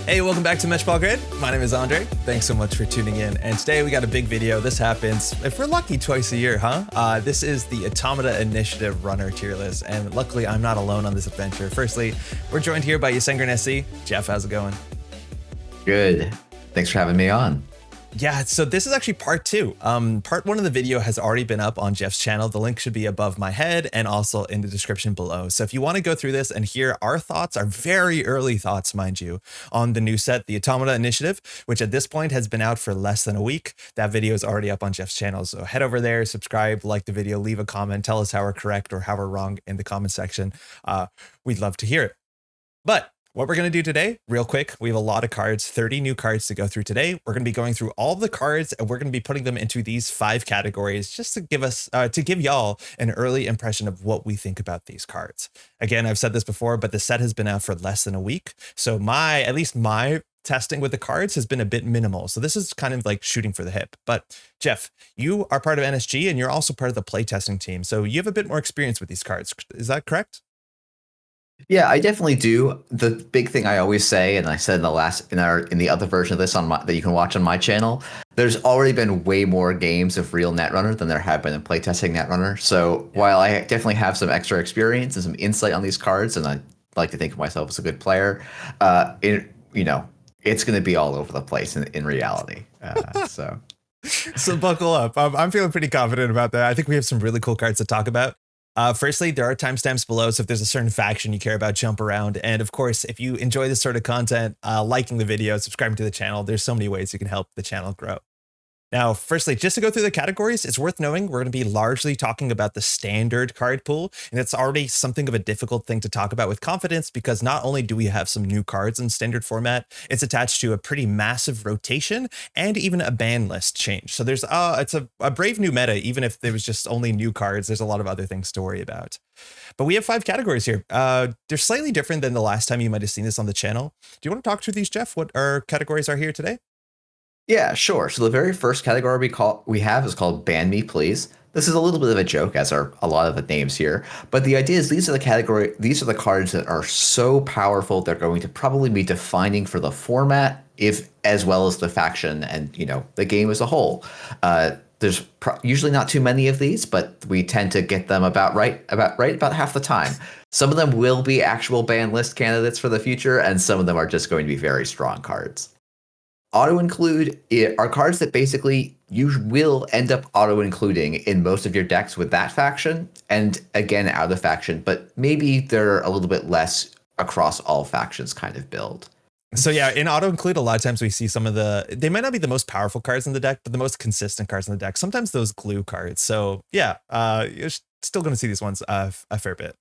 Hey, welcome back to Métropole Grid. My name is Andre. Thanks so much for tuning in. And today we got a big video. This happens, if we're lucky, twice a year, huh? This is the Automata Initiative runner tier list. And luckily, I'm not alone on this adventure. Firstly, we're joined here by YsengrinSC. Jeff, how's it going? Good. Thanks for having me on. Yeah, so this is actually part two. Part one of the video has already been up on Jeff's channel. The link should be above my head and also in the description below. So if you want to go through this and hear our thoughts, our very early thoughts, mind you, on the new set, the Automata Initiative, which at this point has been out for less than a week, that video is already up on Jeff's channel. So head over there, subscribe, like the video, leave a comment, tell us how we're correct or how we're wrong in the comment section. We'd love to hear it. But what we're going to do today, real quick, we have a lot of cards, 30 new cards to go through today. We're going to be going through all of the cards and we're going to be putting them into these 5 categories just to give y'all an early impression of what we think about these cards. Again, I've said this before, but the set has been out for less than a week. So at least my testing with the cards has been a bit minimal. So this is kind of like shooting for the hip. But Jeff, you are part of NSG and you're also part of the playtesting team. So you have a bit more experience with these cards. Is that correct? Yeah, I definitely do. The big thing I always say, and I said in the other version of this that you can watch on my channel, there's already been way more games of real Netrunner than there have been in playtesting Netrunner. So while I definitely have some extra experience and some insight on these cards, and I like to think of myself as a good player, it's going to be all over the place in reality. So buckle up. I'm feeling pretty confident about that. I think we have some really cool cards to talk about. Firstly, there are timestamps below, so if there's a certain faction you care about, jump around. And of course, if you enjoy this sort of content, liking the video, subscribing to the channel, there's so many ways you can help the channel grow. Now, firstly, just to go through the categories, it's worth knowing we're going to be largely talking about the standard card pool, and it's already something of a difficult thing to talk about with confidence because not only do we have some new cards in standard format, it's attached to a pretty massive rotation and even a ban list change. So there's it's a brave new meta, even if there was just only new cards, there's a lot of other things to worry about. But we have 5 categories here. They're slightly different than the last time you might have seen this on the channel. Do you want to talk through these, Jeff? What our categories are here today? Yeah, sure. So the very first category we have is called Ban Me Please. This is a little bit of a joke, as are a lot of the names here. But the idea is these are the cards that are so powerful they're going to probably be defining for the format, as well as the faction and the game as a whole. There's usually not too many of these, but we tend to get them about half the time. Some of them will be actual ban list candidates for the future, and some of them are just going to be very strong cards. Auto-include are cards that basically you will end up auto-including in most of your decks with that faction, and again out of faction, but maybe they're a little bit less across all factions kind of build. So yeah, in auto-include, a lot of times we see they might not be the most powerful cards in the deck, but the most consistent cards in the deck. Sometimes those glue cards. So yeah, you're still going to see these ones a fair bit.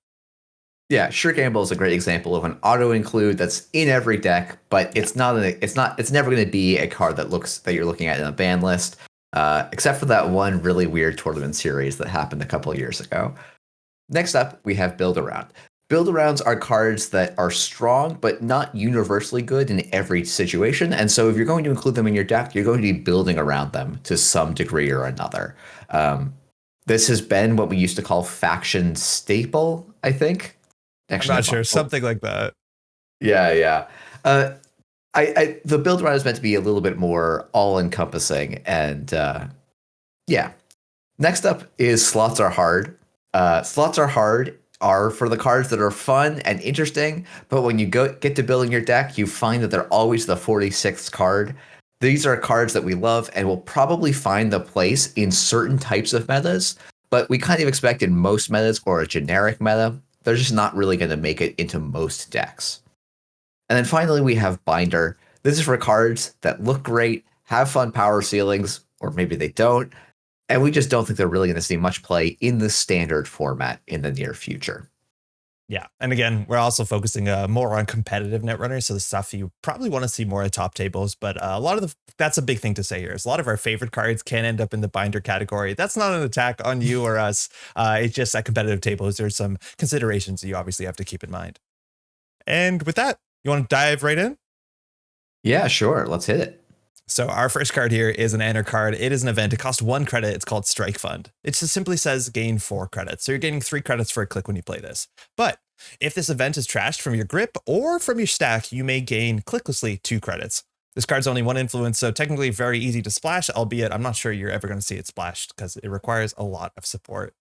Yeah, Sure Gamble is a great example of an auto-include that's in every deck, but it's never going to be a card that you're looking at in a ban list, except for that one really weird tournament series that happened a couple of years ago. Next up, we have Build Around. Build-arounds are cards that are strong, but not universally good in every situation. And so if you're going to include them in your deck, you're going to be building around them to some degree or another. This has been what we used to call faction staple, I think. Actually, I'm not sure. Something like that. Yeah. The build around is meant to be a little bit more all-encompassing. And yeah. Next up is Slots Are Hard. Slots Are Hard are for the cards that are fun and interesting, but when you get to building your deck, you find that they're always the 46th card. These are cards that we love and will probably find the place in certain types of metas, but we kind of expect in most metas or a generic meta, they're just not really going to make it into most decks. And then finally, we have Binder. This is for cards that look great, have fun power ceilings, or maybe they don't, and we just don't think they're really going to see much play in the standard format in the near future. Yeah, and again, we're also focusing more on competitive Netrunners, so the stuff you probably want to see more at top tables, but that's a big thing to say here. Is a lot of our favorite cards can end up in the Binder category. That's not an attack on you or us. It's just at competitive tables, there's some considerations that you obviously have to keep in mind. And with that, you want to dive right in? Yeah, sure. Let's hit it. So our first card here is an Anarch card. It is an event. It costs 1 credit. It's called Strike Fund. It just simply says gain 4 credits. So you're gaining 3 credits for a click when you play this. But if this event is trashed from your grip or from your stack, you may gain clicklessly 2 credits. This card's only 1 influence, so technically very easy to splash, albeit I'm not sure you're ever going to see it splashed because it requires a lot of support.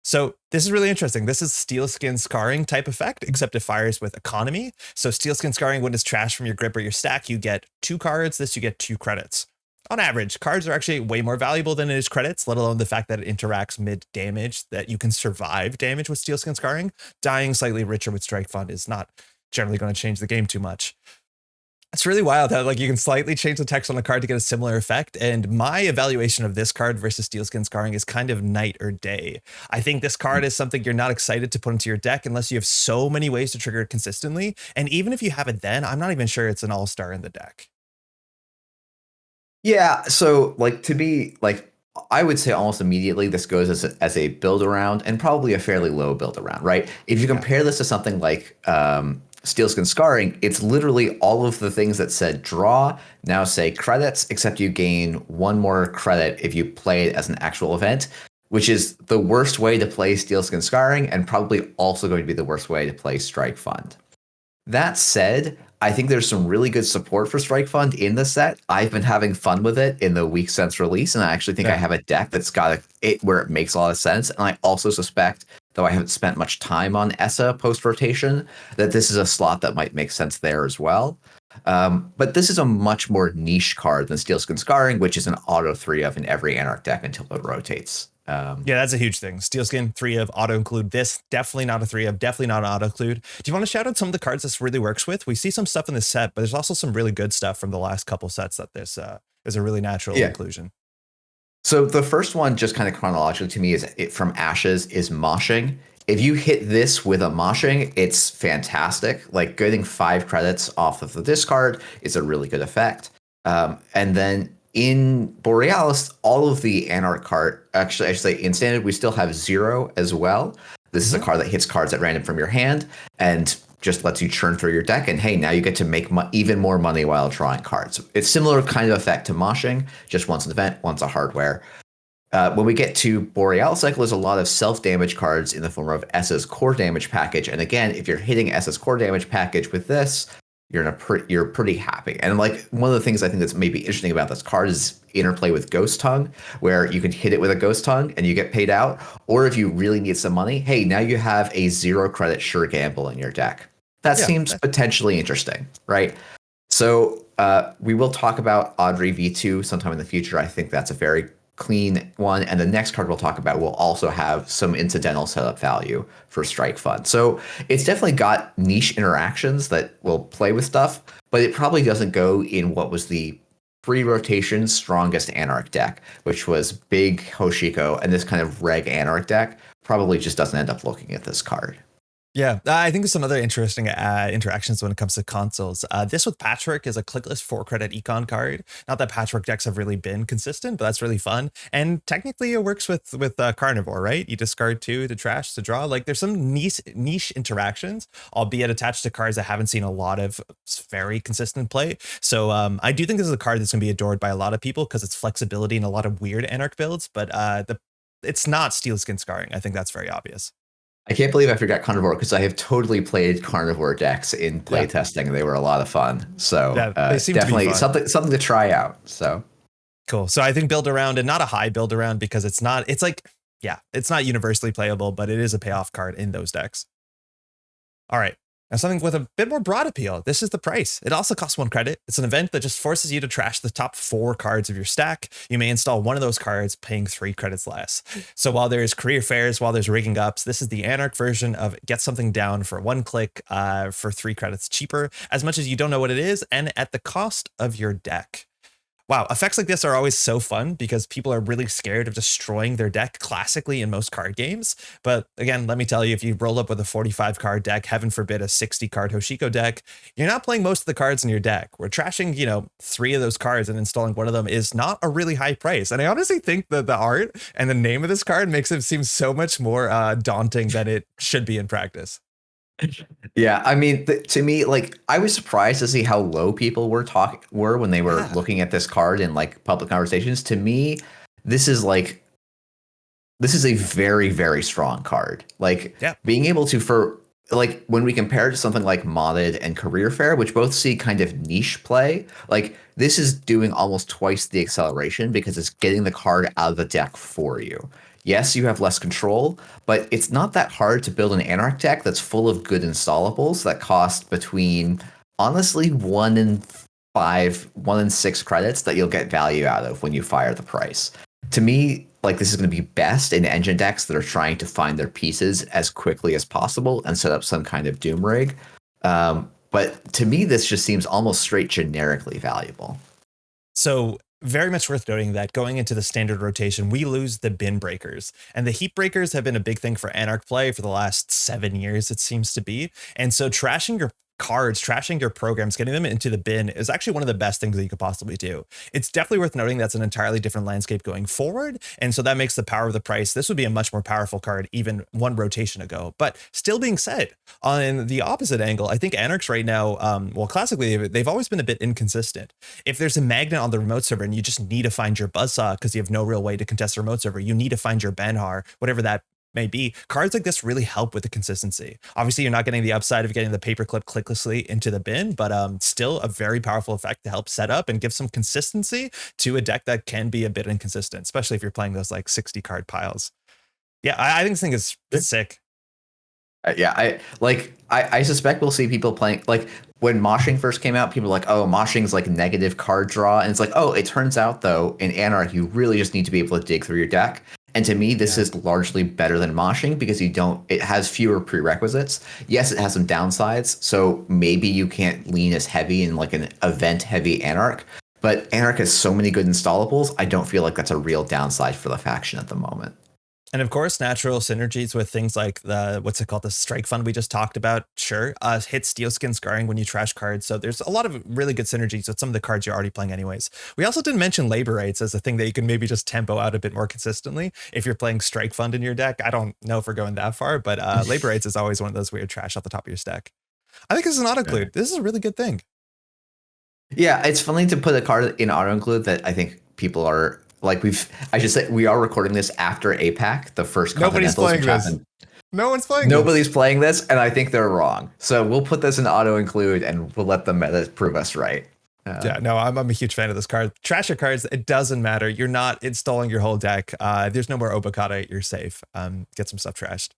So this is really interesting. This is Steel Skin Scarring type effect, except it fires with economy. So Steel Skin Scarring, when it's trash from your grip or your stack, you get 2 cards. This, you get 2 credits. On average, cards are actually way more valuable than it is credits, let alone the fact that it interacts mid-damage, that you can survive damage with Steel Skin Scarring. Dying slightly richer with Strike Fund is not generally going to change the game too much. It's really wild how like you can slightly change the text on a card to get a similar effect. And my evaluation of this card versus Steel Skin Scarring is kind of night or day. I think this card is something you're not excited to put into your deck unless you have so many ways to trigger it consistently. And even if you have it then, I'm not even sure it's an all-star in the deck. Yeah, so like to be like, I would say almost immediately this goes as a build around and probably a fairly low build around, right? If you compare this to something like Steel Skin Scarring, it's literally all of the things that said draw now say credits, except you gain 1 more credit if you play it as an actual event, which is the worst way to play Steel Skin Scarring and probably also going to be the worst way to play Strike Fund. That said, I think there's some really good support for Strike Fund in the set. I've been having fun with it in the week since release, and I actually think I have a deck that's got it where it makes a lot of sense. And I also suspect, though I haven't spent much time on ESSA post-rotation, that this is a slot that might make sense there as well. But this is a much more niche card than Steel Skin Scarring, which is an auto 3 of in every Anarch deck until it rotates. Yeah, that's a huge thing. Steel Skin 3 of auto include. This definitely not a 3 of, definitely not an auto include. Do you want to shout out some of the cards this really works with? We see some stuff in this set, but there's also some really good stuff from the last couple sets that this is a really natural inclusion. So the first one, just kind of chronologically to me, is it from Ashes is Moshing. If you hit this with a Moshing, it's fantastic. Like getting 5 credits off of the discard is a really good effect. And then in Borealis, all of the Anarch card, actually, I should say in Standard, we still have 0 as well. This is a card that hits cards at random from your hand and just lets you churn through your deck. And hey, now you get to make even more money while drawing cards. It's similar kind of effect to Moshing, just once an event, once a hardware. When we get to Borealis Cycle, there's a lot of self-damage cards in the form of S's core damage package. And again, if you're hitting S's core damage package with this, you're pretty happy. And like one of the things I think that's maybe interesting about this card is interplay with Ghost Tongue, where you can hit it with a Ghost Tongue and you get paid out. Or if you really need some money, hey, now you have a 0 credit Sure Gamble in your deck. That seems potentially interesting, right? So we will talk about Audrey V2 sometime in the future. I think that's a very clean one. And the next card we'll talk about will also have some incidental setup value for Strike Fund. So it's definitely got niche interactions that will play with stuff, but it probably doesn't go in what was the pre-rotation strongest Anarch deck, which was big Hoshiko, and this kind of reg Anarch deck probably just doesn't end up looking at this card. Yeah, I think there's some other interesting interactions when it comes to consoles. This with Patchwork is a clickless 4-credit econ card. Not that Patchwork decks have really been consistent, but that's really fun. And technically it works with Carnivore, right? You discard 2 to trash to draw. Like there's some niche interactions, albeit attached to cards that haven't seen a lot of very consistent play. So I do think this is a card that's going to be adored by a lot of people because it's flexibility in a lot of weird Anarch builds, but it's not Steel Skin Scarring. I think that's very obvious. I can't believe I forgot Carnivore because I have totally played Carnivore decks in playtesting. Yeah. They were a lot of fun. So definitely something to try out. So cool. So I think build around, and not a high build around because it's not universally playable, but it is a payoff card in those decks. All right. Now something with a bit more broad appeal. This is the price. It also costs 1 credit. It's an event that just forces you to trash the top 4 cards of your stack. You may install one of those cards paying 3 credits less. So while there's career fairs, while there's rigging ups, this is the Anarch version of get something down for 1 click for 3 credits cheaper, as much as you don't know what it is, and at the cost of your deck. Wow, effects like this are always so fun because people are really scared of destroying their deck classically in most card games. But again, let me tell you, if you roll up with a 45 card deck, heaven forbid a 60 card Hoshiko deck, you're not playing most of the cards in your deck. We're trashing, 3 of those cards and installing one of them is not a really high price. And I honestly think that the art and the name of this card makes it seem so much more daunting than it should be in practice. Yeah, I mean, to me, like, I was surprised to see how low people were when they were Yeah. looking at this card in like public conversations. To me, this is like this is a very, very strong card. Like Yeah. being able to for like when we compare it to something like Modded and Career Fair, which both see kind of niche play, like this is doing almost twice the acceleration because it's getting the card out of the deck for you. Yes, you have less control, but it's not that hard to build an Anarch deck that's full of good installables that cost between honestly 1 and 6 credits that you'll get value out of when you fire the price. To me, like this is going to be best in engine decks that are trying to find their pieces as quickly as possible and set up some kind of doom rig. But to me, this just seems almost straight generically valuable. So very much worth noting that going into the standard rotation, we lose the bin breakers. And the heat breakers have been a big thing for Anarch play for the last 7 years, it seems to be. And so trashing your cards, trashing your programs, getting them into the bin is actually one of the best things that you could possibly do. It's definitely worth noting that's an entirely different landscape going forward. And so that makes the power of the price. This would be a much more powerful card even one rotation ago. But still being said, on the opposite angle, I think Anarchs right now, well, classically, they've always been a bit inconsistent. If there's a magnet on the remote server and you just need to find your buzzsaw because you have no real way to contest the remote server, you need to find your Banhar, whatever that may be, cards like this really help with the consistency. Obviously, you're not getting the upside of getting the paperclip clicklessly into the bin, but still a very powerful effect to help set up and give some consistency to a deck that can be a bit inconsistent, especially if you're playing those like 60 card piles. Yeah, I think this thing is sick. Yeah, I suspect we'll see people playing like when Moshing first came out, people were like, oh, Moshing's like negative card draw. And it's like, oh, it turns out though, in Anarch, you really just need to be able to dig through your deck. And to me, this is largely better than Moshing because it has fewer prerequisites. Yes, it has some downsides. So maybe you can't lean as heavy in like an event heavy Anarch. But Anarch has so many good installables. I don't feel like that's a real downside for the faction at the moment. And of course, natural synergies with things like what's it called, the strike fund we just talked about. Sure, hit steel skin scarring when you trash cards. So there's a lot of really good synergies with some of the cards you're already playing anyways. We also didn't mention labor rates as a thing that you can maybe just tempo out a bit more consistently if you're playing strike fund in your deck. I don't know if we're going that far, but labor rates is always one of those weird trash off the top of your stack. I think this is an auto include. This is a really good thing. Yeah, it's funny to put a card in auto include that I think people are like I should say we are recording this after APAC, the first Nobody's playing this. Happened. No one's playing Nobody's playing this, and I think they're wrong. So we'll put this in auto include and we'll let the meta prove us right. Yeah, no, I'm a huge fan of this card. Trash your cards, it doesn't matter. You're not installing your whole deck. There's no more Obokata, you're safe. Get some stuff trashed.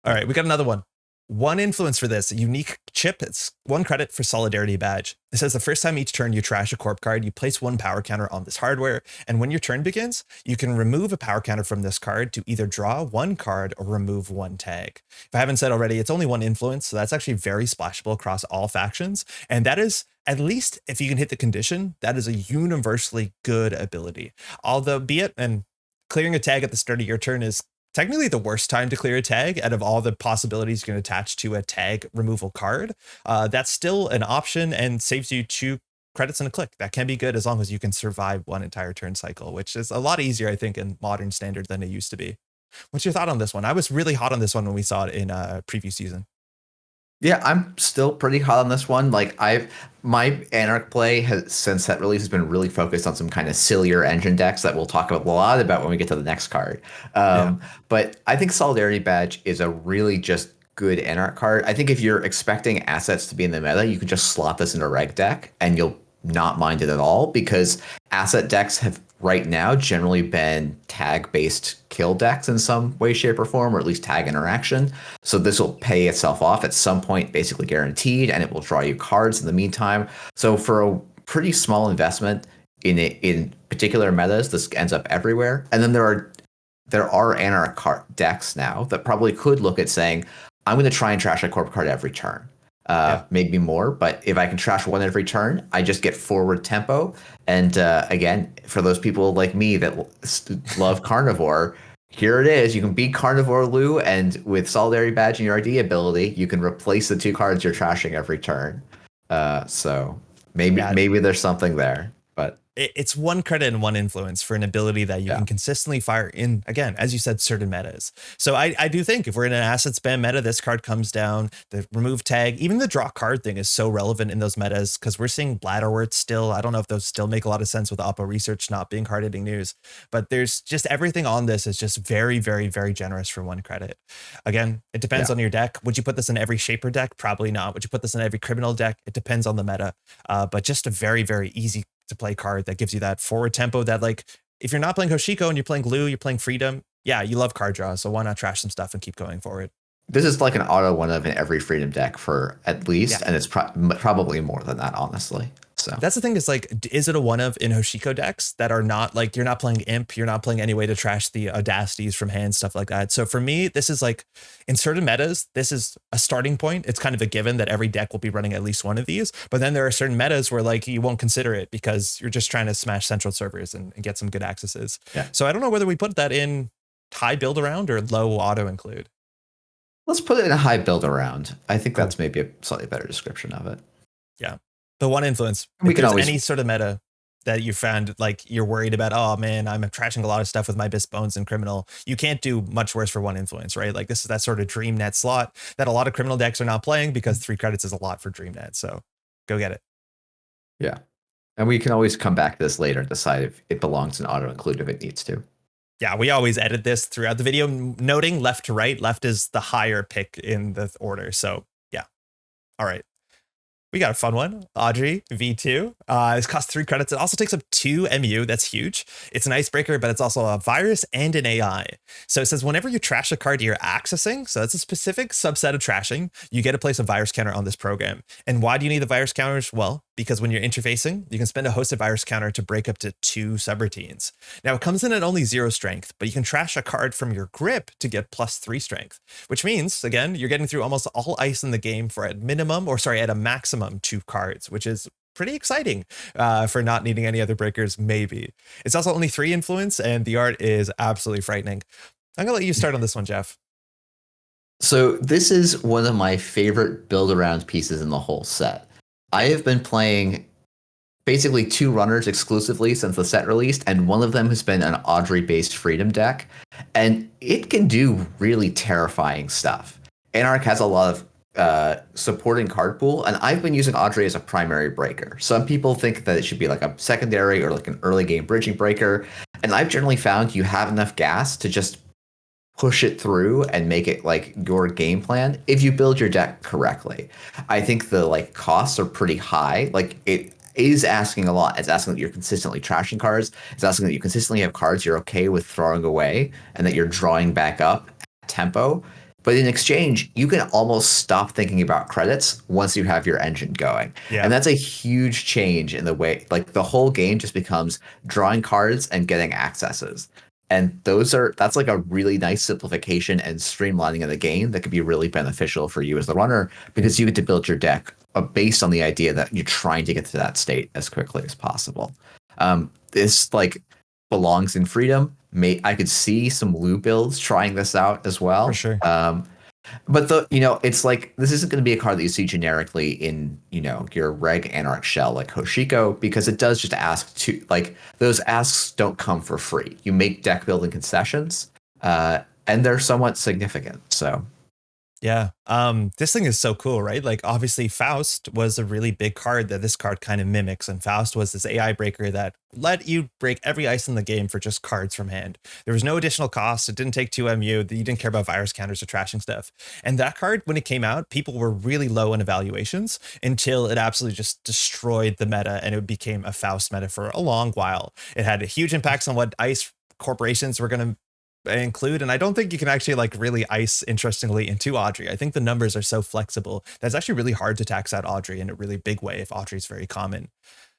All right, we got another one. One influence for this, a unique chip. It's 1 credit for Solidarity Badge. It says the first time each turn you trash a corp card, you place 1 power counter on this hardware. And when your turn begins, you can remove a power counter from this card to either draw 1 card or remove 1 tag. If I haven't said already, it's only 1 influence. So that's actually very splashable across all factions. And that is, at least if you can hit the condition, that is a universally good ability. Although be it, and clearing a tag at the start of your turn is technically the worst time to clear a tag out of all the possibilities you can attach to a tag removal card. That's still an option and saves you 2 credits and a click. That can be good as long as you can survive 1 entire turn cycle, which is a lot easier, I think, in modern standard than it used to be. What's your thought on this one? I was really hot on this one when we saw it in preview season. Yeah, I'm still pretty hot on this one. Like my Anarch play has since that release has been really focused on some kind of sillier engine decks that we'll talk a lot about when we get to the next card. But I think Solidarity Badge is a really just good Anarch card. I think if you're expecting assets to be in the meta, you can just slot this in a reg deck and you'll not mind it at all because asset decks have right now generally been tag-based kill decks in some way, shape, or form, or at least tag interaction. So this will pay itself off at some point, basically guaranteed, and it will draw you cards in the meantime. So for a pretty small investment in particular metas, this ends up everywhere. And then there are Anarch card decks now that probably could look at saying, I'm going to try and trash a corp card every turn. Maybe more, but if I can trash 1 every turn, I just get forward tempo. And again, for those people like me that love Carnivore, here it is. You can beat Carnivore Lou, and with Solidarity Badge and your ID ability, you can replace the 2 cards you're trashing every turn. So maybe there's something there. But it's one credit and one influence for an ability that you Yeah. can consistently fire in, again, as you said, certain metas. So I do think if we're in an asset spam meta, this card comes down, the remove tag, even the draw card thing is so relevant in those metas because we're seeing Bladderworth still. I don't know if those still make a lot of sense with Oppo research not being hard hitting news, but there's just everything on this is just very, very, very generous for one credit. Again, it depends on your deck. Would you put this in every Shaper deck? Probably not. Would you put this in every criminal deck? It depends on the meta, but just a very, very easy to play card that gives you that forward tempo that, like, if you're not playing Hoshiko and you're playing Glue, you're playing Freedom, yeah, you love card draw, so why not trash some stuff and keep going forward? This is like an auto one of in every Freedom deck for at least, Yeah. and it's probably more than that, honestly. So That's the thing is, like, is it a one of in Hoshiko decks that are not, like, you're not playing Imp, you're not playing any way to trash the audacities from hand, stuff like that. So for me, this is like, in certain metas, this is a starting point. It's kind of a given that every deck will be running at least one of these. But then there are certain metas where, like, you won't consider it because you're just trying to smash central servers and get some good accesses. Yeah. So I don't know whether we put that in high build around or low auto include. let's put it in a high build around. I think Cool. that's maybe a slightly better description of it. Yeah. The one influence. We If can there's always any sort of meta that you found, like, you're worried about, oh man, I'm trashing a lot of stuff with my Bis Bones and Criminal. You can't do much worse for one influence, right? Like, this is that sort of dream net slot that a lot of criminal decks are not playing because 3 credits is a lot for dream net. So go get it. Yeah. And we can always come back to this later and decide if it belongs in auto include if it needs to. Yeah, we always edit this throughout the video, noting left to right. Left is the higher pick in the order. So yeah. All right. We got a fun one. Audrey V2. This costs 3 credits. It also takes up 2 MU. That's huge. It's an icebreaker, but it's also a virus and an AI. So it says whenever you trash a card you're accessing, so that's a specific subset of trashing, you get to place a virus counter on this program. And why do you need the virus counters? Well, because when you're interfacing, you can spend a hosted virus counter to break up to 2 subroutines. Now, it comes in at only 0 strength, but you can trash a card from your grip to get +3 strength, which means, again, you're getting through almost all ice in the game for at a maximum 2 cards, which is pretty exciting for not needing any other breakers, maybe. It's also only 3 influence, and the art is absolutely frightening. I'm gonna let you start on this one, Jeff. So this is one of my favorite build around pieces in the whole set. I have been playing basically 2 runners exclusively since the set released, and one of them has been an Audrey-based Freedom deck, and it can do really terrifying stuff. Anarch has a lot of supporting card pool, and I've been using Audrey as a primary breaker. Some people think that it should be like a secondary or like an early game bridging breaker, and I've generally found you have enough gas to just push it through and make it like your game plan if you build your deck correctly. I think the like costs are pretty high. Like it is asking a lot. It's asking that you're consistently trashing cards. It's asking that you consistently have cards you're okay with throwing away and that you're drawing back up at tempo. But in exchange, you can almost stop thinking about credits once you have your engine going. Yeah. And that's a huge change in the way, like the whole game just becomes drawing cards and getting accesses. And that's like a really nice simplification and streamlining of the game that could be really beneficial for you as the runner because you get to build your deck based on the idea that you're trying to get to that state as quickly as possible. This like belongs in Freedom. I could see some Lou builds trying this out as well. For sure. But it's like this isn't going to be a card that you see generically in your reg Anarch shell like Hoshiko because it does just ask to like those asks don't come for free. You make deck building concessions, and they're somewhat significant. So. Yeah. This thing is so cool, right? Like obviously Faust was a really big card that this card kind of mimics. And Faust was this AI breaker that let you break every ice in the game for just cards from hand. There was no additional cost. It didn't take 2 MU. You didn't care about virus counters or trashing stuff. And that card, when it came out, people were really low in evaluations until it absolutely just destroyed the meta and it became a Faust meta for a long while. It had huge impacts on what ice corporations were going to include, and I don't think you can actually like really ice interestingly into Audrey. I think the numbers are so flexible that's actually really hard to tax out Audrey in a really big way if Audrey's very common.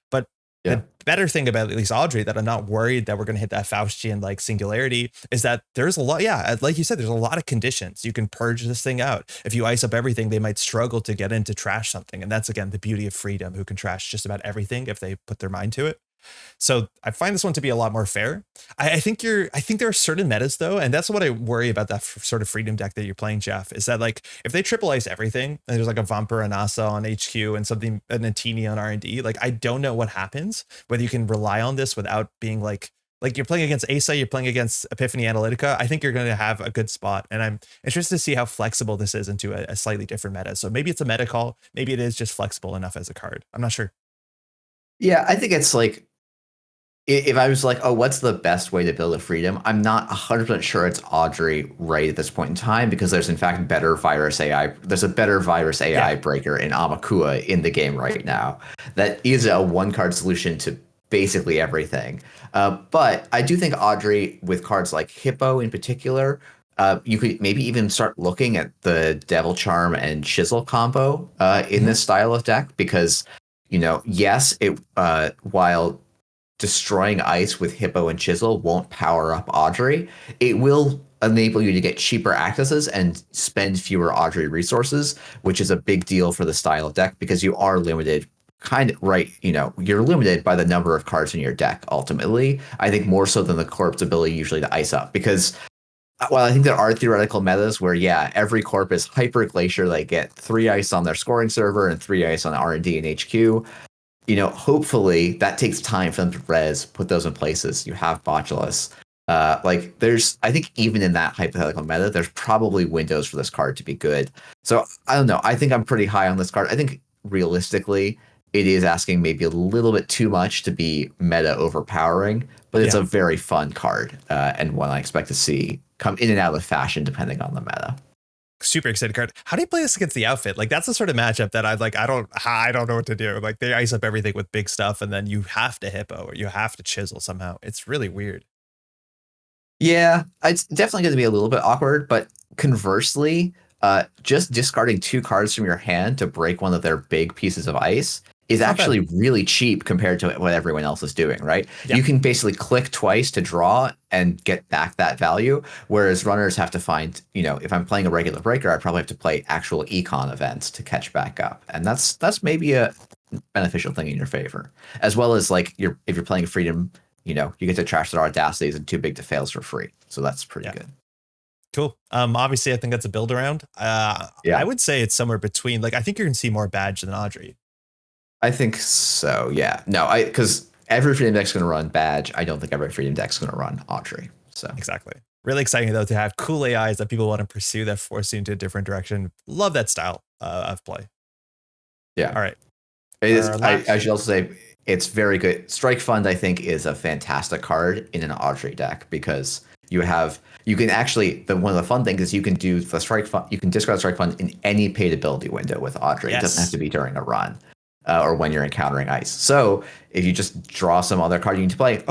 But the better thing about at least Audrey that I'm not worried that we're going to hit that Faustian like singularity is that there's a lot, like you said, there's a lot of conditions. You can purge this thing out. If you ice up everything, they might struggle to get into trash something. And that's again the beauty of Freedom, who can trash just about everything if they put their mind to it. So I find this one to be a lot more fair. I think there are certain metas though, and that's what I worry about that sort of freedom deck that you're playing, Jeff, is that like if they triple ice everything and there's like a Vampire Anasa on HQ and something a Nantini on R&D, like I don't know what happens, whether you can rely on this without being like you're playing against ASA, you're playing against Epiphany Analytica. I think you're going to have a good spot. And I'm interested to see how flexible this is into a slightly different meta. So maybe it's a meta call. Maybe it is just flexible enough as a card. I'm not sure. Yeah, I think it's like if I was like, oh, what's the best way to build a freedom? I'm not 100% sure it's Audrey right at this point in time because there's in fact better virus AI. There's a better virus AI breaker in Amakua in the game right now that is a one card solution to basically everything. But I do think Audrey with cards like Hippo in particular, you could maybe even start looking at the Devil Charm and Chisel combo in this style of deck because, you know, yes, it while destroying ice with Hippo and Chisel won't power up Audrey, it will enable you to get cheaper accesses and spend fewer Audrey resources, which is a big deal for the style of deck because you are limited you're limited by the number of cards in your deck ultimately. I think more so than the corp's ability usually to ice up because while I think there are theoretical metas where, yeah, every corp is hyper glacier, they get 3 ice on their scoring server and 3 ice on R&D and HQ. You know, hopefully that takes time for them to res, put those in places. You have Botulus. I think even in that hypothetical meta, there's probably windows for this card to be good. So I don't know. I think I'm pretty high on this card. I think realistically, it is asking maybe a little bit too much to be meta overpowering, but it's a very fun card and one I expect to see come in and out of fashion depending on the meta. Super excited card. How do you play this against the outfit? Like that's the sort of matchup that I don't know what to do. Like they ice up everything with big stuff and then you have to Hippo or you have to Chisel somehow. It's really weird. Yeah, it's definitely going to be a little bit awkward, but conversely, just discarding 2 cards from your hand to break one of their big pieces of ice is actually really cheap compared to what everyone else is doing, right? Yeah. You can basically click twice to draw and get back that value, whereas runners have to find, if I'm playing a regular breaker, I probably have to play actual econ events to catch back up. And that's maybe a beneficial thing in your favor. As well as if you're playing Freedom, you get to trash their audacities and too big to fails for free. So that's pretty good. Cool. Obviously I think that's a build around. I would say it's somewhere between, I think you're gonna see more Badge than Audrey. I think so. Yeah. No, because every Freedom deck's going to run Badge. I don't think every Freedom deck's going to run Audrey. So exactly. Really exciting though to have cool AIs that people want to pursue that force you into a different direction. Love that style of play. Yeah. All right. I should also say it's very good. Strike Fund, I think, is a fantastic card in an Audrey deck because you can actually one of the fun things is you can do the Strike Fund. You can discard Strike Fund in any paid ability window with Audrey. Yes. It doesn't have to be during a run. Or when you're encountering ice. So if you just draw some other card you need to play,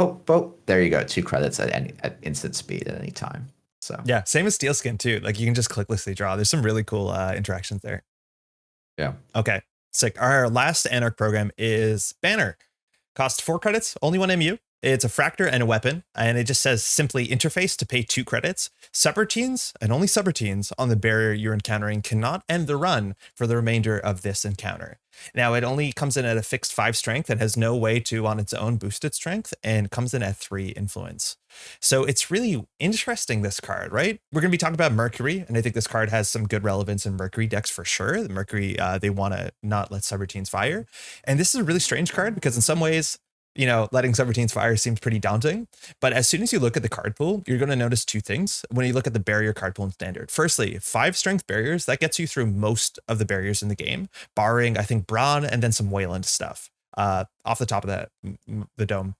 there you go, 2 credits at instant speed at any time. So yeah, same as Steel Skin too. Like you can just clicklessly draw. There's some really cool interactions there. Yeah. Okay, sick. Our last Anarch program is Banner. Costs 4 credits, only 1 MU. It's a Fractor and a weapon, and it just says simply interface to pay 2 credits. Subroutines, and only subroutines on the barrier you're encountering cannot end the run for the remainder of this encounter. Now, it only comes in at a fixed 5 strength and has no way to, on its own, boost its strength, and comes in at 3 influence. So it's really interesting, this card, right? We're going to be talking about Mercury, and I think this card has some good relevance in Mercury decks for sure. The Mercury, they want to not let subroutines fire. And this is a really strange card because in some ways, letting subroutines fire seems pretty daunting. But as soon as you look at the card pool, you're going to notice 2 things when you look at the barrier card pool in Standard. Firstly, 5 strength barriers, that gets you through most of the barriers in the game, barring, I think, Brawn and then some Wayland stuff off the top of the dome.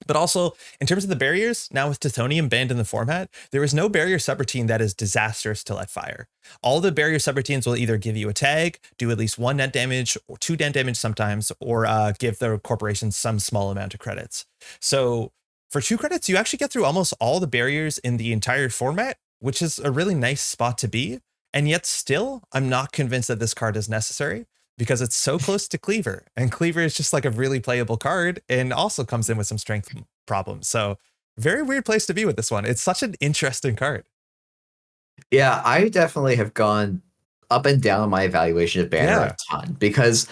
But also, in terms of the barriers, now with Tithonium banned in the format, there is no barrier subroutine that is disastrous to let fire. All the barrier subroutines will either give you a tag, do at least 1 net damage, or 2 net damage sometimes, or give the corporation some small amount of credits. So for 2 credits, you actually get through almost all the barriers in the entire format, which is a really nice spot to be. And yet still, I'm not convinced that this card is necessary, because it's so close to Cleaver, and Cleaver is just like a really playable card and also comes in with some strength problems. So very weird place to be with this one. It's such an interesting card. Yeah, I definitely have gone up and down on my evaluation of Banner a ton because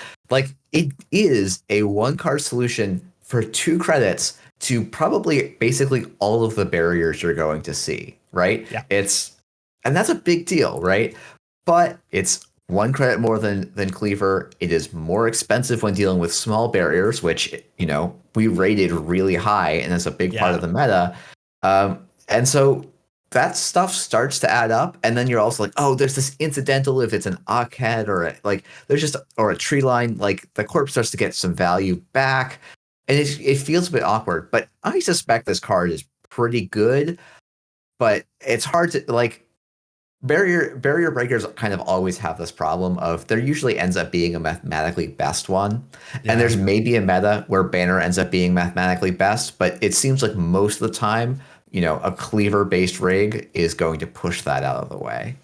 it is a 1 card solution for 2 credits to probably basically all of the barriers you're going to see, right? Yeah. And that's a big deal, right? But it's 1 credit more than Cleaver. It is more expensive when dealing with small barriers, which, we rated really high and is a big part Yeah. of the meta. And so that stuff starts to add up. And then you're also like, oh, there's this incidental if it's an Ockhead or a tree line, like the corpse starts to get some value back. And it feels a bit awkward. But I suspect this card is pretty good, but it's hard to like barrier breakers kind of always have this problem of there usually ends up being a mathematically best one. And Yeah. there's maybe a meta where banner ends up being mathematically best, but it seems like most of the time, a cleaver based rig is going to push that out of the way.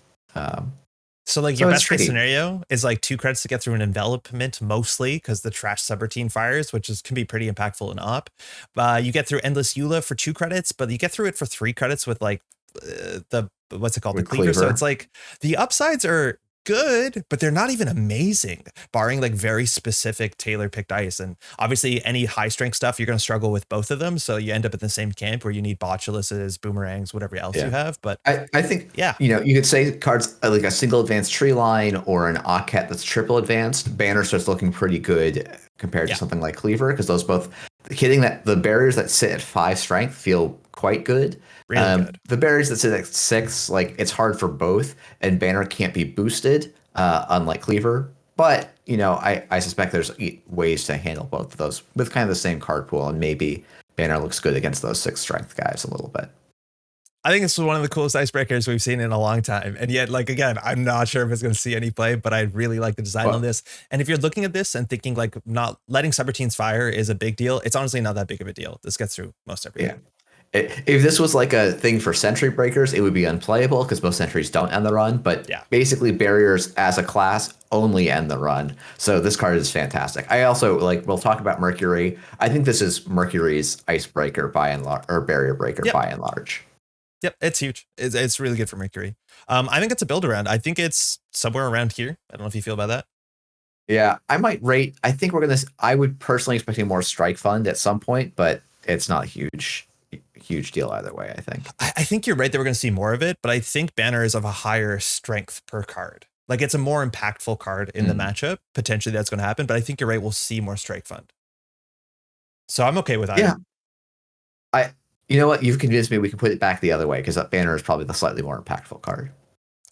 So like So your it's best case tricky. scenario is like 2 credits to get through an envelopment mostly because the trash subroutine fires, which can be pretty impactful in op. You get through endless Eula for 2 credits, but you get through it for 3 credits with like the what's it called, the With cleaver. So cleaver. it's like the upsides are good, but they're not even amazing, barring like very specific tailor picked ice. And obviously, any high strength stuff, you're going to struggle with both of them. So you end up in the same camp where you need botuluses, boomerangs, whatever else you Yeah. have. But I think, yeah, you could say cards like a single advanced tree line or an Ockhet that's triple advanced. Banner starts looking pretty good compared to yeah, something like Cleaver because those both hitting that the barriers that sit at 5 strength feel quite good. really good. The barriers that sit at 6, like it's hard for both, and Banner can't be boosted, unlike Cleaver. But I suspect there's ways to handle both of those with kind of the same card pool, and maybe Banner looks good against those 6 strength guys a little bit. I think it's one of the coolest icebreakers we've seen in a long time. And yet, like, again, I'm not sure if it's going to see any play, but I really like the design on this. And if you're looking at this and thinking like not letting subroutines fire is a big deal, it's honestly not that big of a deal. This gets through most everything. Yeah. If this was like a thing for sentry breakers, it would be unplayable because most sentries don't end the run. But Yeah. basically, barriers as a class only end the run. So this card is fantastic. I also we'll talk about Mercury. I think this is Mercury's icebreaker by and large, or barrier breaker Yep. by and large. Yep, it's huge. It's really good for Mercury. I think it's a build around. I think it's somewhere around here. I don't know if you feel about that. Yeah, I might rate. I think I would personally expect more strike fund at some point, but it's not huge deal either way, I think. I think you're right that we're going to see more of it, but I think Banner is of a higher strength per card. Like it's a more impactful card in the matchup. Potentially that's going to happen, but I think you're right. We'll see more strike fund. So I'm okay with either. Yeah. You know what? You've convinced me we can put it back the other way because that Banner is probably the slightly more impactful card.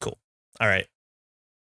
Cool. All right.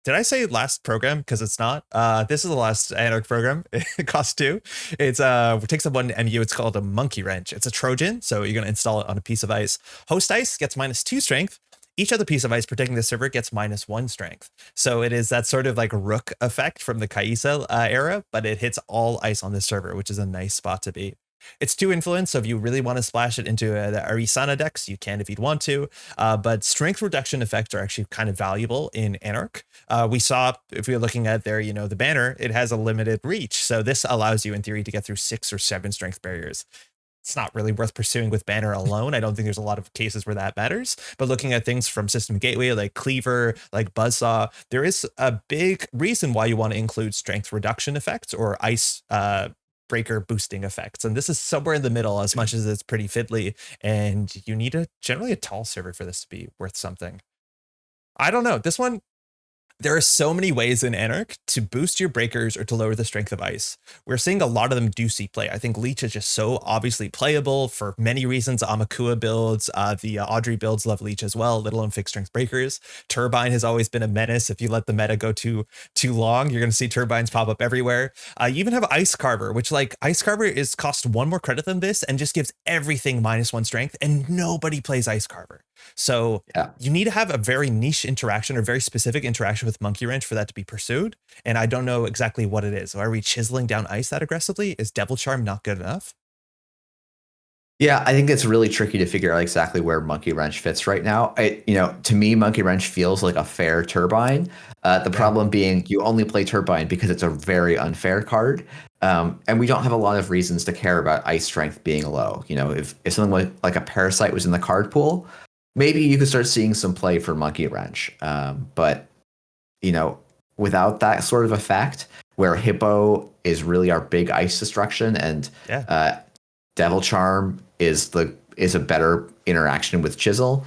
Did I say last program? Because it's not. This is the last Anarch program. It costs 2. It takes up 1 MU. It's called a monkey wrench. It's a Trojan, so you're going to install it on a piece of ice. Host ice gets -2 strength. Each other piece of ice protecting the server gets -1 strength. So it is that sort of like rook effect from the Kaisa era, but it hits all ice on this server, which is a nice spot to be. It's 2 influence, so if you really want to splash it into the Arisana decks, you can if you'd want to. But strength reduction effects are actually kind of valuable in Anarch. We saw, if you're looking at there, the banner, it has a limited reach. So this allows you, in theory, to get through 6 or 7 strength barriers. It's not really worth pursuing with banner alone. I don't think there's a lot of cases where that matters. But looking at things from System Gateway, like Cleaver, like Buzzsaw, there is a big reason why you want to include strength reduction effects or ice breaker boosting effects. And this is somewhere in the middle, as much as it's pretty fiddly. And you need generally a tall server for this to be worth something. I don't know. This one, there are so many ways in Anarch to boost your breakers or to lower the strength of ice. We're seeing a lot of them do see play. I think Leech is just so obviously playable for many reasons. Amakua builds, the Audrey builds love Leech as well, let alone fixed strength breakers. Turbine has always been a menace. If you let the meta go too long, you're going to see turbines pop up everywhere. You even have Ice Carver, which Ice Carver cost 1 more credit than this and just gives everything -1 strength, and nobody plays Ice Carver. So you need to have a very niche interaction or very specific interaction with Monkey Wrench for that to be pursued. And I don't know exactly what it is. Are we chiseling down ice that aggressively? Is Devil Charm not good enough? Yeah, I think it's really tricky to figure out exactly where Monkey Wrench fits right now. To me, Monkey Wrench feels like a fair turbine. The problem being you only play turbine because it's a very unfair card. And we don't have a lot of reasons to care about ice strength being low. If something like a Parasite was in the card pool, maybe you could start seeing some play for Monkey Wrench. But without that sort of effect, where Hippo is really our big ice destruction, and Yeah. Devil Charm is a better interaction with Chisel.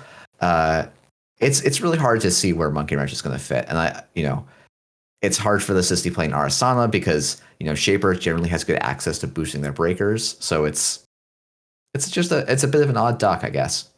It's really hard to see where Monkey Wrench is going to fit, and it's hard for the Sisti playing Arasana because Shaper generally has good access to boosting their breakers, so it's a bit of an odd duck, I guess.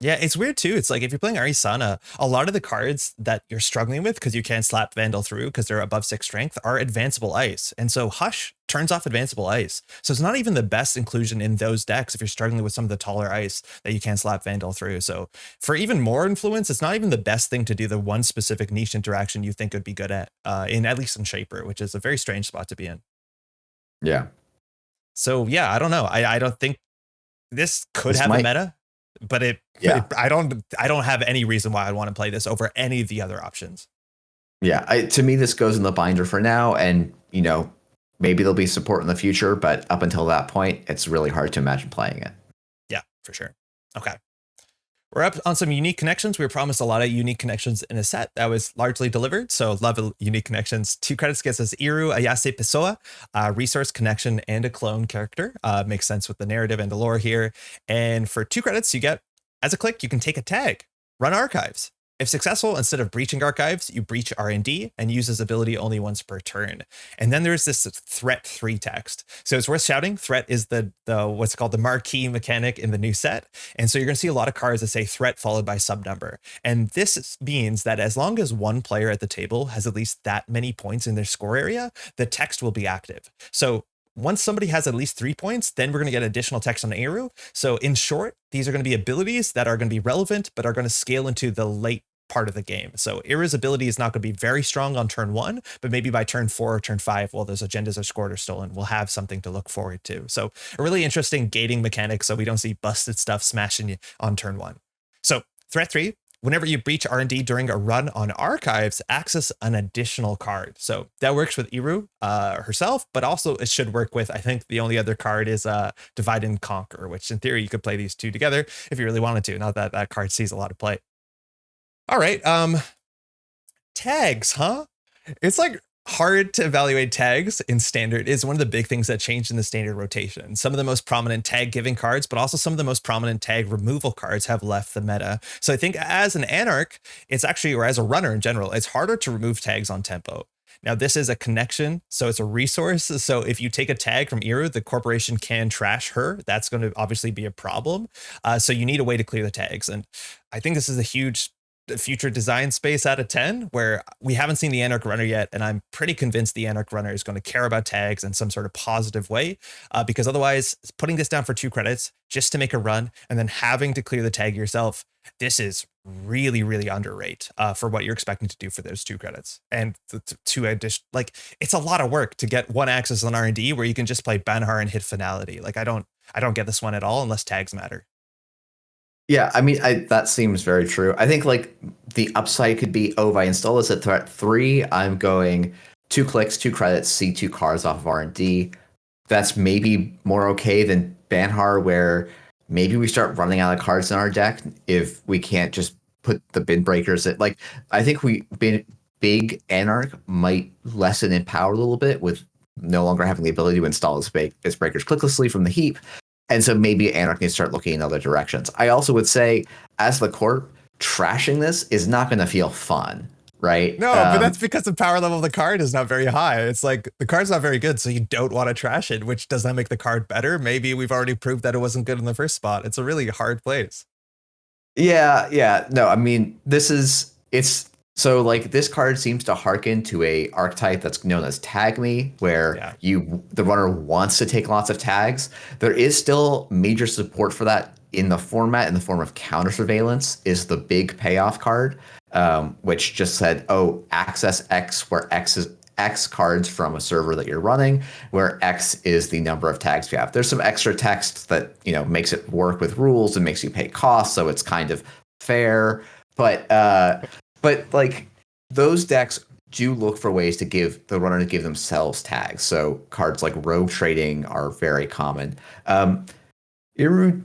Yeah, it's weird too. It's like if you're playing Arisana, a lot of the cards that you're struggling with because you can't slap Vandal through because they're above 6 strength are advanceable ice. And so Hush turns off advanceable ice. So it's not even the best inclusion in those decks if you're struggling with some of the taller ice that you can't slap Vandal through. So for even more influence, it's not even the best thing to do the one specific niche interaction you think would be good at least in Shaper, which is a very strange spot to be in. Yeah. So yeah, I don't know. I don't think this could This have might, a meta, but I don't have any reason why I'd want to play this over any of the other options. Yeah, to me, this goes in the binder for now, and maybe there'll be support in the future, but up until that point, it's really hard to imagine playing it. Yeah, for sure. Okay. We're up on some unique connections. We were promised a lot of unique connections in a set that was largely delivered. So love unique connections. 2 credits gets us Iru, Ayase Pessoa, resource connection, and a clone character. Makes sense with the narrative and the lore here. And for 2 credits, you get, as a click, you can take a tag, run archives. If successful, instead of breaching archives, you breach R&D and use this ability only once per turn. And then there's this threat 3 text. So it's worth shouting. Threat is the what's called the marquee mechanic in the new set. And so you're going to see a lot of cards that say threat followed by sub number. And this means that as long as one player at the table has at least that many points in their score area, the text will be active. So once somebody has at least 3 points, then we're going to get additional text on Eru. So in short, these are going to be abilities that are going to be relevant, but are going to scale into the late part of the game. So Iru's ability is not going to be very strong on turn 1, but maybe by turn 4 or turn 5, while those agendas are scored or stolen, we'll have something to look forward to. So a really interesting gating mechanic so we don't see busted stuff smashing you on turn 1. So threat 3, whenever you breach R&D during a run on archives, access an additional card. So that works with Iru herself, but also it should work with, I think the only other card is Divide and Conquer, which in theory you could play these 2 together if you really wanted to. Not that that card sees a lot of play. All right, tags, huh? It's like hard to evaluate tags in standard is one of the big things that changed in the standard rotation. Some of the most prominent tag giving cards, but also some of the most prominent tag removal cards have left the meta. So I think as an Anarch, it's actually, or as a runner in general, it's harder to remove tags on tempo. Now, this is a connection, so it's a resource. So if you take a tag from Iru, the corporation can trash her. That's going to obviously be a problem. So you need a way to clear the tags. And I think this is a huge future design space out of 10, where we haven't seen the Anarch Runner yet, and I'm pretty convinced the Anarch Runner is going to care about tags in some sort of positive way, because otherwise putting this down for 2 credits just to make a run and then having to clear the tag yourself, this is really, really underrated for what you're expecting to do for those 2 credits. And to addition, like, it's a lot of work to get 1 access on R&D where you can just play Banhar and hit Finality. Like, I don't get this one at all unless tags matter. Yeah, I mean, that seems very true. I think like the upside could be, if I install this at threat 3, I'm going 2 clicks, 2 credits, see 2 cards off of R&D. That's maybe more okay than Banhar, where maybe we start running out of cards in our deck if we can't just put the bin breakers at, like, I think big Anarch might lessen in power a little bit with no longer having the ability to install its breakers clicklessly from the heap. And so maybe Anarch needs to start looking in other directions. I also would say, as the corp, trashing this is not going to feel fun, right? No, but that's because the power level of the card is not very high. It's like the card's not very good, so you don't want to trash it, which does not make the card better. Maybe we've already proved that it wasn't good in the first spot. It's a really hard place. Yeah. No, I mean, so like this card seems to harken to a archetype that's known as Tag Me, where the runner wants to take lots of tags. There is still major support for that in the format in the form of Counter Surveillance is the big payoff card, which just said, access X, where X is X cards from a server that you're running, where X is the number of tags you have. There's some extra text that makes it work with rules and makes you pay costs, so it's kind of fair, but like those decks do look for ways to give the runner to give themselves tags. So cards like Rogue Trading are very common. Iru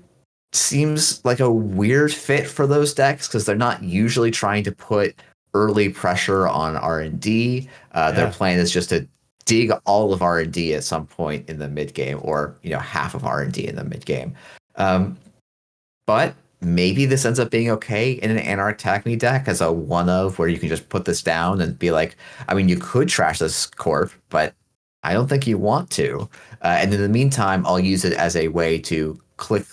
seems like a weird fit for those decks because they're not usually trying to put early pressure on R&D. Their plan is just to dig all of R&D at some point in the mid game, or half of R&D in the mid game. But maybe this ends up being okay in an Anarch Tacme deck as a one of where you can just put this down and be like, I mean, you could trash this corp, but I don't think you want to. And in the meantime, I'll use it as a way to click,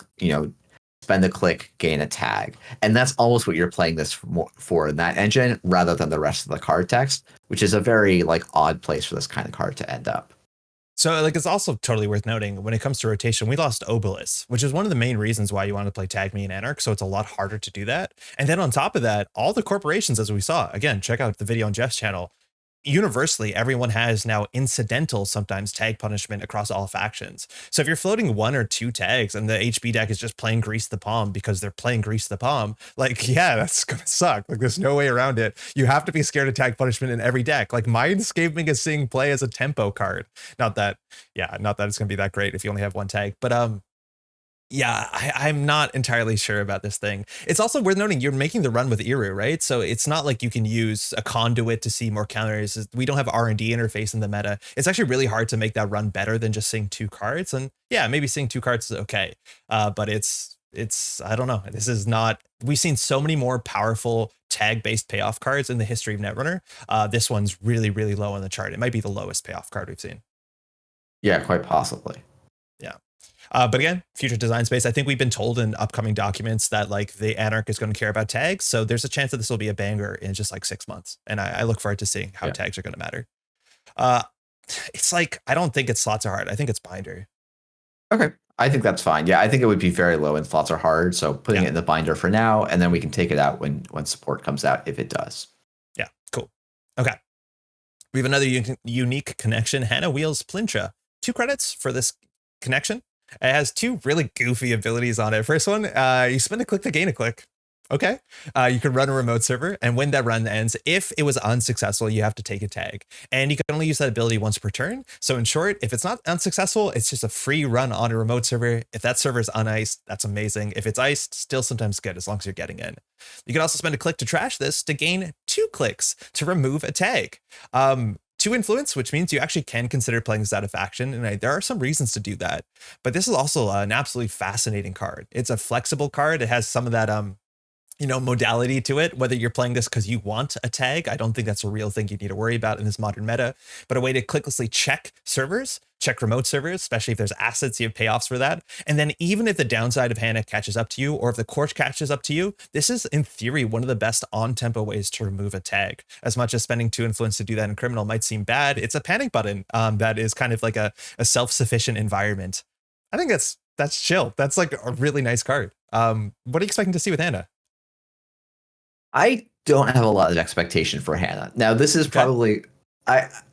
spend a click, gain a tag. And that's almost what you're playing this for in that engine rather than the rest of the card text, which is a very odd place for this kind of card to end up. So it's also totally worth noting when it comes to rotation, we lost Obelisk, which is one of the main reasons why you want to play Tag Me and Anarch. So it's a lot harder to do that. And then on top of that, all the corporations, as we saw, again, check out the video on Jeff's channel. Universally, everyone has now incidental, sometimes tag punishment across all factions. So if you're floating 1 or 2 tags and the HB deck is just playing Grease the Palm because they're playing Grease the Palm, yeah, that's gonna suck. There's no way around it. You have to be scared of tag punishment in every deck. Mindscape a Sing play as a tempo card. Not that it's gonna be that great if you only have 1 tag, but yeah, I'm not entirely sure about this thing. It's also worth noting you're making the run with Iru, right? So it's not like you can use a conduit to see more counters. We don't have R&D interface in the meta. It's actually really hard to make that run better than just seeing 2 cards. And yeah, maybe seeing 2 cards is okay. But it's I don't know. This is not. We've seen so many more powerful tag-based payoff cards in the history of Netrunner. This one's really, really low on the chart. It might be the lowest payoff card we've seen. Yeah, quite possibly. Yeah. But again, future design space. I think we've been told in upcoming documents that the Anarch is going to care about tags. So there's a chance that this will be a banger in just 6 months. And I look forward to seeing how tags are going to matter. It's I don't think it's slots are hard. I think it's binder. Okay. I think that's fine. Yeah, I think it would be very low and slots are hard. So putting it in the binder for now, and then we can take it out when support comes out if it does. Yeah, cool. Okay. We have another unique connection. Hannah Wheels Plintra. 2 credits for this connection. It has 2 really goofy abilities on it. First one, you spend a click to gain a click. Okay. You can run a remote server, and when that run ends, if it was unsuccessful, you have to take a tag. And you can only use that ability once per turn. So in short, if it's not unsuccessful, it's just a free run on a remote server. If that server is uniced, that's amazing. If it's iced, still sometimes good as long as you're getting in. You can also spend a click to trash this to gain 2 clicks to remove a tag. 2 influence, which means you actually can consider playing this out of faction. And there are some reasons to do that. But this is also an absolutely fascinating card. It's a flexible card. It has some of that, modality to it, whether you're playing this because you want a tag. I don't think that's a real thing you need to worry about in this modern meta, but a way to clicklessly check servers, check remote servers, especially if there's assets, you have payoffs for that. And then even if the downside of Hannah catches up to you, or if the court catches up to you, this is in theory one of the best on-tempo ways to remove a tag. As much as spending 2 influence to do that in criminal might seem bad, it's a panic button that is kind of like a self-sufficient environment. I think that's chill. That's a really nice card. What are you expecting to see with Hannah? I don't have a lot of expectation for Hannah. Now, this is probably,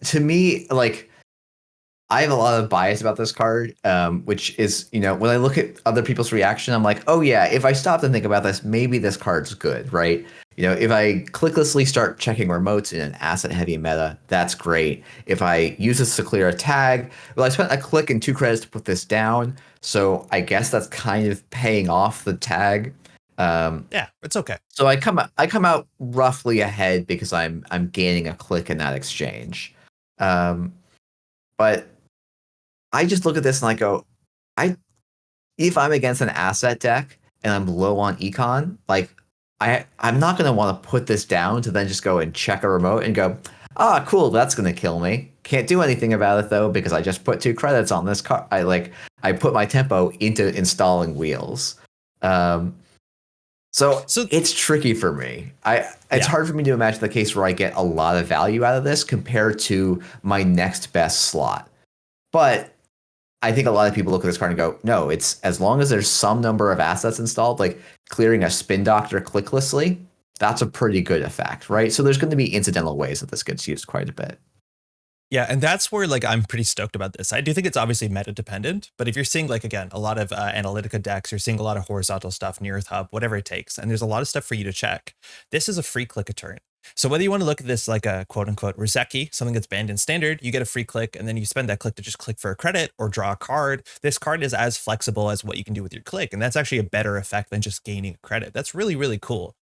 to me, I have a lot of bias about this card, which is, when I look at other people's reaction, I'm like, oh yeah, if I stop and think about this, maybe this card's good, right? If I clicklessly start checking remotes in an asset-heavy meta, that's great. If I use this to clear a tag, well, I spent a click and 2 credits to put this down, so I guess that's kind of paying off the tag. Yeah, it's okay. So I come out roughly ahead because I'm gaining a click in that exchange. But I just look at this and I go, if I'm against an asset deck and I'm low on econ, I'm not gonna want to put this down to then just go and check a remote and go, cool, that's gonna kill me. Can't do anything about it though because I just put 2 credits on this card. I put my tempo into installing wheels. So it's tricky for me. It's hard for me to imagine the case where I get a lot of value out of this compared to my next best slot. But I think a lot of people look at this card and go, no, it's as long as there's some number of assets installed, like clearing a spin doctor clicklessly, that's a pretty good effect, right? So there's going to be incidental ways that this gets used quite a bit. Yeah, and that's where I'm pretty stoked about this. I do think it's obviously meta dependent, but if you're seeing again, a lot of Analytica decks, you're seeing a lot of horizontal stuff, near Earth Hub, whatever it takes, and there's a lot of stuff for you to check. This is a free click a turn. So whether you want to look at this like a quote unquote Rizeki, something that's banned in standard, you get a free click and then you spend that click to just click for a credit or draw a card. This card is as flexible as what you can do with your click. And that's actually a better effect than just gaining a credit. That's really, really cool.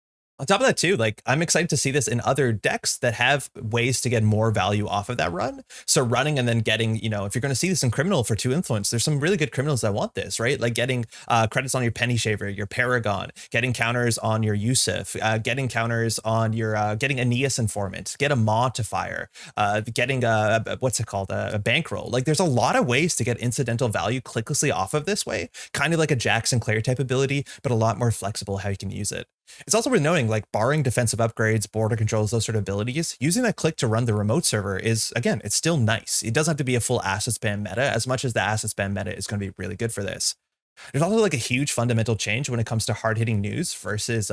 On top of that too, like I'm excited to see this in other decks that have ways to get more value off of that run. So running and then getting, you know, if you're going to see this in criminal for 2 influence, there's some really good criminals that want this, right? Like getting credits on your Penny Shaver, your Paragon, getting counters on your Yusuf, getting counters on your getting Aeneas Informant, get a Maw to fire, getting what's it called, a bankroll. Like there's a lot of ways to get incidental value clicklessly off of this way, kind of like a Jack Sinclair type ability, but a lot more flexible how you can use it. It's also worth knowing, like barring defensive upgrades, border controls, those sort of abilities, using that click to run the remote server is, again, it's still nice. It doesn't have to be a full asset spam meta, as much as the asset spam meta is going to be really good for this. There's also like a huge fundamental change when it comes to hard-hitting news versus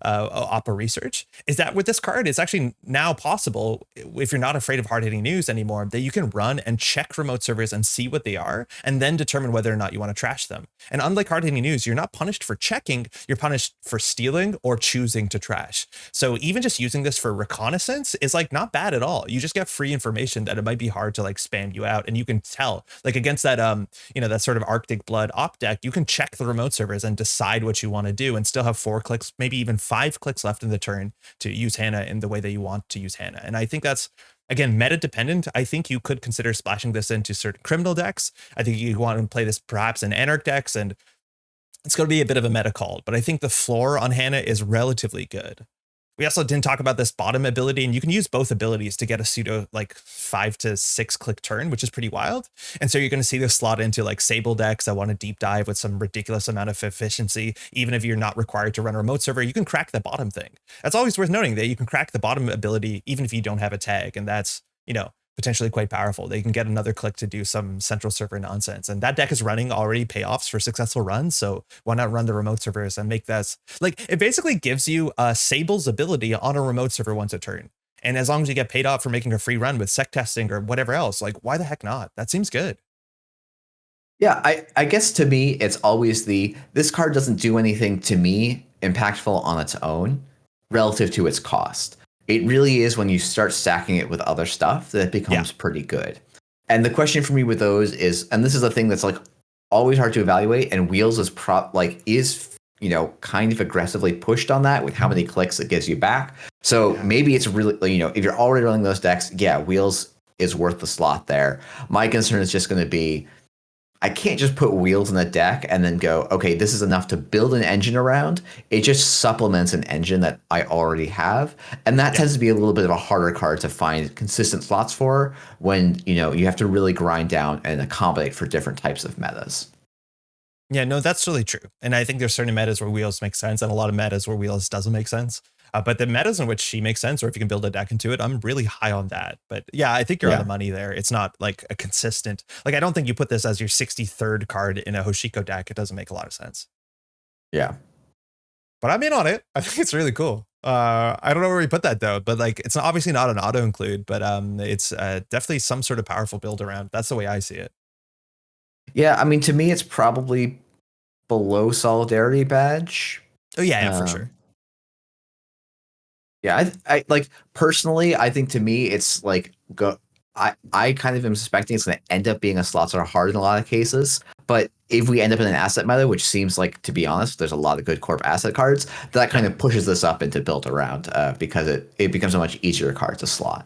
Opera research, is that with this card, it's actually now possible, if you're not afraid of hard-hitting news anymore, that you can run and check remote servers and see what they are, and then determine whether or not you want to trash them. And unlike hard-hitting news, you're not punished for checking, you're punished for stealing or choosing to trash. So even just using this for reconnaissance is like not bad at all. You just get free information that it might be hard to like spam you out, and you can tell, like against that you know, that sort of Arctic Blood op deck, you can check the remote servers and decide what you want to do and still have 4 clicks, maybe even 5 clicks left in the turn to use Hannah in the way that you want to use Hannah. And I think that's, again, meta dependent. I think you could consider splashing this into certain criminal decks. I think you want to play this perhaps in Anarch decks, and it's going to be a bit of a meta call, but I think the floor on Hannah is relatively good. We also didn't talk about this bottom ability, and you can use both abilities to get a pseudo like 5 to 6 click turn, which is pretty wild. And so you're going to see this slot into like Sable decks that want to deep dive with some ridiculous amount of efficiency. Even if you're not required to run a remote server, you can crack the bottom thing. That's always worth noting, that you can crack the bottom ability even if you don't have a tag, and that's, you know, potentially quite powerful. They can get another click to do some central server nonsense. And that deck is running already payoffs for successful runs. So why not run the remote servers and make that, like, it basically gives you Sable's ability on a remote server once a turn. And as long as you get paid off for making a free run with sec testing or whatever else, like, why the heck not? That seems good. Yeah, I guess to me, it's always this card doesn't do anything to me impactful on its own relative to its cost. It really is when you start stacking it with other stuff that it becomes pretty good. And the question for me with those is, and this is a thing that's like always hard to evaluate, and Wheels is you know, kind of aggressively pushed on that with how many clicks it gives you back. So maybe it's really, you know, if you're already running those decks, yeah, Wheels is worth the slot there. My concern is just going to be, I can't just put Wheels in a deck and then go, okay, this is enough to build an engine around. It just supplements an engine that I already have. And that tends to be a little bit of a harder card to find consistent slots for when, you know, you have to really grind down and accommodate for different types of metas. Yeah, no, that's really true. And I think there's certain metas where Wheels make sense and a lot of metas where Wheels doesn't make sense. But the metas in which she makes sense, or if you can build a deck into it, I'm really high on that. But yeah, I think you're on the money there. It's not like a consistent, like, I don't think you put this as your 63rd card in a Hoshiko deck. It doesn't make a lot of sense. Yeah. But I'm in on it. I think it's really cool. I don't know where we put that though, but like, it's obviously not an auto include, but it's definitely some sort of powerful build around. That's the way I see it. Yeah, I mean, to me, it's probably below Solidarity Badge. Oh yeah, for sure. Yeah, I like personally, I think to me, it's like I kind of am suspecting it's going to end up being a slots are hard in a lot of cases. But if we end up in an asset meta, which seems like, to be honest, there's a lot of good corp asset cards, that kind of pushes this up into built around because it becomes a much easier card to slot.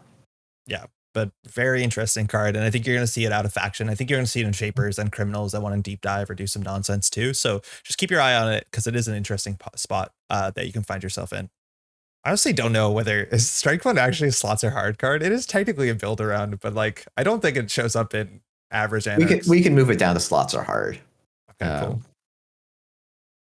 Yeah, but very interesting card. And I think you're going to see it out of faction. I think you're going to see it in shapers and criminals that want to deep dive or do some nonsense too. So just keep your eye on it, because it is an interesting spot that you can find yourself in. I honestly don't know whether is Strike Fund actually a slots are hard card. It is technically a build around, but like, I don't think it shows up in average Anarchs. We can move it down to slots are hard. Okay, cool.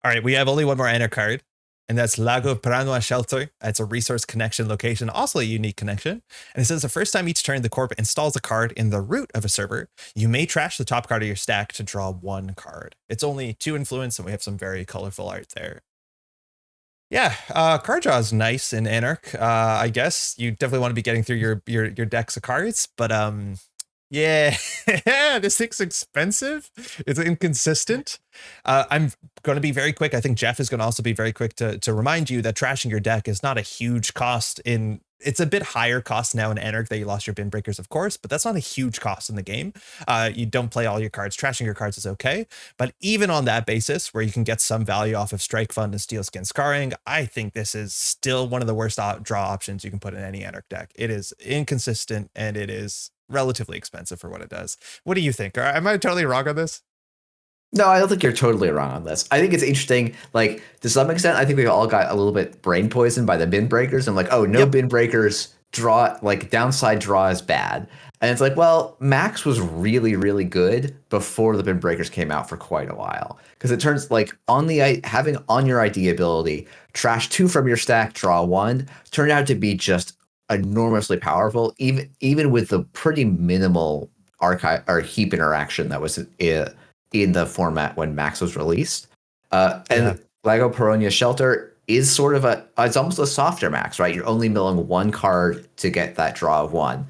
All right, we have only one more Anarch card, and that's Lago Paranoa Shelter. It's a resource connection location, also a unique connection. And it says the first time each turn the corp installs a card in the root of a server, you may trash the top card of your stack to draw 1 card. It's only 2 influence, and we have some very colorful art there. Yeah, card draw is nice in Anarch. I guess you definitely want to be getting through your decks of cards, but yeah, this thing's expensive. It's inconsistent. I'm going to be very quick. I think Jeff is going to also be very quick to remind you that trashing your deck is not a huge cost in it's a bit higher cost now in Anarch that you lost your bin breakers, of course, but that's not a huge cost in the game. You don't play all your cards. Trashing your cards is okay. But even on that basis, where you can get some value off of Strike Fund and Steel Skin Scarring, I think this is still one of the worst draw options you can put in any Anarch deck. It is inconsistent and it is relatively expensive for what it does. What do you think? Am I totally wrong on this? No, I don't think you're totally wrong on this. I think it's interesting. Like, to some extent, I think we all got a little bit brain poisoned by the bin breakers. And like, oh, no Yep. bin breakers, draw, like downside draw is bad. And it's like, well, Max was really, really good before the bin breakers came out for quite a while. Because it turns like having on your ID ability, trash 2 from your stack, draw 1, turned out to be just enormously powerful, even with the pretty minimal archive or heap interaction that was in the format when Max was released. And Lego Peronia Shelter is sort of it's almost a softer Max, right? You're only milling 1 card to get that draw of 1.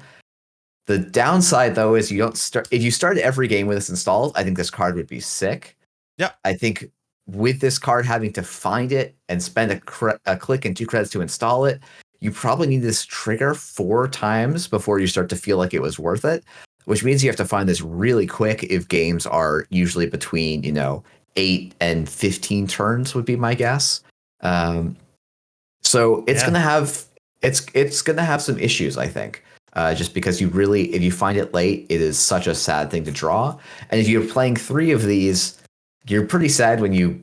The downside, though, is you don't start. If you started every game with this installed, I think this card would be sick. Yeah. I think with this card having to find it and spend a click and 2 credits to install it, you probably need this trigger 4 times before you start to feel like it was worth it, which means you have to find this really quick if games are usually between, 8 and 15 turns would be my guess. So it's gonna have some issues, I think. Just because if you find it late, it is such a sad thing to draw. And if you're playing 3 of these, you're pretty sad when you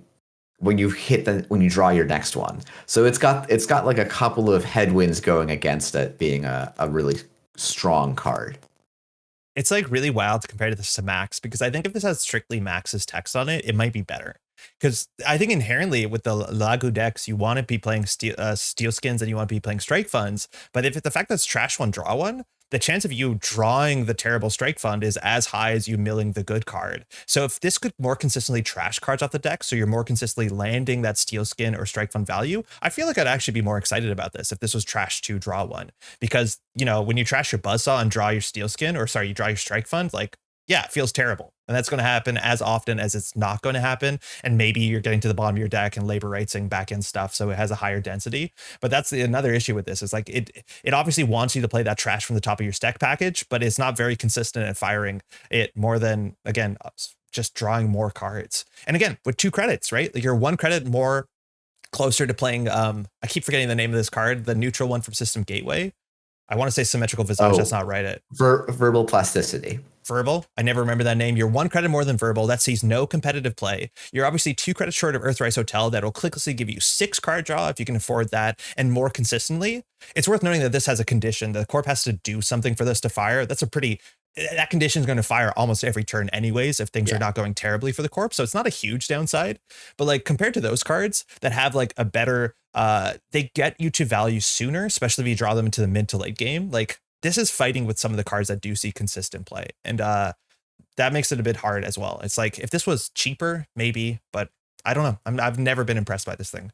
draw your next one. So it's got like a couple of headwinds going against it being a really strong card. It's like really wild to compare this to Max, because I think if this has strictly Max's text on it, it might be better. Because I think inherently with the Lagu decks, you want to be playing steel skins and you want to be playing strike funds. But if it's the fact that it's trash 1, draw 1, the chance of you drawing the terrible strike fund is as high as you milling the good card. So if this could more consistently trash cards off the deck, so you're more consistently landing that steel skin or strike fund value, I feel like I'd actually be more excited about this if this was trash 2, draw 1. Because, when you trash your buzzsaw and draw your steel skin, or sorry, you draw your strike fund, like, yeah, it feels terrible. And that's going to happen as often as it's not going to happen. And maybe you're getting to the bottom of your deck and labor rightsing back end stuff, so it has a higher density. But that's another issue with this, is like it obviously wants you to play that trash from the top of your stack package, but it's not very consistent at firing it more than, again, just drawing more cards. And again, with 2 credits, right? Like you're 1 credit more closer to playing, I keep forgetting the name of this card, the neutral one from System Gateway. I want to say Symmetrical Visage. That's not right. Verbal Plasticity. Verbal. I never remember that name. You're 1 credit more than Verbal. That sees no competitive play. You're obviously 2 credits short of Earthrise Hotel. That'll clicklessly give you 6 card draw if you can afford that, and more consistently. It's worth noting that this has a condition. The corp has to do something for this to fire. That condition is going to fire almost every turn anyways if things are not going terribly for the corp. So it's not a huge downside, but like compared to those cards that have like a better, they get you to value sooner, especially if you draw them into the mid to late game. Like this is fighting with some of the cards that do see consistent play. And that makes it a bit hard as well. It's like if this was cheaper, maybe, but I don't know. I've never been impressed by this thing.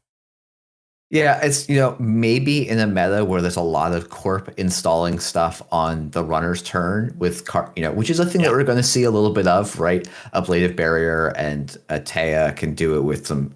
Yeah, it's, maybe in a meta where there's a lot of corp installing stuff on the runner's turn with which is a thing that we're going to see a little bit of, right? Ablative Barrier and Atea can do it with some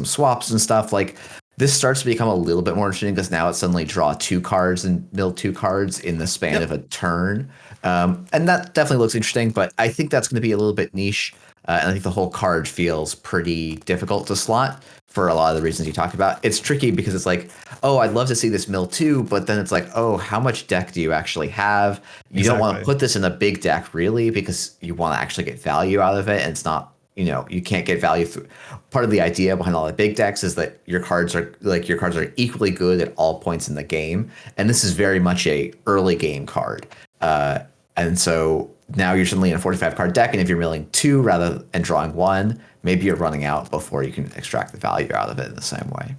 swaps and stuff. Like this starts to become a little bit more interesting because now it's suddenly draw 2 cards and mill 2 cards in the span of a turn. And that definitely looks interesting, but I think that's going to be a little bit niche. And I think the whole card feels pretty difficult to slot for a lot of the reasons you talked about. It's tricky because it's like, oh, I'd love to see this mill too, but then it's like, oh, how much deck do you actually have? You don't want to put this in a big deck really because you want to actually get value out of it, and it's not, you can't get value through. Part of the idea behind all the big decks is that your cards are equally good at all points in the game, and this is very much a early game card. And so now you're suddenly in a 45 card deck, and if you're milling 2 and drawing 1, maybe you're running out before you can extract the value out of it in the same way.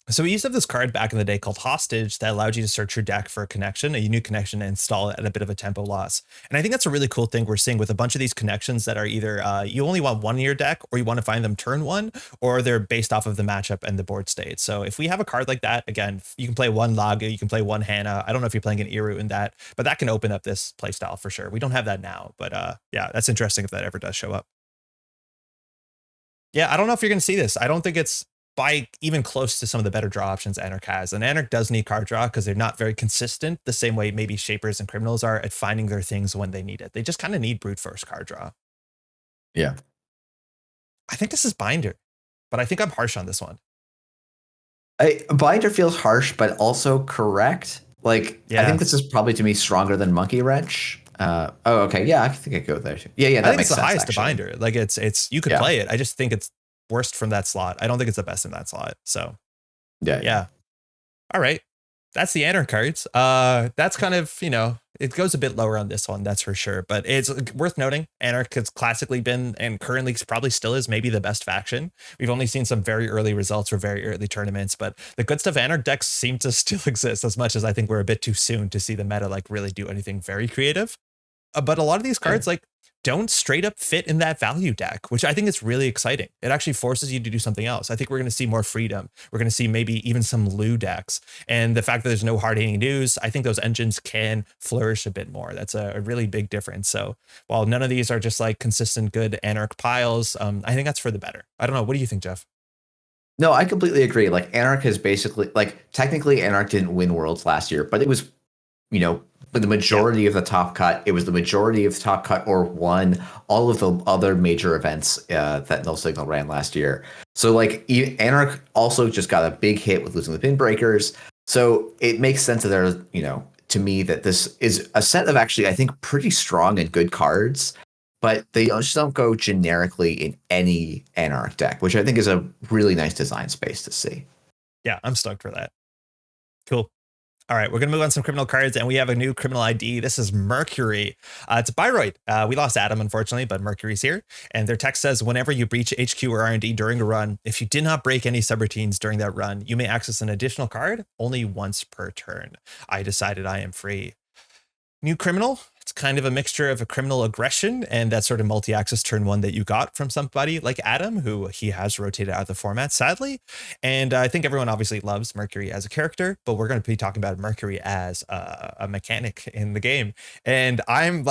So we used to have this card back in the day called Hostage that allowed you to search your deck for a unique connection, and install it at a bit of a tempo loss. And I think that's a really cool thing we're seeing with a bunch of these connections that are either you only want 1 in your deck, or you want to find them turn 1, or they're based off of the matchup and the board state. So if we have a card like that, again, you can play 1 Lagu, you can play 1 Hannah. I don't know if you're playing an Iru in that, but that can open up this playstyle for sure. We don't have that now, but yeah, that's interesting if that ever does show up. Yeah, I don't know if you're going to see this. I don't think it's by even close to some of the better draw options Anarch has. And Anarch does need card draw because they're not very consistent the same way maybe Shapers and Criminals are at finding their things when they need it. They just kind of need brute force card draw. Yeah. I think this is Binder, but I think I'm harsh on this one. Binder feels harsh, but also correct. Like, I think this is probably to me stronger than Monkey Wrench. Okay. Yeah, I think I go there too. Yeah, that makes sense. I think it's the highest actually. to Binder. Like it's you could play it. I just think it's worst from that slot. I don't think it's the best in that slot. So yeah. All right. That's the Anarch cards. That's kind of, it goes a bit lower on this one, that's for sure. But it's worth noting, Anarch has classically been and currently probably still is maybe the best faction. We've only seen some very early results for very early tournaments, but the good stuff Anarch decks seem to still exist, as much as I think we're a bit too soon to see the meta like really do anything very creative. But a lot of these cards like don't straight up fit in that value deck, which I think is really exciting. It actually forces you to do something else. I think we're going to see more freedom. We're going to see maybe even some Lou decks. And the fact that there's no hard-hitting news, I think those engines can flourish a bit more. That's a really big difference. So while none of these are just like consistent good Anarch piles, I think that's for the better. I don't know. What do you think, Jeff? No, I completely agree. Like Anarch is basically technically Anarch didn't win Worlds last year, but it was, but the majority of the top cut, it was the majority of the top cut or won all of the other major events that No Signal ran last year. So like Anarch also just got a big hit with losing the pin breakers. So it makes sense that there's, to me that this is a set of actually, I think, pretty strong and good cards, but they just don't go generically in any Anarch deck, which I think is a really nice design space to see. Yeah, I'm stoked for that. Cool. All right, we're going to move on to some criminal cards, and we have a new criminal ID. This is Mercury. It's a Byroid. We lost Adam, unfortunately, but Mercury's here. And their text says, whenever you breach HQ or R&D during a run, if you did not break any subroutines during that run, you may access an additional card only once per turn. I decided I am free. New criminal. It's kind of a mixture of a criminal aggression and that sort of multi-axis turn one that you got from somebody like Adam, who he has rotated out of the format, sadly. And I think everyone obviously loves Mercury as a character, but we're going to be talking about Mercury as a mechanic in the game. And I'm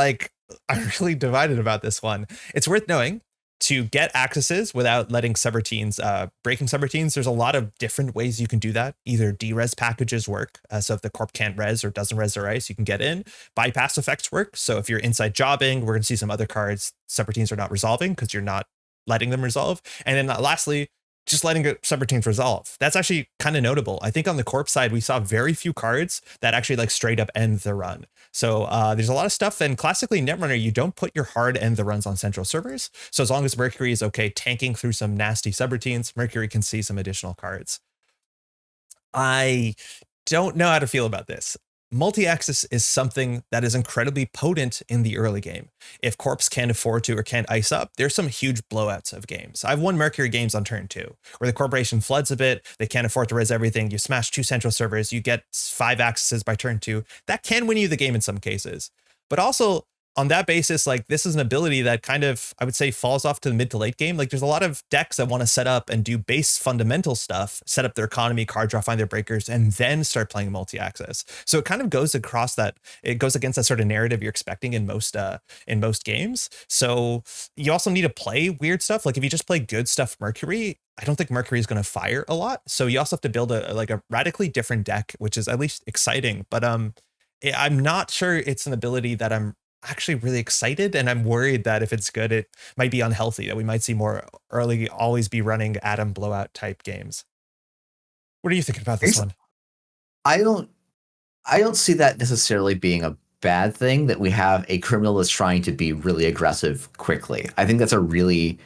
really divided about this one. It's worth knowing, to get accesses without letting subroutines, breaking subroutines, there's a lot of different ways you can do that. Either derez packages work. So if the corp can't res or doesn't res their ice, you can get in. Bypass effects work. So if you're inside jobbing, we're going to see some other cards subroutines are not resolving because you're not letting them resolve. And then lastly, just letting subroutines resolve. That's actually kind of notable. I think on the corp side, we saw very few cards that actually like straight up end the run. So there's a lot of stuff. And classically Netrunner, you don't put your hard end the runs on central servers. So as long as Mercury is okay tanking through some nasty subroutines, Mercury can see some additional cards. I don't know how to feel about this. Multi-axis is something that is incredibly potent in the early game. If corps can't afford to or can't ice up, there's some huge blowouts of games. I've won Mercury games on turn 2, where the corporation floods a bit, they can't afford to res everything, you smash 2 central servers, you get 5 accesses by turn 2. That can win you the game in some cases. But also, on that basis, like this is an ability that kind of, I would say, falls off to the mid to late game. Like there's a lot of decks that want to set up and do base fundamental stuff, set up their economy, card draw, find their breakers, and then start playing multi-access. So it kind of goes across that. It goes against that sort of narrative you're expecting in most games. So you also need to play weird stuff. Like if you just play good stuff, Mercury, I don't think Mercury is going to fire a lot. So you also have to build a radically different deck, which is at least exciting. But I'm not sure it's an ability that I'm actually really excited, and I'm worried that if it's good, it might be unhealthy, that we might see more early always be running Atom blowout type games. What are you thinking about this one? I don't see that necessarily being a bad thing, that we have a criminal that's trying to be really aggressive quickly. I think that's a really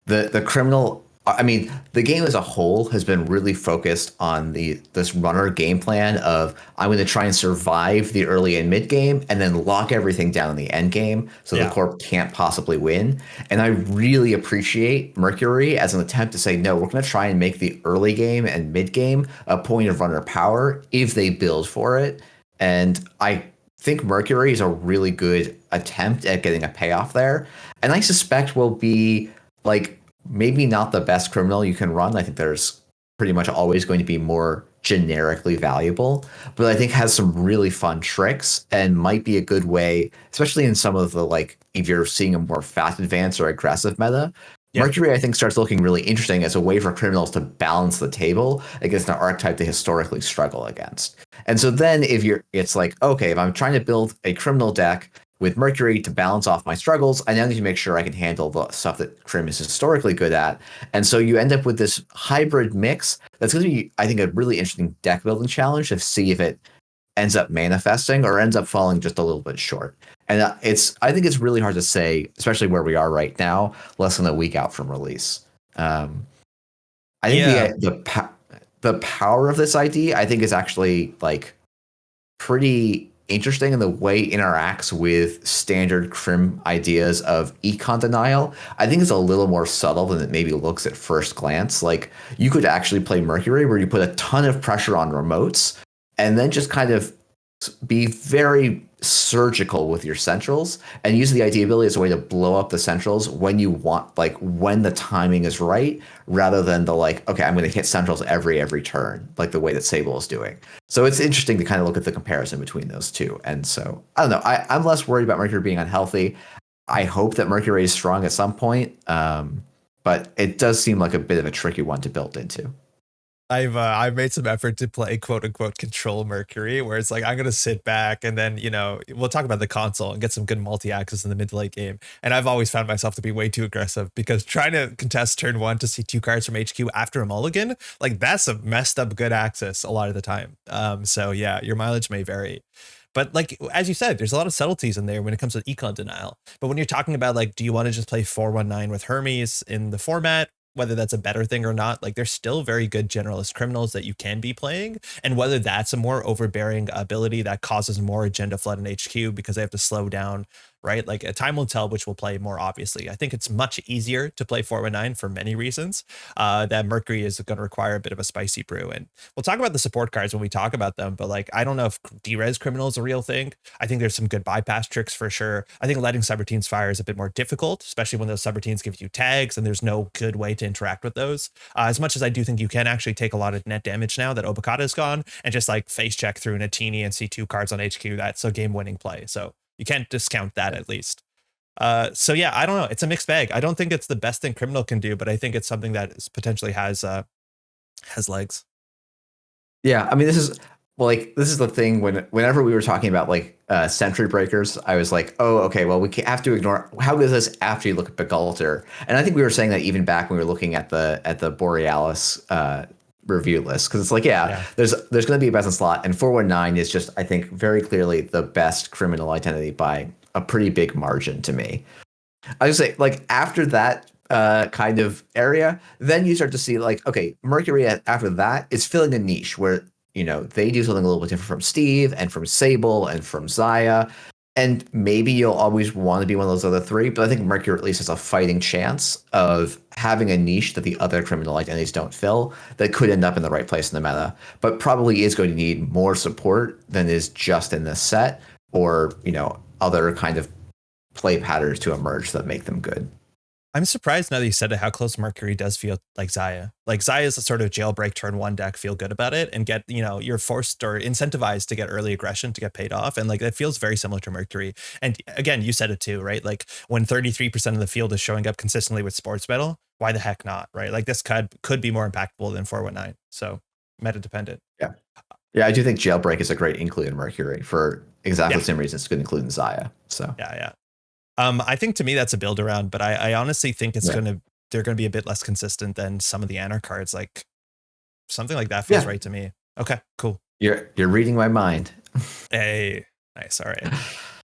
the criminal. I mean, the game as a whole has been really focused on this runner game plan of I'm going to try and survive the early and mid game and then lock everything down in the end game so the corp can't possibly win. And I really appreciate Mercury as an attempt to say, no, we're going to try and make the early game and mid game a point of runner power if they build for it. And I think Mercury is a really good attempt at getting a payoff there. And I suspect will be like, maybe not the best criminal you can run. I think there's pretty much always going to be more generically valuable, but I think has some really fun tricks and might be a good way, especially in some of the, like, if you're seeing a more fast advance or aggressive meta, Yeah. Mercury, I think, starts looking really interesting as a way for criminals to balance the table against an archetype they historically struggle against. And so then it's like, okay, if I'm trying to build a criminal deck with Mercury to balance off my struggles, I now need to make sure I can handle the stuff that Crim is historically good at. And so you end up with this hybrid mix that's going to be, I think, a really interesting deck building challenge to see if it ends up manifesting or ends up falling just a little bit short. And I think it's really hard to say, especially where we are right now, less than a week out from release. I think Yeah. the power of this ID, I think, is actually like pretty interesting in the way it interacts with standard Crim ideas of econ denial. I think it's a little more subtle than it maybe looks at first glance. Like you could actually play Mercury where you put a ton of pressure on remotes and then just kind of be very surgical with your centrals and use the ID ability as a way to blow up the centrals when you want, like when the timing is right, rather than the like, okay, I'm going to hit centrals every turn, like the way that Sable is doing. So it's interesting to kind of look at the comparison between those two. And so I don't know. I'm less worried about Mercury being unhealthy. I hope that Mercury is strong at some point, but it does seem like a bit of a tricky one to build into. I've made some effort to play quote unquote control Mercury, where it's like I'm gonna sit back and then we'll talk about the console and get some good multi access in the mid to late game. And I've always found myself to be way too aggressive because trying to contest turn one to see 2 cards from HQ after a mulligan, like that's a messed up good access a lot of the time. So yeah, your mileage may vary. But like as you said, there's a lot of subtleties in there when it comes to econ denial. But when you're talking about like, do you want to just play 419 with Hermes in the format? Whether that's a better thing or not, like there's still very good generalist criminals that you can be playing, and whether that's a more overbearing ability that causes more agenda flood in HQ because they have to slow down, right? Like a time will tell which will play more obviously. I think it's much easier to play 419 for many reasons. That Mercury is going to require a bit of a spicy brew, and we'll talk about the support cards when we talk about them. But like, I don't know if derez criminal is a real thing. I think there's some good bypass tricks for sure. I think letting subroutines fire is a bit more difficult, especially when those subroutines give you tags and there's no good way to interact with those. As much as I do think you can actually take a lot of net damage now that Obokata is gone and just like face check through Natini and see 2 cards on HQ, that's a game winning play. So you can't discount that at least. So yeah, I don't know. It's a mixed bag. I don't think it's the best thing criminal can do, but I think it's something that potentially has legs. Yeah, I mean, this is the thing whenever we were talking about like Sentry Breakers, I was like, oh, okay, well, have to ignore how good is this after you look at Begalter, and I think we were saying that even back when we were looking at the Borealis review list, because it's like, yeah, there's going to be a best in slot, and 419 is just, I think, very clearly the best criminal identity by a pretty big margin to me. I would say, like, after that kind of area, then you start to see, like, okay, Mercury after that is filling a niche where, they do something a little bit different from Steve and from Sable and from Zaya. And maybe you'll always want to be one of those other three, but I think Mercury at least has a fighting chance of having a niche that the other criminal identities don't fill that could end up in the right place in the meta, but probably is going to need more support than is just in this set or, other kind of play patterns to emerge that make them good. I'm surprised now that you said it, how close Mercury does feel like Zaya. Like Zaya is a sort of jailbreak turn one deck, feel good about it and get, you're forced or incentivized to get early aggression to get paid off. And like, that feels very similar to Mercury. And again, you said it too, right? Like when 33% of the field is showing up consistently with sports metal, why the heck not, right? Like this could be more impactful than 419. So meta dependent. Yeah. Yeah, I do think jailbreak is a great include in Mercury for exactly the same reasons it's good include in Zaya. So yeah. I think to me that's a build around, but I honestly think they're gonna be a bit less consistent than some of the Anarch cards. Like something like that feels right to me. Okay, cool. You're reading my mind. Hey, nice. All right.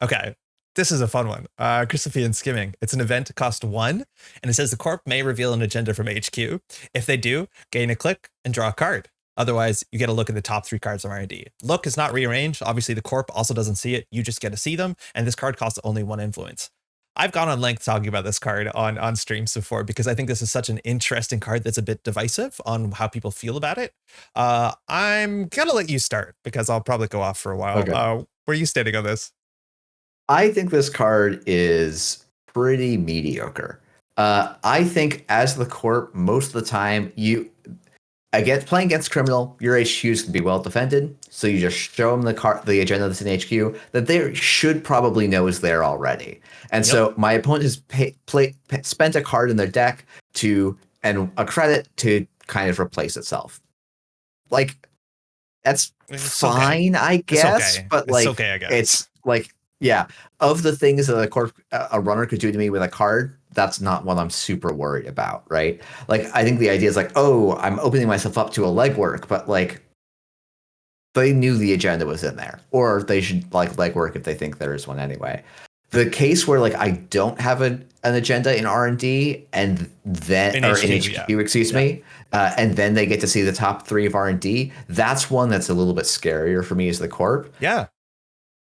Okay. This is a fun one. Chrysophian Skimming. It's an event, cost 1, and it says the corp may reveal an agenda from HQ. If they do, gain a click and draw a card. Otherwise, you get a look at the top 3 cards on R&D. Look is not rearranged. Obviously, the corp also doesn't see it. You just get to see them, and this card costs only 1 influence. I've gone on length talking about this card on streams before because I think this is such an interesting card that's a bit divisive on how people feel about it. I'm gonna let you start because I'll probably go off for a while. Okay. Where are you standing on this? I think this card is pretty mediocre. I think as the corp, most of the time against playing against criminal, your HQs can be well defended. So you just show them the agenda that's in HQ that they should probably know is there already. And Yep. so my opponent has spent a card in their deck and a credit to kind of replace itself. Like that's It's okay. fine, I It's guess, okay. but It's like okay, I guess. it's like yeah, of the things that a runner could do to me with a card, that's not what I'm super worried about, right? Like I think the idea is like, oh, I'm opening myself up to a legwork, but like they knew the agenda was in there, or they should like legwork if they think there is one anyway. The case where like I don't have an agenda in R&D and then In or in HQ, yeah. HQ, excuse Yeah. me, and then they get to see the top three of R&D. That's one that's a little bit scarier for me as the corp Yeah.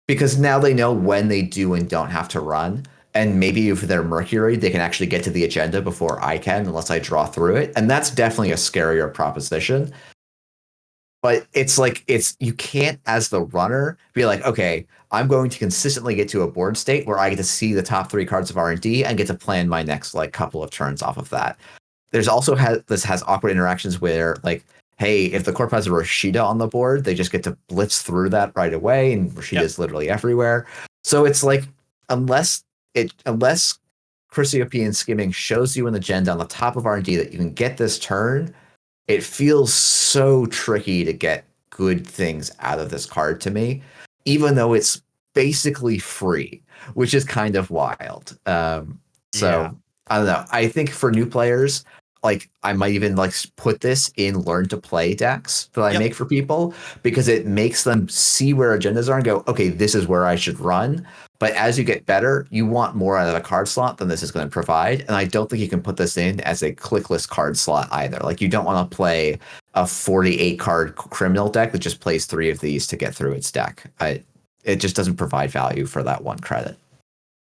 because now they know when they do and don't have to run. And maybe if they're Mercury, they can actually get to the agenda before I can, unless I draw through it. And that's definitely a scarier proposition. But it's like you can't as the runner be like, okay, I'm going to consistently get to a board state where I get to see the top three cards of R&D and get to plan my next like couple of turns off of that. There's also this has awkward interactions where like, hey, if the corp has a Rashida on the board, they just get to blitz through that right away, and Rashida Yep. is literally everywhere. So it's like unless Chrysiopean skimming shows you an agenda on the top of R&D that you can get this turn, it feels so tricky to get good things out of this card to me, even though it's basically free, which is kind of wild. Yeah. So I don't know. I think for new players, like I might even like put this in learn to play decks that I Yep. make for people because it makes them see where agendas are and go, okay, this is where I should run. But as you get better, you want more out of a card slot than this is going to provide. And I don't think you can put this in as a clickless card slot either. Like you don't want to play a 48 card criminal deck that just plays three of these to get through its deck. It just doesn't provide value for that one credit.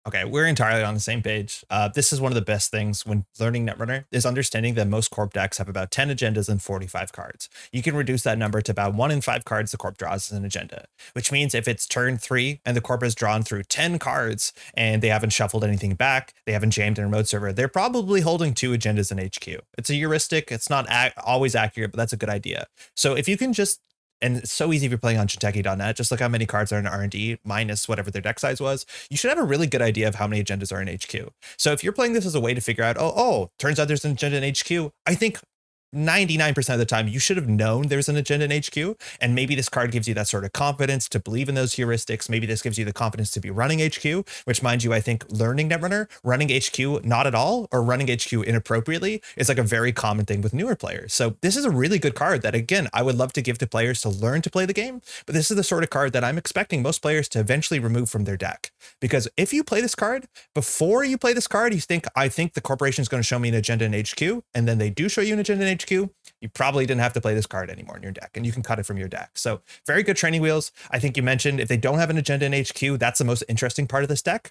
Okay, we're entirely on the same page. This is one of the best things when learning Netrunner is understanding that most corp decks have about 10 agendas and 45 cards. You can reduce that number to about 1 in 5 cards the corp draws as an agenda, which means if it's turn 3 and the corp has drawn through 10 cards and they haven't shuffled anything back, they haven't jammed in a remote server, they're probably holding 2 agendas in HQ. It's a heuristic. It's not always accurate, but that's a good idea. So if you can just and it's so easy if you're playing on Shinteki.net. Just look how many cards are in R&D minus whatever their deck size was. You should have a really good idea of how many agendas are in HQ. So if you're playing this as a way to figure out, oh, turns out there's an agenda in HQ, I think 99% of the time you should have known there's an agenda in HQ, and maybe this card gives you that sort of confidence to believe in those heuristics. Maybe this gives you the confidence to be running HQ, which, mind you, I think learning Netrunner, running HQ not at all, or running HQ inappropriately is like a very common thing with newer players. So this is a really good card that, again, I would love to give to players to learn to play the game, but this is the sort of card that I'm expecting most players to eventually remove from their deck. Because if you play this card, before you play this card, you think, I think the corporation is going to show me an agenda in HQ, and then they do show you an agenda in HQ, you probably didn't have to play this card anymore in your deck, and you can cut it from your deck. So very good training wheels. I think you mentioned if they don't have an agenda in HQ, that's the most interesting part of this deck.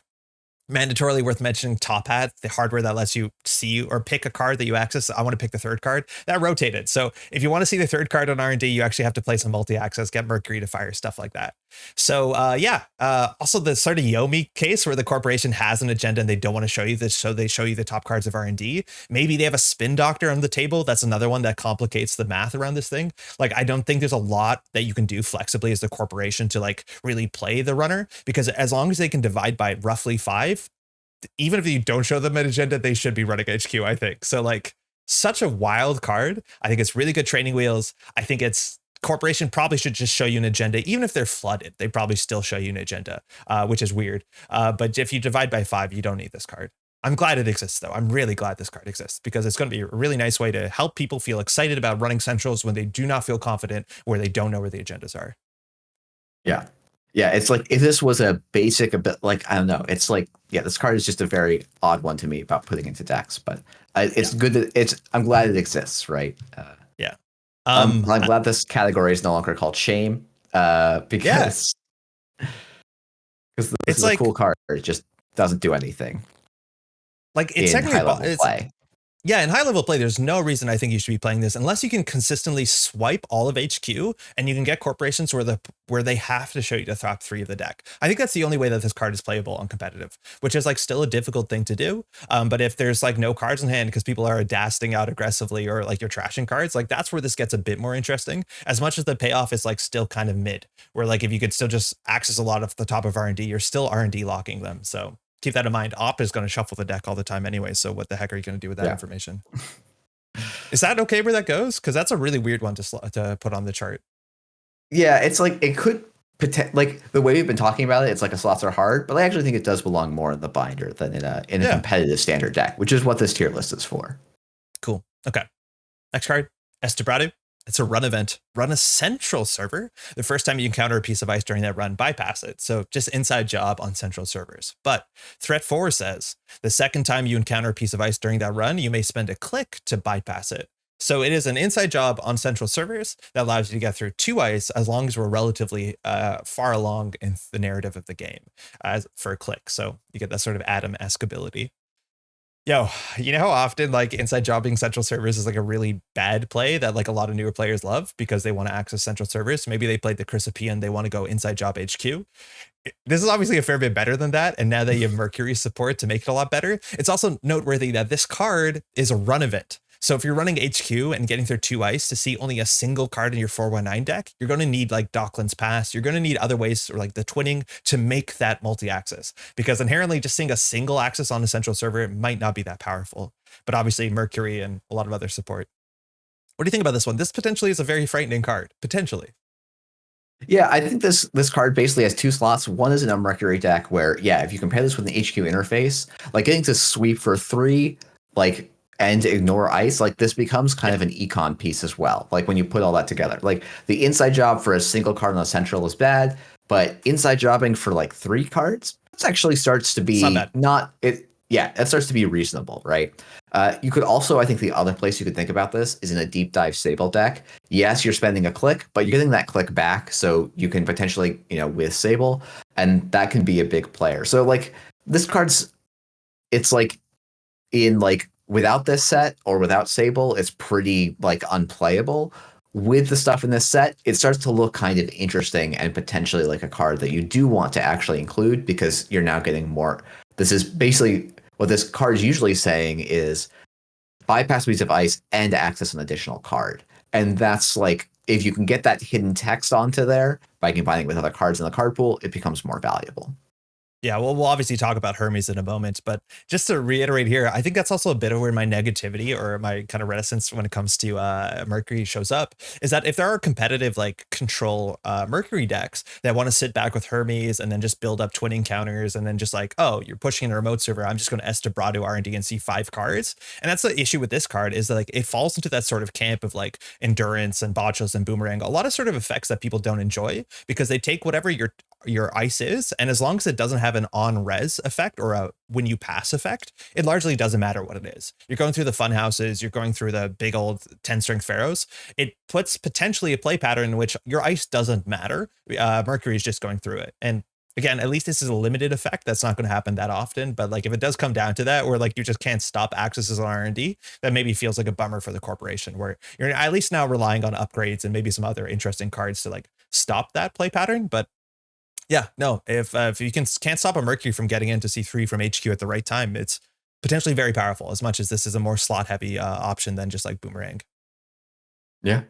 Mandatorily worth mentioning Top Hat, the hardware that lets you see or pick a card that you access. I want to pick the third card that rotated. So if you want to see the third card on R&D, you actually have to play some multi-access, get Mercury to fire, stuff like that. So also the sort of Yomi case where the corporation has an agenda and they don't want to show you this, so they show you the top cards of R&D. Maybe they have a spin doctor on the table. That's another one that complicates the math around this thing. Like, I don't think there's a lot that you can do flexibly as the corporation to like really play the runner, because as long as they can divide by roughly 5, even if you don't show them an agenda, they should be running HQ, I think. So like, such a wild card. I think it's really good training wheels. I think it's corporation probably should just show you an agenda. Even if they're flooded, they probably still show you an agenda, which is weird. But if you divide by 5, you don't need this card. I'm glad it exists, though. I'm really glad this card exists, because it's going to be a really nice way to help people feel excited about running centrals when they do not feel confident, where they don't know where the agendas are. Yeah. Yeah, it's like if this was a basic, a bit like I don't know. It's like this card is just a very odd one to me about putting into decks, but it's good that I'm glad it exists, right? Yeah. I'm glad this category is no longer called shame, because this it's is like a cool card. It just doesn't do anything like it's in technically high level play. Yeah, in high level play, there's no reason I think you should be playing this unless you can consistently swipe all of HQ and you can get corporations where they have to show you the top 3 of the deck. I think that's the only way that this card is playable on competitive, which is like still a difficult thing to do. But if there's like no cards in hand because people are dasting out aggressively or like you're trashing cards, like that's where this gets a bit more interesting. As much as the payoff is like still kind of mid, where like if you could still just access a lot of the top of R&D, you're still R&D locking them. So keep that in mind. Op is going to shuffle the deck all the time anyway. So what the heck are you going to do with that information? Is that okay where that goes? Because that's a really weird one to put on the chart. Yeah, it's like it could like the way we've been talking about it. It's like a slots are hard, but I actually think it does belong more in the binder than in a competitive standard deck, which is what this tier list is for. Cool. Okay. Next card, Estebrado. It's a run event. Run a central server. The first time you encounter a piece of ice during that run, bypass it. So just inside job on central servers. But threat 4 says the second time you encounter a piece of ice during that run, you may spend a click to bypass it. So it is an inside job on central servers that allows you to get through 2 ice as long as we're relatively far along in the narrative of the game as for a click. So you get that sort of Adam-esque ability. Yo, you know how often like inside jobbing central servers is like a really bad play that like a lot of newer players love because they want to access central servers. Maybe they played the Chrysopian, they want to go inside job HQ. This is obviously a fair bit better than that. And now that you have Mercury support to make it a lot better, it's also noteworthy that this card is a run event. So if you're running HQ and getting through 2 ice to see only a single card in your 419 deck, you're going to need like Dockland's Pass. You're going to need other ways or like the twinning to make that multi-access, because inherently just seeing a single access on a central server might not be that powerful. But obviously Mercury and a lot of other support. What do you think about this one? This potentially is a very frightening card, potentially. Yeah, I think this card basically has 2 slots. One is in a Mercury deck where, yeah, if you compare this with an HQ interface, like getting to sweep for 3, like, and ignore ice, like this becomes kind of an econ piece as well. Like when you put all that together, like the inside job for a single card on a central is bad, but inside jobbing for like 3 cards, this actually starts to be it starts to be reasonable, right? You could also, I think the other place you could think about this is in a deep dive Sable deck. Yes, you're spending a click, but you're getting that click back, so you can potentially, with Sable, and that can be a big player. So like this card's, it's like in like without this set or without Sable, it's pretty like unplayable. With the stuff in this set, it starts to look kind of interesting and potentially like a card that you do want to actually include because you're now getting more. This is basically what this card is usually saying is bypass piece of ice and access an additional card. And that's like, if you can get that hidden text onto there by combining it with other cards in the card pool, it becomes more valuable. Yeah, well, we'll obviously talk about Hermes in a moment, but just to reiterate here, I think that's also a bit of where my negativity or my kind of reticence when it comes to Mercury shows up, is that if there are competitive like control Mercury decks that want to sit back with Hermes and then just build up twinning counters and then just like, oh, you're pushing in a remote server, I'm just going to Estebrado R&D and see 5 cards. And that's the issue with this card, is that like it falls into that sort of camp of like endurance and botchos and boomerang, a lot of sort of effects that people don't enjoy because they take whatever your ice is, and as long as it doesn't have an on res effect or a when you pass effect, it largely doesn't matter what it is. You're going through the fun houses, you're going through the big old 10 strength pharaohs. It puts potentially a play pattern in which your ice doesn't matter. Mercury is just going through it. And again, at least this is a limited effect. That's not going to happen that often. But like if it does come down to that, where like you just can't stop accesses on R&D, that maybe feels like a bummer for the corporation, where you're at least now relying on upgrades and maybe some other interesting cards to like stop that play pattern. But yeah, no, if you can't stop a Mercury from getting into C3 from HQ at the right time, it's potentially very powerful, as much as this is a more slot heavy option than just like Boomerang. Yeah.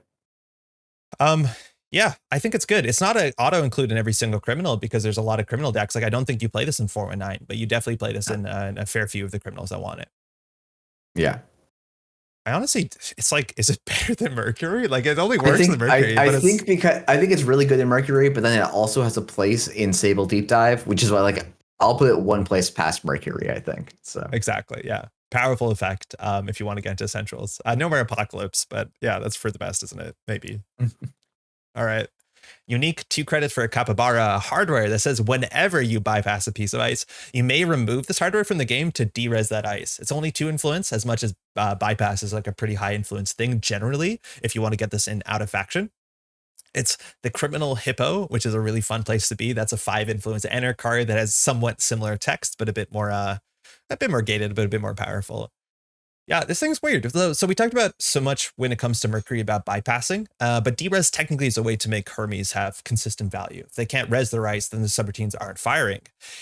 Yeah, I think it's good. It's not an auto include in every single criminal because there's a lot of criminal decks. Like I don't think you play this in 419, but you definitely play this in a fair few of the criminals that want it. Yeah. I honestly, it's like, is it better than Mercury? Like it only works with Mercury. I think it's really good in Mercury, but then it also has a place in Sable Deep Dive, which is why like I'll put it one place past Mercury, I think. So exactly, yeah, powerful effect. If you want to get into centrals, no more Apocalypse, but yeah, that's for the best, isn't it? Maybe. All right. Unique 2 credits for a Capybara hardware that says whenever you bypass a piece of ice, you may remove this hardware from the game to de-res that ice. It's only 2 influence, as much as bypass is like a pretty high influence thing generally, if you want to get this in out of faction. It's the Criminal Hippo, which is a really fun place to be. That's a 5 influence Anarch card that has somewhat similar text, but a bit more gated, but a bit more powerful. Yeah, this thing's weird. So we talked about so much when it comes to Mercury about bypassing, but derez technically is a way to make Hermes have consistent value. If they can't res their ice, then the subroutines aren't firing.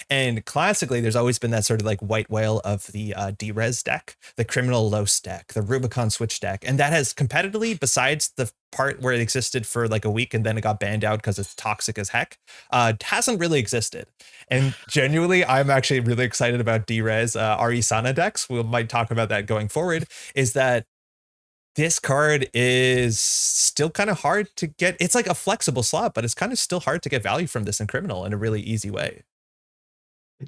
And classically, there's always been that sort of like white whale of the derez deck, the Criminal Los deck, the Rubicon Switch deck. And that has competitively, besides the part where it existed for like a week and then it got banned out because it's toxic as heck, hasn't really existed. And genuinely, I'm actually really excited about derez RE Sana decks. We might talk about that going forward. Is that this card is still kind of hard to get. It's like a flexible slot, but it's kind of still hard to get value from this in Criminal in a really easy way.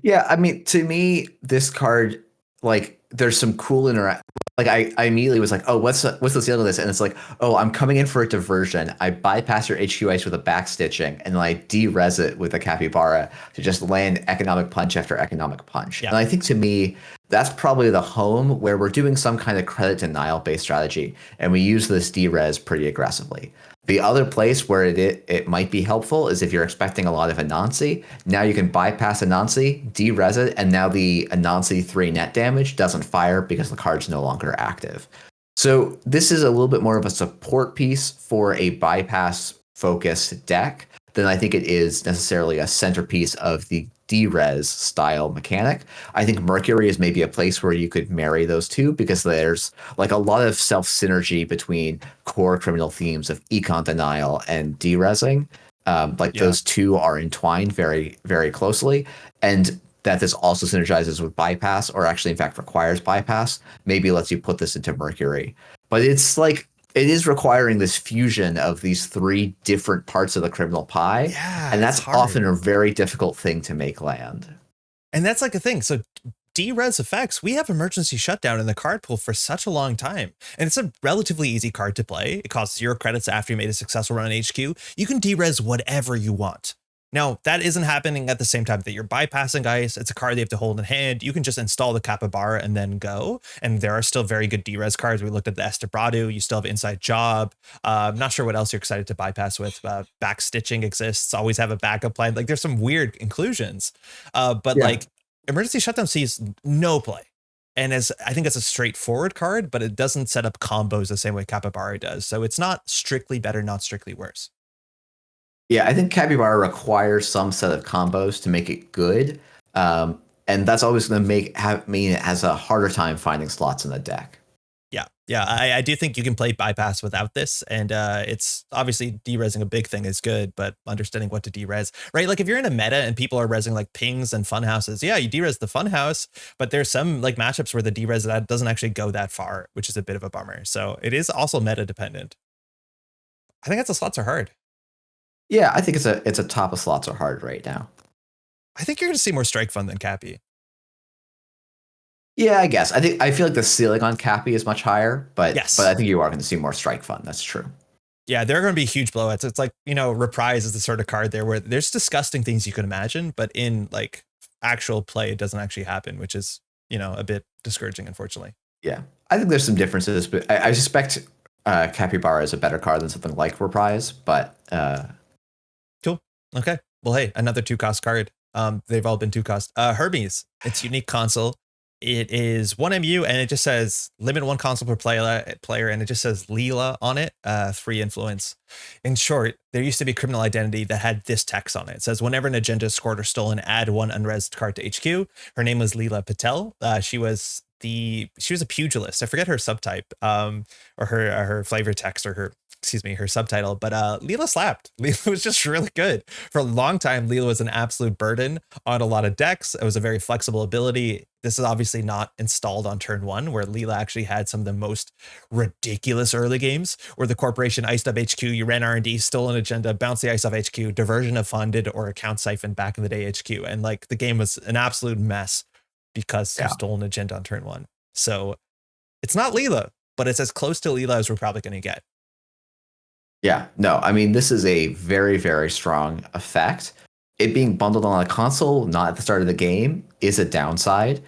Yeah, I mean, to me, this card, like, there's some cool interact. Like, I immediately was like, oh, what's the deal with this? And it's like, oh, I'm coming in for a diversion. I bypass your HQ ice with a backstitching, and then I de-res it with a capybara to just land economic punch after economic punch. Yeah. And I think to me, that's probably the home where we're doing some kind of credit denial based strategy, and we use this de-res pretty aggressively. The other place where it might be helpful is if you're expecting a lot of Anansi. Now you can bypass Anansi, de-res it, and now the Anansi 3 net damage doesn't fire because the card's no longer active. So this is a little bit more of a support piece for a bypass focused deck than I think it is necessarily a centerpiece of the derez style mechanic. I think Mercury is maybe a place where you could marry those two because there's like a lot of self synergy between core criminal themes of econ denial and derezing. Those two are entwined very, very closely. And that this also synergizes with bypass, or actually, in fact, requires bypass, maybe lets you put this into Mercury. But it's like, it is requiring this fusion of these three different parts of the criminal pie. Yeah, and that's often a very difficult thing to make land. And that's like a thing. So derez effects, we have emergency shutdown in the card pool for such a long time. And it's a relatively easy card to play. It costs 0 credits after you made a successful run on HQ. You can derez whatever you want. Now, that isn't happening at the same time that you're bypassing ice. It's a card you have to hold in hand. You can just install the Capybara and then go. And there are still very good derez cards. We looked at the Estebrado. You still have Inside Job. I'm not sure what else you're excited to bypass with. Backstitching exists. Always have a backup plan. Like, there's some weird inclusions. Like, Emergency Shutdown sees no play. And I think it's a straightforward card, but it doesn't set up combos the same way Capybara does. So it's not strictly better, not strictly worse. Yeah, I think Capybara requires some set of combos to make it good. And that's always going to mean it has a harder time finding slots in the deck. Yeah, I do think you can play bypass without this, and it's obviously derezing a big thing is good, but understanding what to derez, right? Like if you're in a meta and people are resing like pings and fun houses, yeah, you derez the fun house, but there's some like matchups where the derez that doesn't actually go that far, which is a bit of a bummer. So it is also meta dependent. I think that's the slots are hard. Yeah, I think it's a top of slots are hard right now. I think you're going to see more strike fun than Cappy. Yeah, I guess. I feel like the ceiling on Cappy is much higher, but yes. But I think you are going to see more strike fun. That's true. Yeah, there are going to be huge blowouts. It's like, Reprise is the sort of card there where there's disgusting things you can imagine, but in like actual play, it doesn't actually happen, which is, a bit discouraging, unfortunately. Yeah, I think there's some differences, but I suspect Capybara is a better card than something like Reprise, but cool. Okay. Well, hey, another 2-cost card. They've all been 2-cost. Hermes, it's unique console. It is 1 MU and it just says limit 1 console per player, and it just says Leela on it, 3 influence. In short, there used to be Criminal Identity that had this text on it. It says whenever an agenda is scored or stolen, add 1 unresed card to HQ. Her name was Leela Patel. She was a pugilist. I forget her subtype, or her flavor text, or her subtitle, but Leela slapped. Leela was just really good. For a long time, Leela was an absolute burden on a lot of decks. It was a very flexible ability. This is obviously not installed on turn 1, where Leela actually had some of the most ridiculous early games, where the corporation iced up HQ, you ran R&D, stole an agenda, bounced the ice off HQ, diversion of funded or account siphon back in the day HQ. And like the game was an absolute mess because you stole an agenda on turn 1. So it's not Leela, but it's as close to Leela as we're probably going to get. Yeah, no, I mean, this is a very, very strong effect. It being bundled on a console, not at the start of the game, is a downside.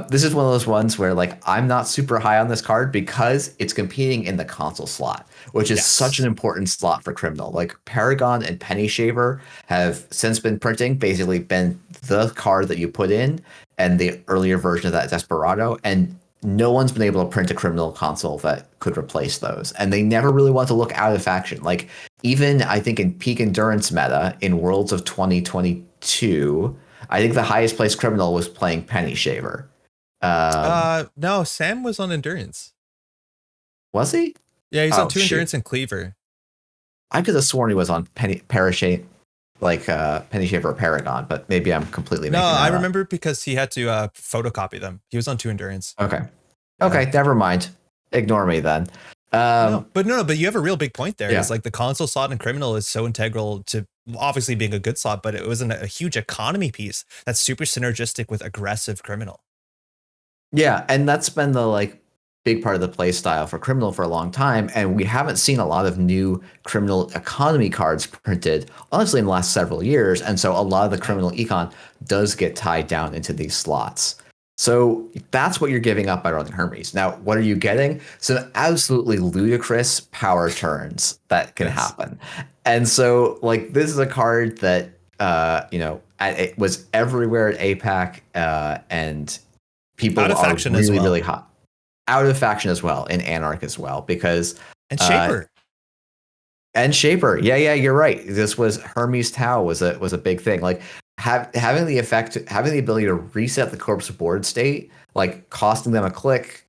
This is one of those ones where, like, I'm not super high on this card because it's competing in the console slot, which is such an important slot for Criminal. Like, Paragon and Penny Shaver have since been printing, basically been the card that you put in, and the earlier version of that Desperado. And no one's been able to print a criminal console that could replace those. And they never really want to look out of faction. Like, even I think in peak endurance meta in Worlds of 2022, I think the highest placed criminal was playing Penny Shaver. No, Sam was on endurance. Was he? Yeah, he's on 2 endurance and cleaver. I could have sworn he was on Penny Shaver or Paragon, but maybe I'm completely making that I up. remember because he had to photocopy them. He was on 2 endurance. Okay, never mind. Ignore me then. But you have a real big point there. It's like the console slot and criminal is so integral to obviously being a good slot, but it wasn't a huge economy piece that's super synergistic with aggressive criminal. Yeah, and that's been the big part of the play style for criminal for a long time, and we haven't seen a lot of new criminal economy cards printed, honestly, in the last several years, and so a lot of the criminal econ does get tied down into these slots. So that's what you're giving up by running Hermes. Now, what are you getting? Some absolutely ludicrous power turns that can happen. And so, this is a card that, it was everywhere at APAC, and people are really, really hot. Out of faction as well, in Anarch as well, because... And Shaper. Yeah, you're right. This was Hermes Tau was a big thing. Having the ability to reset the corpse board state, costing them a click,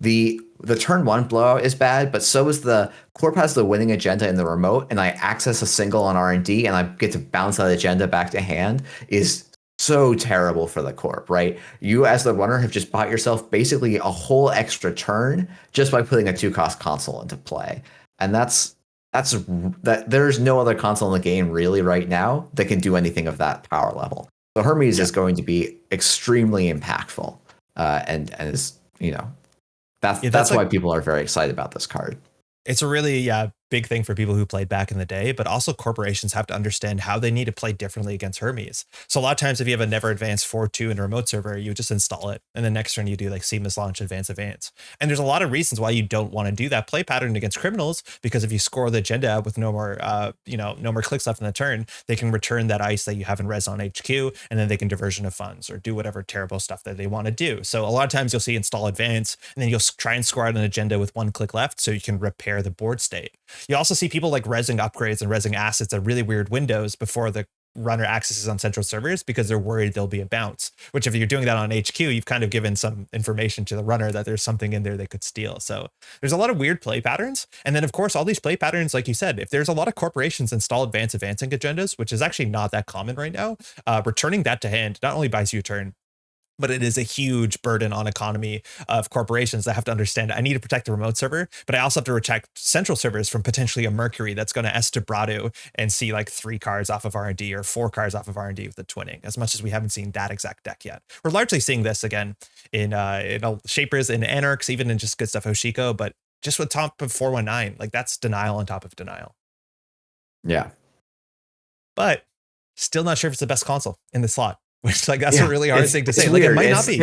the turn 1 blowout is bad, but so is the corp has the winning agenda in the remote, and I access a single on R&D, and I get to bounce that agenda back to hand is so terrible for the corp, right? You as the runner have just bought yourself basically a whole extra turn just by putting a 2-cost console into play, and that's there's no other console in the game really right now that can do anything of that power level. So Hermes is going to be extremely impactful, and is that's why people are very excited about this card. It's a really big thing for people who played back in the day, but also corporations have to understand how they need to play differently against Hermes. So a lot of times if you have a never advanced 4-2 in a remote server, you just install it. And then next turn you do seamless launch, advance. And there's a lot of reasons why you don't want to do that play pattern against criminals, because if you score the agenda out with no more clicks left in the turn, they can return that ice that you haven't res on HQ, and then they can diversion of funds or do whatever terrible stuff that they want to do. So a lot of times you'll see install advance, and then you'll try and score out an agenda with 1 click left so you can repair the board state. You also see people resing upgrades and resing assets at really weird windows before the runner accesses on central servers, because they're worried there'll be a bounce, which if you're doing that on HQ, you've kind of given some information to the runner that there's something in there they could steal. So there's a lot of weird play patterns. And then of course, all these play patterns, like you said, if there's a lot of corporations install advancing agendas, which is actually not that common right now, returning that to hand not only buys you a turn, but it is a huge burden on economy of corporations that have to understand I need to protect the remote server, but I also have to protect central servers from potentially a Mercury that's going to S to Brado and see 3 cards off of R&D or 4 cards off of R&D with the twinning, as much as we haven't seen that exact deck yet. We're largely seeing this again in Shapers, in Anarchs, even in just good stuff Hoshiko, but just with top of 419, that's denial on top of denial. Yeah. But still not sure if it's the best console in the slot. Which that's a really hard thing to say. It might not be.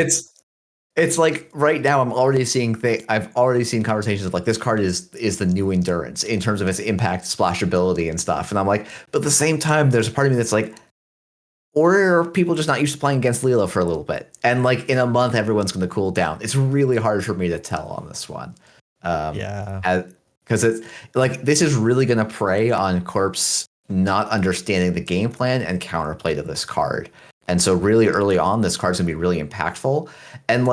It's right now I'm already seeing I've already seen conversations of this card is the new endurance in terms of its impact, splashability, and stuff. And I'm but at the same time, there's a part of me that's or are people just not used to playing against Leela for a little bit? And in a month, everyone's going to cool down. It's really hard for me to tell on this one. Because it's this is really going to prey on Corp's not understanding the game plan and counterplay to this card. And so really early on, this card's going to be really impactful. And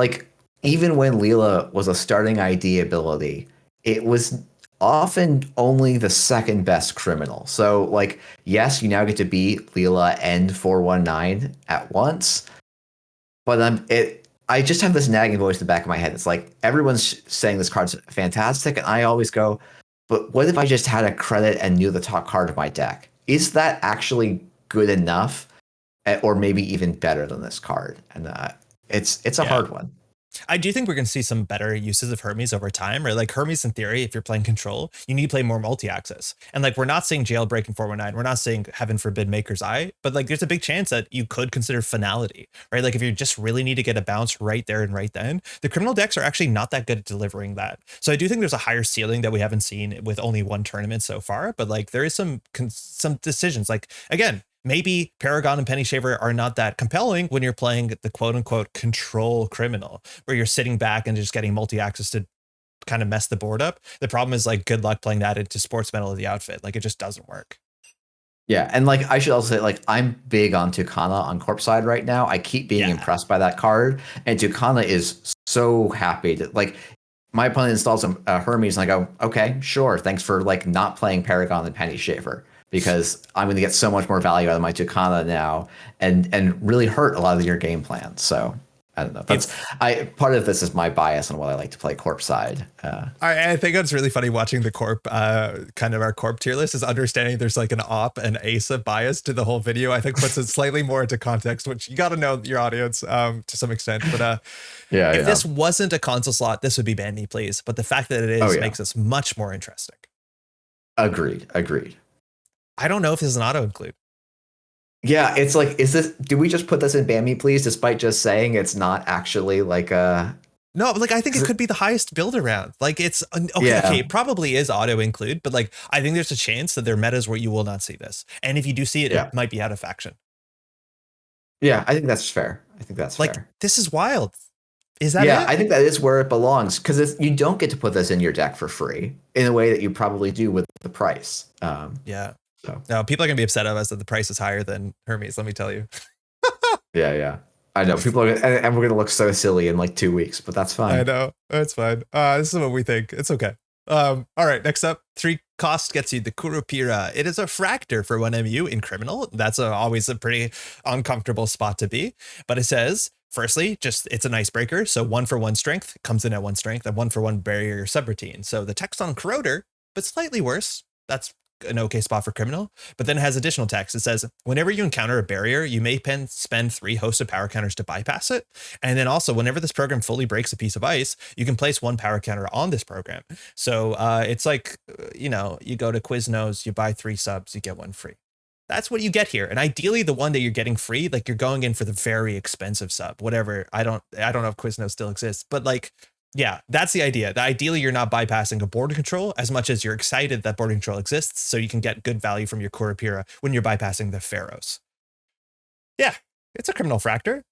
even when Leela was a starting ID ability, it was often only the second best criminal. So yes, you now get to beat Leela and 419 at once. But I just have this nagging voice in the back of my head. It's everyone's saying this card's fantastic. And I always go, but what if I just had a credit and knew the top card of my deck? Is that actually good enough? Or maybe even better than this card, and it's a hard one. I do think we're going to see some better uses of Hermes over time, right? Hermes, in theory, if you're playing control, you need to play more multi-access. And we're not seeing jailbreak in 419. We're not seeing, heaven forbid, Maker's Eye, but there's a big chance that you could consider finality, right? If you just really need to get a bounce right there and right then, the criminal decks are actually not that good at delivering that. So I do think there's a higher ceiling that we haven't seen with only one tournament so far, but there is some decisions. Again, maybe Paragon and Penny Shaver are not that compelling when you're playing the quote unquote control criminal, where you're sitting back and just getting multi-access to kind of mess the board up. The problem is like, good luck playing that into sports metal of the outfit. Like, it just doesn't work. Yeah, and like I should also say, like I'm big on Tucana on Corp side right now. I keep being impressed by that card, and Tucana is so happy to like. My opponent installs a Hermes, and I go, okay, sure, thanks for like not playing Paragon and Penny Shaver, because I'm going to get so much more value out of my Tucana now, and really hurt a lot of your game plans. So I don't know. That's part of this is my bias on what I like to play Corp side. I think it's really funny watching the Corp, kind of our Corp tier list, is understanding there's like an op and ASA bias to the whole video. I think puts it slightly more into context, which you got to know your audience to some extent. But if this wasn't a console slot, this would be Ban Me Please. But the fact that it is makes this much more interesting. Agreed. I don't know if this is an auto include. Yeah, it's like, do we just put this in Ban Me Please, despite just saying it's not actually like a... No, like I think it could be the highest build around. Like it's, okay, it probably is auto include, but like I think there's a chance that there are metas where you will not see this. And if you do see it, it might be out of faction. Yeah, I think that's fair. Like, this is wild. Is that it? I think that is where it belongs, because you don't get to put this in your deck for free in a way that you probably do with the price. So. No, people are going to be upset of us that the price is higher than Hermes, let me tell you. Yeah. I know. People are and we're going to look so silly in like 2 weeks, but that's fine. I know. It's fine. This is what we think. It's okay. All right, next up, 3 cost gets you the Kurupira. It is a fractor for 1 MU in Criminal. That's always a pretty uncomfortable spot to be. But it says, firstly, just it's an icebreaker. So 1 for 1 strength comes in at 1 strength, and 1 for 1 barrier subroutine. So the text on Corroder, but slightly worse. That's an okay spot for Criminal, but then it has additional text. It says, whenever you encounter a barrier, you may spend 3 hosted power counters to bypass it. And then also, whenever this program fully breaks a piece of ice, you can place 1 power counter on this program. So it's like, you go to Quiznos, you buy 3 subs, you get 1 free. That's what you get here. And ideally the one that you're getting free, like you're going in for the very expensive sub, whatever. I don't know if Quiznos still exists, but like, yeah, that's the idea. Ideally, you're not bypassing a border control as much as you're excited that border control exists, so you can get good value from your Kurupira when you're bypassing the Pharaohs. Yeah, it's a criminal fractor.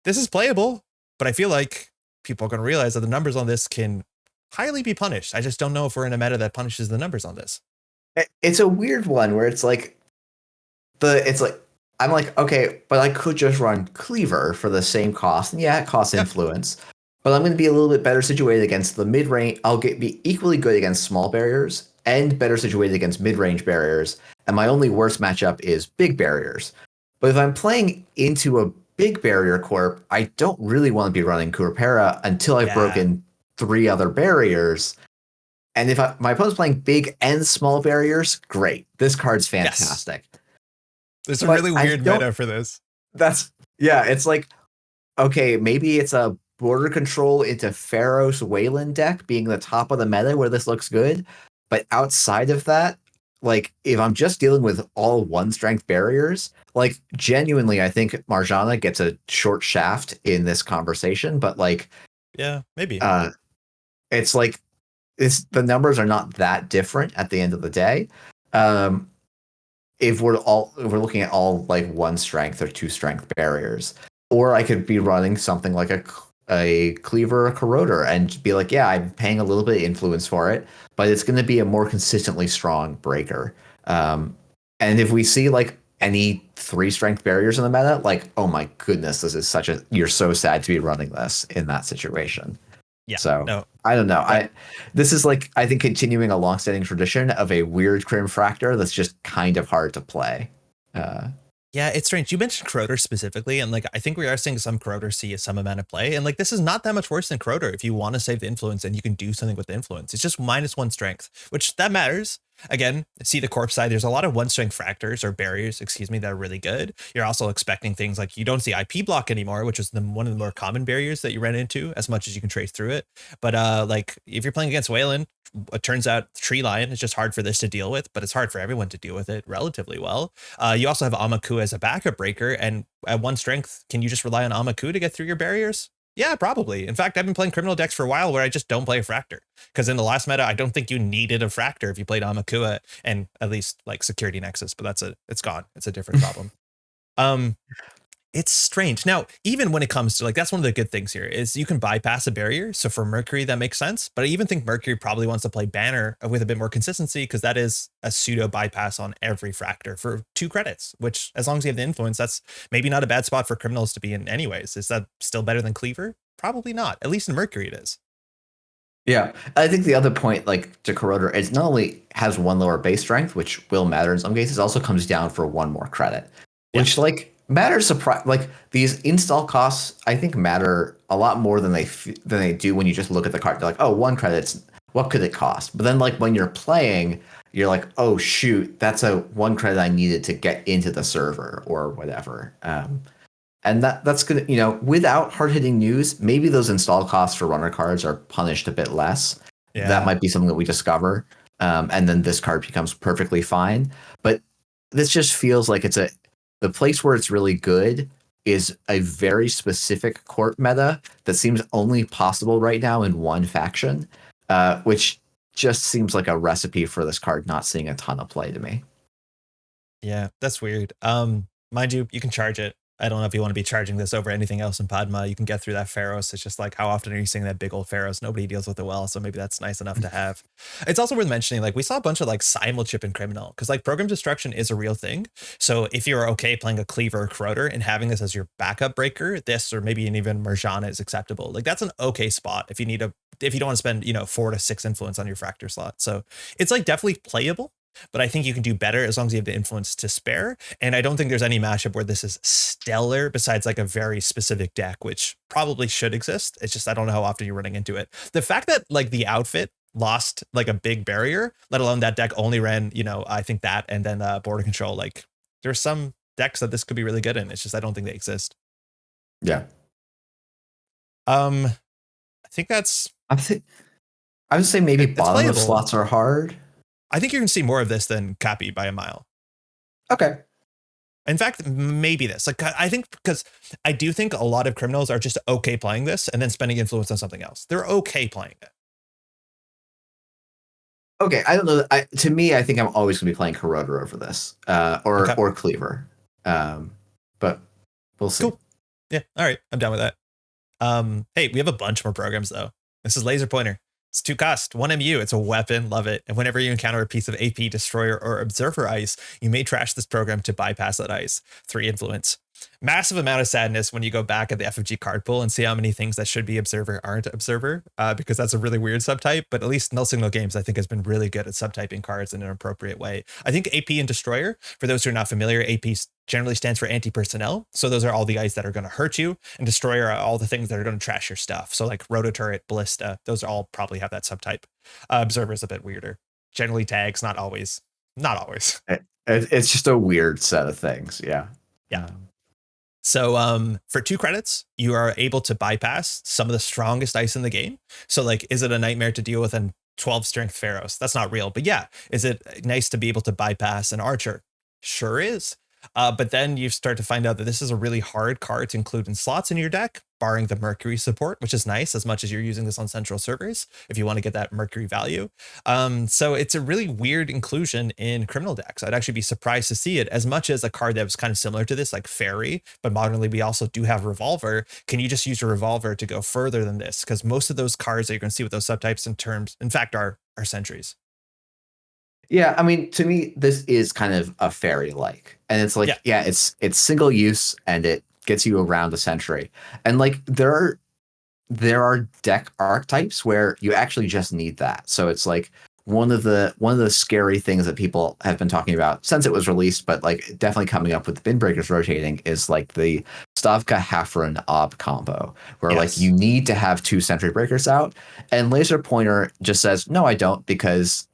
This is playable, but I feel like people are going to realize that the numbers on this can highly be punished. I just don't know if we're in a meta that punishes the numbers on this. It's a weird one where it's like, I'm like, okay, but I could just run Cleaver for the same cost. And yeah, it costs influence. But I'm going to be a little bit better situated against the mid-range. I'll be equally good against small barriers and better situated against mid-range barriers. And my only worst matchup is big barriers. But if I'm playing into a big barrier corp, I don't really want to be running Kurupera until I've broken 3 other barriers. And if my opponent's playing big and small barriers, great. This card's fantastic. Yes. There's a really weird meta for this. It's like, okay, maybe it's a border control into Pharaoh's Wayland deck being the top of the meta where this looks good. But outside of that, like if I'm just dealing with all 1 strength barriers, like genuinely, I think Marjana gets a short shaft in this conversation. But like, yeah, maybe it's like the numbers are not that different at the end of the day. If we're looking at all like 1 strength or 2 strength barriers, or I could be running something like a Cleaver or Corroder and be like, yeah, I'm paying a little bit of influence for it, but it's going to be a more consistently strong breaker. And if we see like any 3 strength barriers in the meta, like, oh my goodness, this is you're so sad to be running this in that situation. Yeah. So no. I don't know. This is like, I think, continuing a longstanding tradition of a weird Crim Fractor that's just kind of hard to play. Yeah, it's strange. You mentioned Corroder specifically, and like I think we are seeing some Corroder see some amount of play, and like this is not that much worse than Corroder if you want to save the influence and you can do something with the influence. It's just -1 strength, which that matters. Again, see the corpse side. There's a lot of 1 strength fractors or barriers, that are really good. You're also expecting things like you don't see IP block anymore, which is one of the more common barriers that you ran into as much as you can trace through it. But like if you're playing against Wayland, it turns out Tree Lion is just hard for this to deal with, but it's hard for everyone to deal with it relatively well. You also have Amaku as a backup breaker, and at 1 strength, can you just rely on Amaku to get through your barriers? Yeah, probably. In fact, I've been playing criminal decks for a while where I just don't play a Fractor. Because in the last meta, I don't think you needed a Fractor if you played Amakua and at least like Security Nexus, but it's gone. It's a different problem. Um, It's strange. Now, even when it comes to like, that's one of the good things here is you can bypass a barrier. So for Mercury, that makes sense. But I even think Mercury probably wants to play Banner with a bit more consistency because that is a pseudo bypass on every Fractor for 2 credits, which as long as you have the influence, that's maybe not a bad spot for criminals to be in anyways. Is that still better than Cleaver? Probably not. At least in Mercury it is. Yeah, I think the other point, like to Corroder, is not only has one lower base strength, which will matter in some cases, also comes down for one more credit, Yeah. which like matters. Like these install costs, I think matter a lot more than they do when you just look at the card. You're like, oh, 1 credit, what could it cost? But then like when you're playing, you're like, oh shoot, that's a 1 credit I needed to get into the server or whatever. And that's gonna, without hard hitting news, maybe those install costs for runner cards are punished a bit less. Yeah. That might be something that we discover, and then this card becomes perfectly fine. But this just feels like the place where it's really good is a very specific court meta that seems only possible right now in one faction, which just seems like a recipe for this card not seeing a ton of play to me. Yeah, that's weird. Mind you can charge it. I don't know if you want to be charging this over anything else in Padma. You can get through that Pharaohs. It's just like, how often are you seeing that big old Pharaohs? Nobody deals with it well, so maybe that's nice enough to have. It's also worth mentioning, like, we saw a bunch of like simul chip in Criminal, because like program destruction is a real thing. So if you're okay playing a Cleaver or Corroder and having this as your backup breaker, this or maybe even Marjana is acceptable. Like that's an okay spot if you need if you don't want to spend 4 to 6 influence on your Fractor slot. So it's like definitely playable. But I think you can do better as long as you have the influence to spare. And I don't think there's any matchup where this is stellar besides like a very specific deck, which probably should exist. It's just I don't know how often you're running into it. The fact that like the outfit lost like a big barrier, let alone that deck only ran, I think that and then border control. Like there's some decks that this could be really good in. It's just I don't think they exist. Yeah. I think that's. I would say maybe bottom playable. of slots are hard. I think you're going to see more of this than Cappy by a mile. Okay. In fact, maybe this. Like, I think because I do think a lot of criminals are just okay playing this and then spending influence on something else. They're okay playing it. Okay, I don't know. To me, I think I'm always going to be playing Corroder over this, or Cleaver. But we'll see. Cool. Yeah. All right. I'm down with that. Hey, we have a bunch more programs though. This is Laser Pointer. It's 2 cost, 1 MU. It's a weapon. Love it. And whenever you encounter a piece of AP, Destroyer, or Observer ice, you may trash this program to bypass that ice. 3 influence. Massive amount of sadness when you go back at the FFG card pool and see how many things that should be Observer aren't Observer, because that's a really weird subtype. But at least Null Signal Games, I think, has been really good at subtyping cards in an appropriate way. I think AP and Destroyer, for those who are not familiar, AP generally stands for anti-personnel. So those are all the ice that are going to hurt you, and Destroyer are all the things that are going to trash your stuff. So like Rototurret, Ballista, those all probably have that subtype. Observer is a bit weirder. Generally tags, not always. Not always. It's just a weird set of things. Yeah. Yeah. So for 2 credits, you are able to bypass some of the strongest ice in the game. So like, is it a nightmare to deal with a 12 strength Pharaohs? That's not real, but yeah. Is it nice to be able to bypass an Archer? Sure is. But then you start to find out that this is a really hard card to include in slots in your deck, barring the Mercury support, which is nice as much as you're using this on central servers if you want to get that Mercury value. So it's a really weird inclusion in criminal decks. I'd actually be surprised to see it as much as a card that was kind of similar to this, like Fairy, but modernly we also do have Revolver. Can you just use your Revolver to go further than this? Because most of those cards that you're going to see with those subtypes in fact, are sentries. Yeah, I mean, to me, this is kind of a fairy-like, and it's like, yeah, it's single use, and it gets you around a century, and like there are deck archetypes where you actually just need that. So it's like one of the scary things that people have been talking about since it was released, but like definitely coming up with bin breakers rotating is like the Stavka Hafren Ob combo, where like you need to have 2 sentry breakers out, and Laser Pointer just says no, I don't, because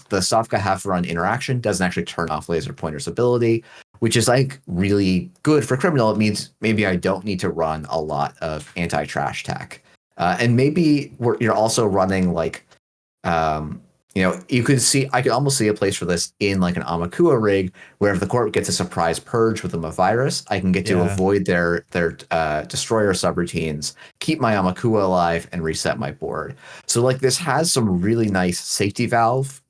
the Stavka Hafren interaction doesn't actually turn off Laser Pointer's ability, which is like really good for criminal. It means maybe I don't need to run a lot of anti-trash tech, and maybe you're also running like you could see, I could almost see a place for this in like an Amakua rig, where if the corp gets a surprise purge with them a virus, I can get to Yeah. avoid their destroyer subroutines, keep my Amakua alive, and reset my board. So like this has some really nice safety valve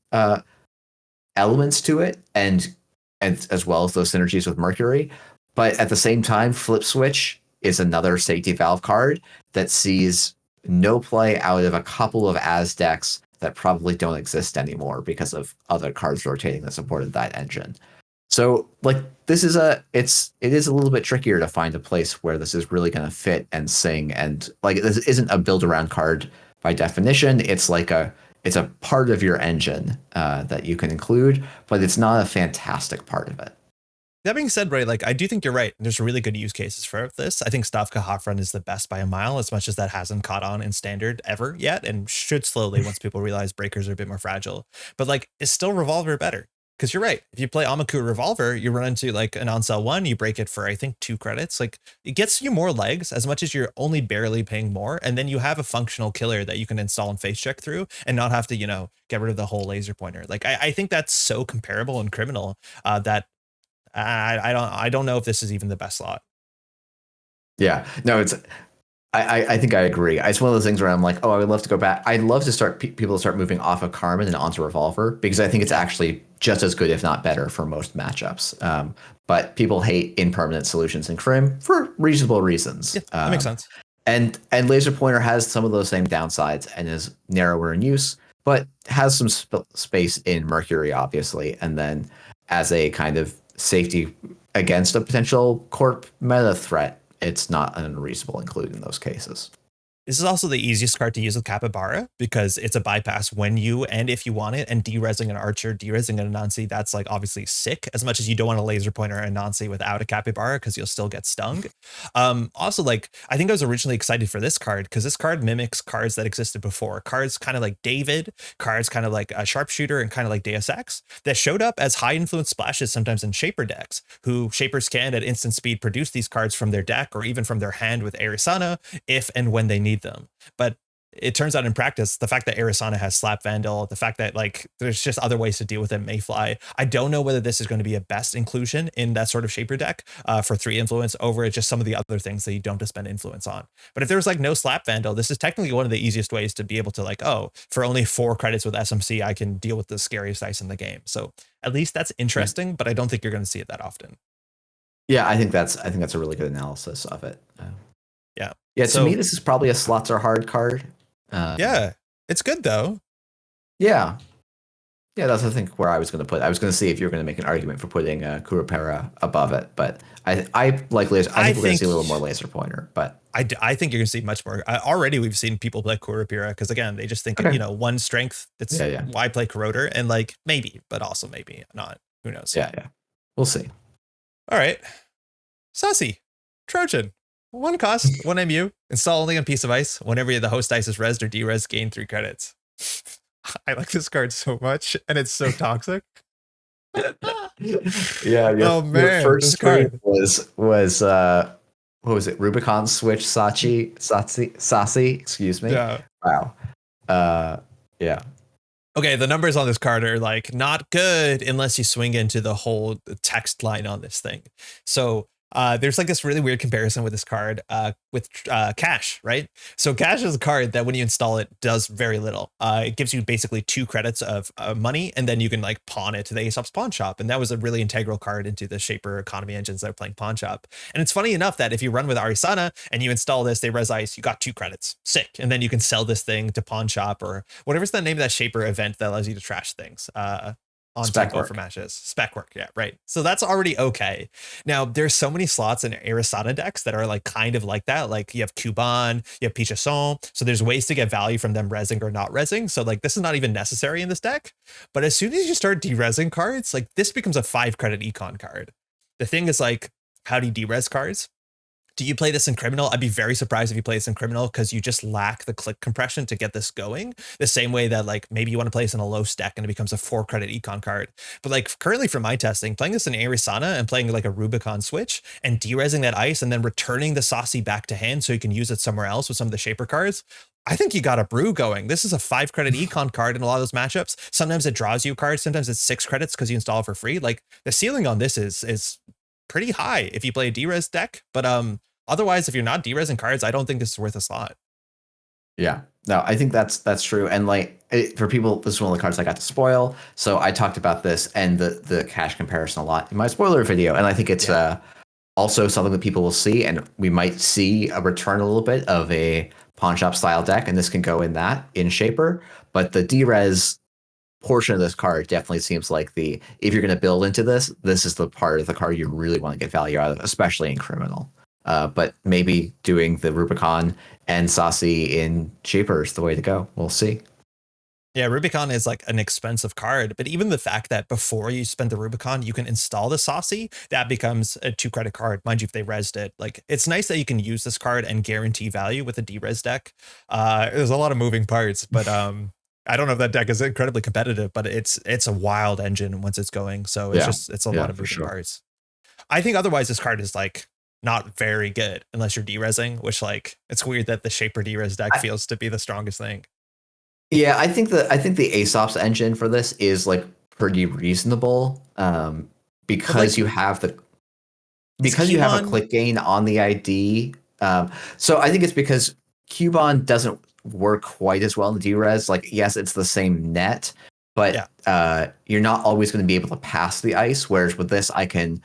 elements to it, and as well as those synergies with Mercury. But at the same time, Flip Switch is another safety valve card that sees no play out of a couple of As decks that probably don't exist anymore because of other cards rotating that supported that engine. So like this is it is a little bit trickier to find a place where this is really going to fit and sing, and like this isn't a build around card by definition. It's a part of your engine that you can include, but it's not a fantastic part of it. That being said, right, like I do think you're right. There's really good use cases for this. I think Stavka Hofrun is the best by a mile, as much as that hasn't caught on in standard ever yet, and should slowly once people realize breakers are a bit more fragile. But like, is still Revolver better? Because you're right. If you play Amaku Revolver, you run into like an on-sell one, you break it for I think 2 credits. Like it gets you more legs as much as you're only barely paying more, and then you have a functional killer that you can install and face check through, and not have to get rid of the whole laser pointer. Like I think that's so comparable and criminal that I don't know if this is even the best slot. Yeah, no, I think I agree. It's one of those things where I'm like, oh, I would love to go back. I'd love to start people to start moving off of Carmen and onto Revolver, because I think it's actually just as good, if not better, for most matchups. But people hate impermanent solutions in Crim for reasonable reasons. Yeah, that makes sense. And Laser Pointer has some of those same downsides and is narrower in use, but has some space in Mercury, obviously, and then as a kind of safety against a potential corp meta threat, it's not an unreasonable include in those cases. This is also the easiest card to use with Capybara, because it's a bypass when you and if you want it, and derezzing an Archer, derezzing an Anansi, that's like obviously sick, as much as you don't want a Laser Pointer and Anansi without a Capybara, because you'll still get stung. Also, like, I think I was originally excited for this card because this card mimics cards that existed before. Cards kind of like David, cards kind of like a Sharpshooter, and kind of like Deus Ex that showed up as high influence splashes sometimes in Shaper decks, who Shapers can at instant speed produce these cards from their deck or even from their hand with Arisana if and when they need them. But it turns out in practice, the fact that Arisana has Slap Vandal, the fact that like there's just other ways to deal with it, Mayfly. I don't know whether this is going to be a best inclusion in that sort of Shaper deck for 3 influence over just some of the other things that you don't spend influence on. But if there was like no Slap Vandal, this is technically one of the easiest ways to be able to like, oh, for only 4 credits with SMC, I can deal with the scariest dice in the game. So at least that's interesting, but I don't think you're going to see it that often. Yeah, I think that's a really good analysis of it. Yeah. Yeah, to me, this is probably a slots are hard card. Yeah, it's good though. Yeah. Yeah, that's I think where I was going to put it. I was going to see if you were going to make an argument for putting Kurapera above it, but I like laser. I think we're going to see a little more Laser Pointer, but I think you're going to see much more. Already we've seen people play Kurapera because again they just think one strength. It's why play Corroder, and like maybe, but also maybe not. Who knows? Yeah, we'll see. All right, Saucy Trojan. 1 cost, 1 MU, install only on Piece of Ice. Whenever the host dice is rezzed or derez, gain 3 credits. I like this card so much, and it's so toxic. Yeah. Oh man, your first card was what was it? Rubicon Switch Sassy. Excuse me. Yeah. Wow. Yeah. Okay, the numbers on this card are like not good unless you swing into the whole text line on this thing. So there's like this really weird comparison with this card with Cash, right? So Cash is a card that when you install it does very little. It gives you basically 2 credits of money, and then you can like pawn it to the Aesop's Pawn Shop. And that was a really integral card into the Shaper economy engines that are playing Pawn Shop. And it's funny enough that if you run with Arisana and you install this, they res ice, you got 2 credits. Sick. And then you can sell this thing to Pawn Shop or whatever's the name of that Shaper event that allows you to trash things. On tempo for matches. Spec work, yeah, right. So that's already okay. Now, there's so many slots in Arisana decks that are like kind of like that. Like you have Cuban, you have Pichasson. So there's ways to get value from them rezzing or not rezzing. So like this is not even necessary in this deck. But as soon as you start derezzing cards, like this becomes a 5 credit econ card. The thing is like, how do you derez cards? Do you play this in Criminal? I'd be very surprised if you play this in Criminal because you just lack the click compression to get this going. The same way that like maybe you want to play this in a low stack and it becomes a 4 credit econ card. But like currently for my testing, playing this in Arisana and playing like a Rubicon Switch and derezzing that ice and then returning the Saucy back to hand so you can use it somewhere else with some of the Shaper cards, I think you got a brew going. This is a 5-credit econ card in a lot of those matchups. Sometimes it draws you cards. Sometimes it's 6 credits because you install it for free. Like the ceiling on this is pretty high if you play a D-Res deck. But otherwise, if you're not D-Resing cards, I don't think this is worth a slot. Yeah, no, I think that's true. And like for people, this is one of the cards I got to spoil. So I talked about this and the cash comparison a lot in my spoiler video. And I think it's also something that people will see, and we might see a return a little bit of a pawn shop style deck, and this can go in that in Shaper. But the D-Res portion of this card definitely seems like if you're going to build into this, this is the part of the card you really want to get value out of, especially in Criminal. But maybe doing the Rubicon and Saucy in Shaper is the way to go. We'll see. Yeah, Rubicon is like an expensive card, but even the fact that before you spend the Rubicon, you can install the Saucy, that becomes a 2-credit card. Mind you, if they resed it, like it's nice that you can use this card and guarantee value with a D-Res deck. There's a lot of moving parts, but I don't know if that deck is incredibly competitive, but it's a wild engine once it's going. So it's a lot of moving parts. I think otherwise this card is like not very good unless you're D-Resing, which like it's weird that the Shaper D-Res deck feels to be the strongest thing. Yeah, I think the Aesop's engine for this is like pretty reasonable, because you have you have a click gain on the ID. So I think it's because Cubon doesn't work quite as well in the D-Res. Like, yes, it's the same net, but you're not always going to be able to pass the ice. Whereas with this, I can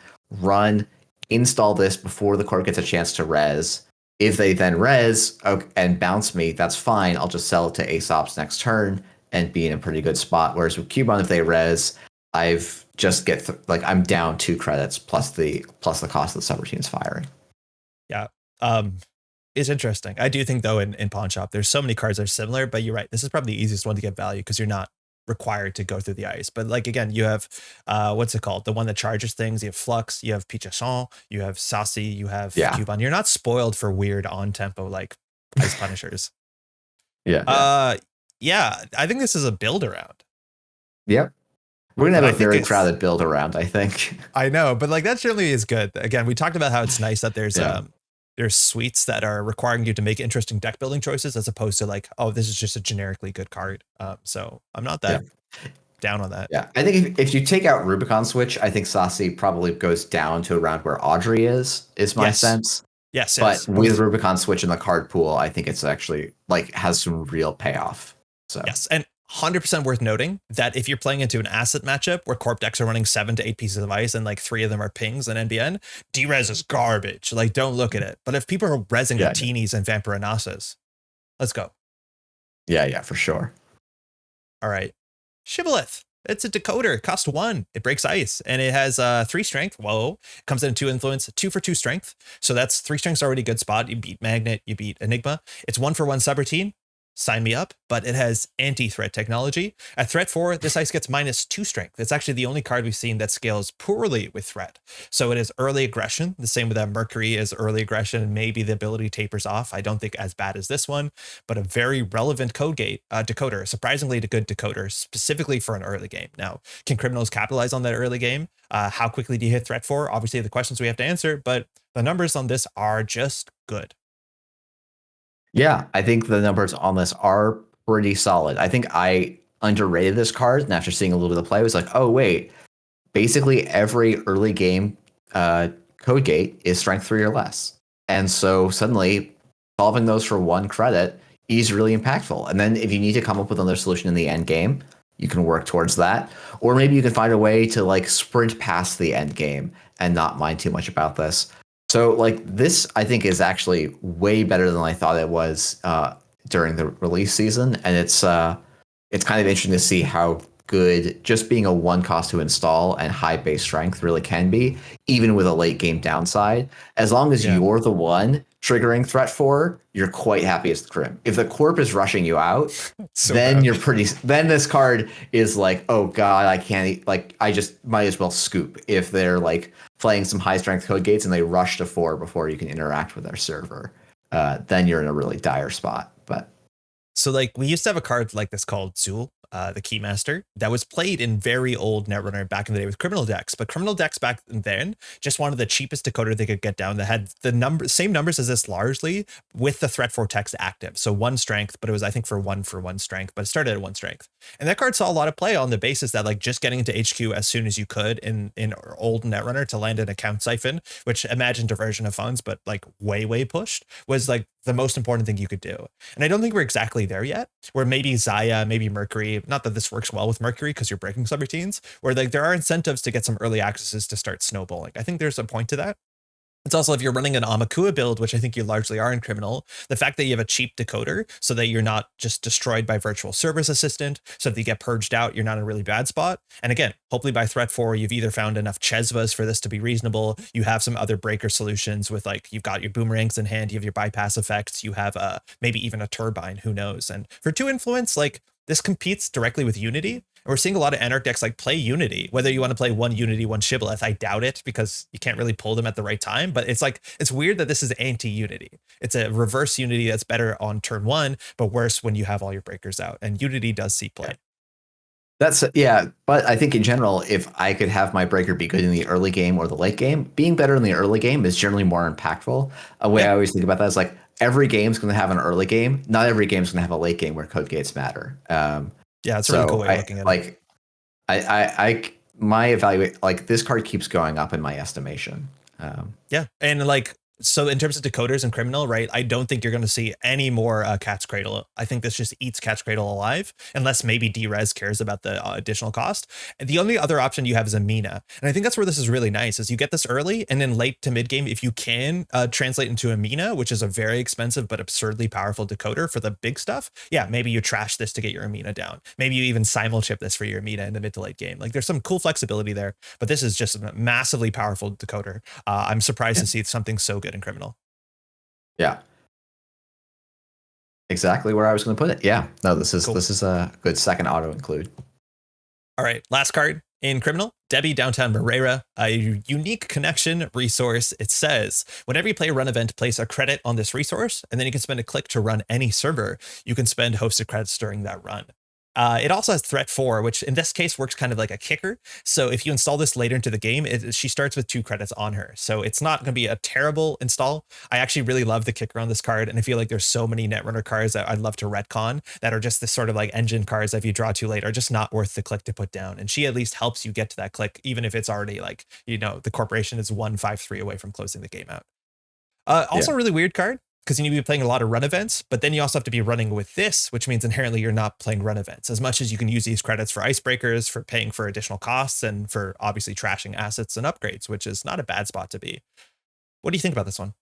install this before the court gets a chance to res. If they then res and bounce me, that's fine. I'll just sell it to Aesop's next turn and be in a pretty good spot. Whereas with Cubon, if they res, I've just I'm down 2 credits plus the cost of the subroutines firing. Yeah. It's interesting. I do think though in Pawn Shop, there's so many cards that are similar, but you're right. This is probably the easiest one to get value because you're not required to go through the ice. But like again, you have what's it called? The one that charges things. You have Flux, you have Pichasson, you have Saucy, you have Cubon. You're not spoiled for weird on tempo like ice punishers. I think this is a build around. Yep. We're gonna have a very crowded build around, I think. I know, but like that certainly is good. Again, we talked about how it's nice that there's suites that are requiring you to make interesting deck building choices as opposed to like, oh, this is just a generically good card. So I'm not that down on that. Yeah, I think if you take out Rubicon Switch, I think Saucy probably goes down to around where Audrey is my sense. Yes. But with Rubicon Switch in the card pool, I think it's actually like has some real payoff. So yes, and 100% worth noting that if you're playing into an asset matchup where corp decks are running 7 to 8 pieces of ice and like 3 of them are pings and NBN, D-Res is garbage. Like, don't look at it. But if people are resing Martinis and Vampirinasas, let's go. Yeah, for sure. All right. Shibboleth. It's a decoder. It costs 1. It breaks ice and it has 3 strength. Whoa. It comes in 2 influence, 2 for 2 strength. So that's 3 strength's already a good spot. You beat Magnet, you beat Enigma. It's 1 for 1 subroutine. Sign me up, but it has anti-threat technology. At threat 4, this ice gets -2 strength. It's actually the only card we've seen that scales poorly with threat. So it is early aggression. The same with that Mercury is early aggression, and maybe the ability tapers off. I don't think as bad as this one, but a very relevant code gate decoder, surprisingly a good decoder, specifically for an early game. Now, can criminals capitalize on that early game? How quickly do you hit threat 4? Obviously the questions we have to answer, but the numbers on this are just good. Yeah, I think the numbers on this are pretty solid. I think I underrated this card, and after seeing a little bit of play, I was like, oh, wait. Basically, every early game code gate is strength 3 or less. And so suddenly, solving those for 1 credit is really impactful. And then if you need to come up with another solution in the end game, you can work towards that. Or maybe you can find a way to like sprint past the end game and not mind too much about this. So like this, I think, is actually way better than I thought it was during the release season, and it's kind of interesting to see how good just being a 1 cost to install and high base strength really can be, even with a late game downside. As long as you're the one triggering threat 4, you're quite happy as the crim. If the corp is rushing you out, then you're pretty. Then this card is like, oh god, I can't. Like, I just might as well scoop if they're like playing some high strength code gates and they rush to 4 before you can interact with their server. Then you're in a really dire spot. But so like we used to have a card like this called Zul, the Keymaster, that was played in very old Netrunner back in the day with criminal decks. But criminal decks back then just wanted the cheapest decoder they could get down that had the same numbers as this largely, with the threat for text active. So 1 strength, but it was, I think, for one strength, but it started at 1 strength. And that card saw a lot of play on the basis that like just getting into HQ as soon as you could in old Netrunner to land an account siphon, which imagine diversion of funds, but like way pushed, was like the most important thing you could do. And I don't think we're exactly there yet, where maybe Zaya, maybe Mercury, not that this works well with Mercury because you're breaking subroutines, where like there are incentives to get some early accesses to start snowballing. I think there's a point to that. It's also, if you're running an Amakua build, which I think you largely are in Criminal, the fact that you have a cheap decoder so that you're not just destroyed by Virtual Service Assistant, so that you get purged out, you're not in a really bad spot. And again, hopefully by Threat 4, you've either found enough Chesvas for this to be reasonable, you have some other breaker solutions with like, you've got your boomerangs in hand, you have your bypass effects, you have maybe even a turbine, who knows. And for 2 influence, like this competes directly with Unity. And we're seeing a lot of Anarch decks like play Unity, whether you want to play 1 Unity, 1 Shibboleth. I doubt it because you can't really pull them at the right time. But it's like, it's weird that this is anti-Unity. It's a reverse Unity that's better on turn 1, but worse when you have all your breakers out. And Unity does see play. That's but I think in general, if I could have my breaker be good in the early game or the late game, being better in the early game is generally more impactful. A way I always think about that is like every game's going to have an early game. Not every game's going to have a late game where code gates matter. Yeah, it's a really cool way of looking at it. Like my evaluate, like this card keeps going up in my estimation. Yeah, and like, so in terms of decoders and Criminal, right, I don't think you're going to see any more Cat's Cradle. I think this just eats Cat's Cradle alive, unless maybe D-Res cares about the additional cost. And the only other option you have is a Mina. And I think that's where this is really nice, is you get this early, and then late to mid game, if you can translate into a Mina, which is a very expensive but absurdly powerful decoder for the big stuff, yeah, maybe you trash this to get your Amina down. Maybe you even simul chip this for your Amina in the mid to late game. Like there's some cool flexibility there, but this is just a massively powerful decoder. I'm surprised to see something so good in Criminal. Yeah. Exactly where I was going to put it. Yeah. No, this is cool. This is a good second auto include. All right, last card in Criminal, Debbie Downtown Moreira, a unique connection resource. It says, whenever you play a run event, place a credit on this resource, and then you can spend a click to run any server. You can spend hosted credits during that run. It also has threat 4, which in this case works kind of like a kicker. So if you install this later into the game, she starts with 2 credits on her. So it's not going to be a terrible install. I actually really love the kicker on this card. And I feel like there's so many Netrunner cards that I'd love to retcon that are just this sort of like engine cards that if you draw too late are just not worth the click to put down. And she at least helps you get to that click, even if it's already like, you know, the corporation is 1-5-3 away from closing the game out. Also a really weird card, because you need to be playing a lot of run events, but then you also have to be running with this, which means inherently you're not playing run events. As much as you can use these credits for icebreakers, for paying for additional costs, and for obviously trashing assets and upgrades, which is not a bad spot to be. What do you think about this one?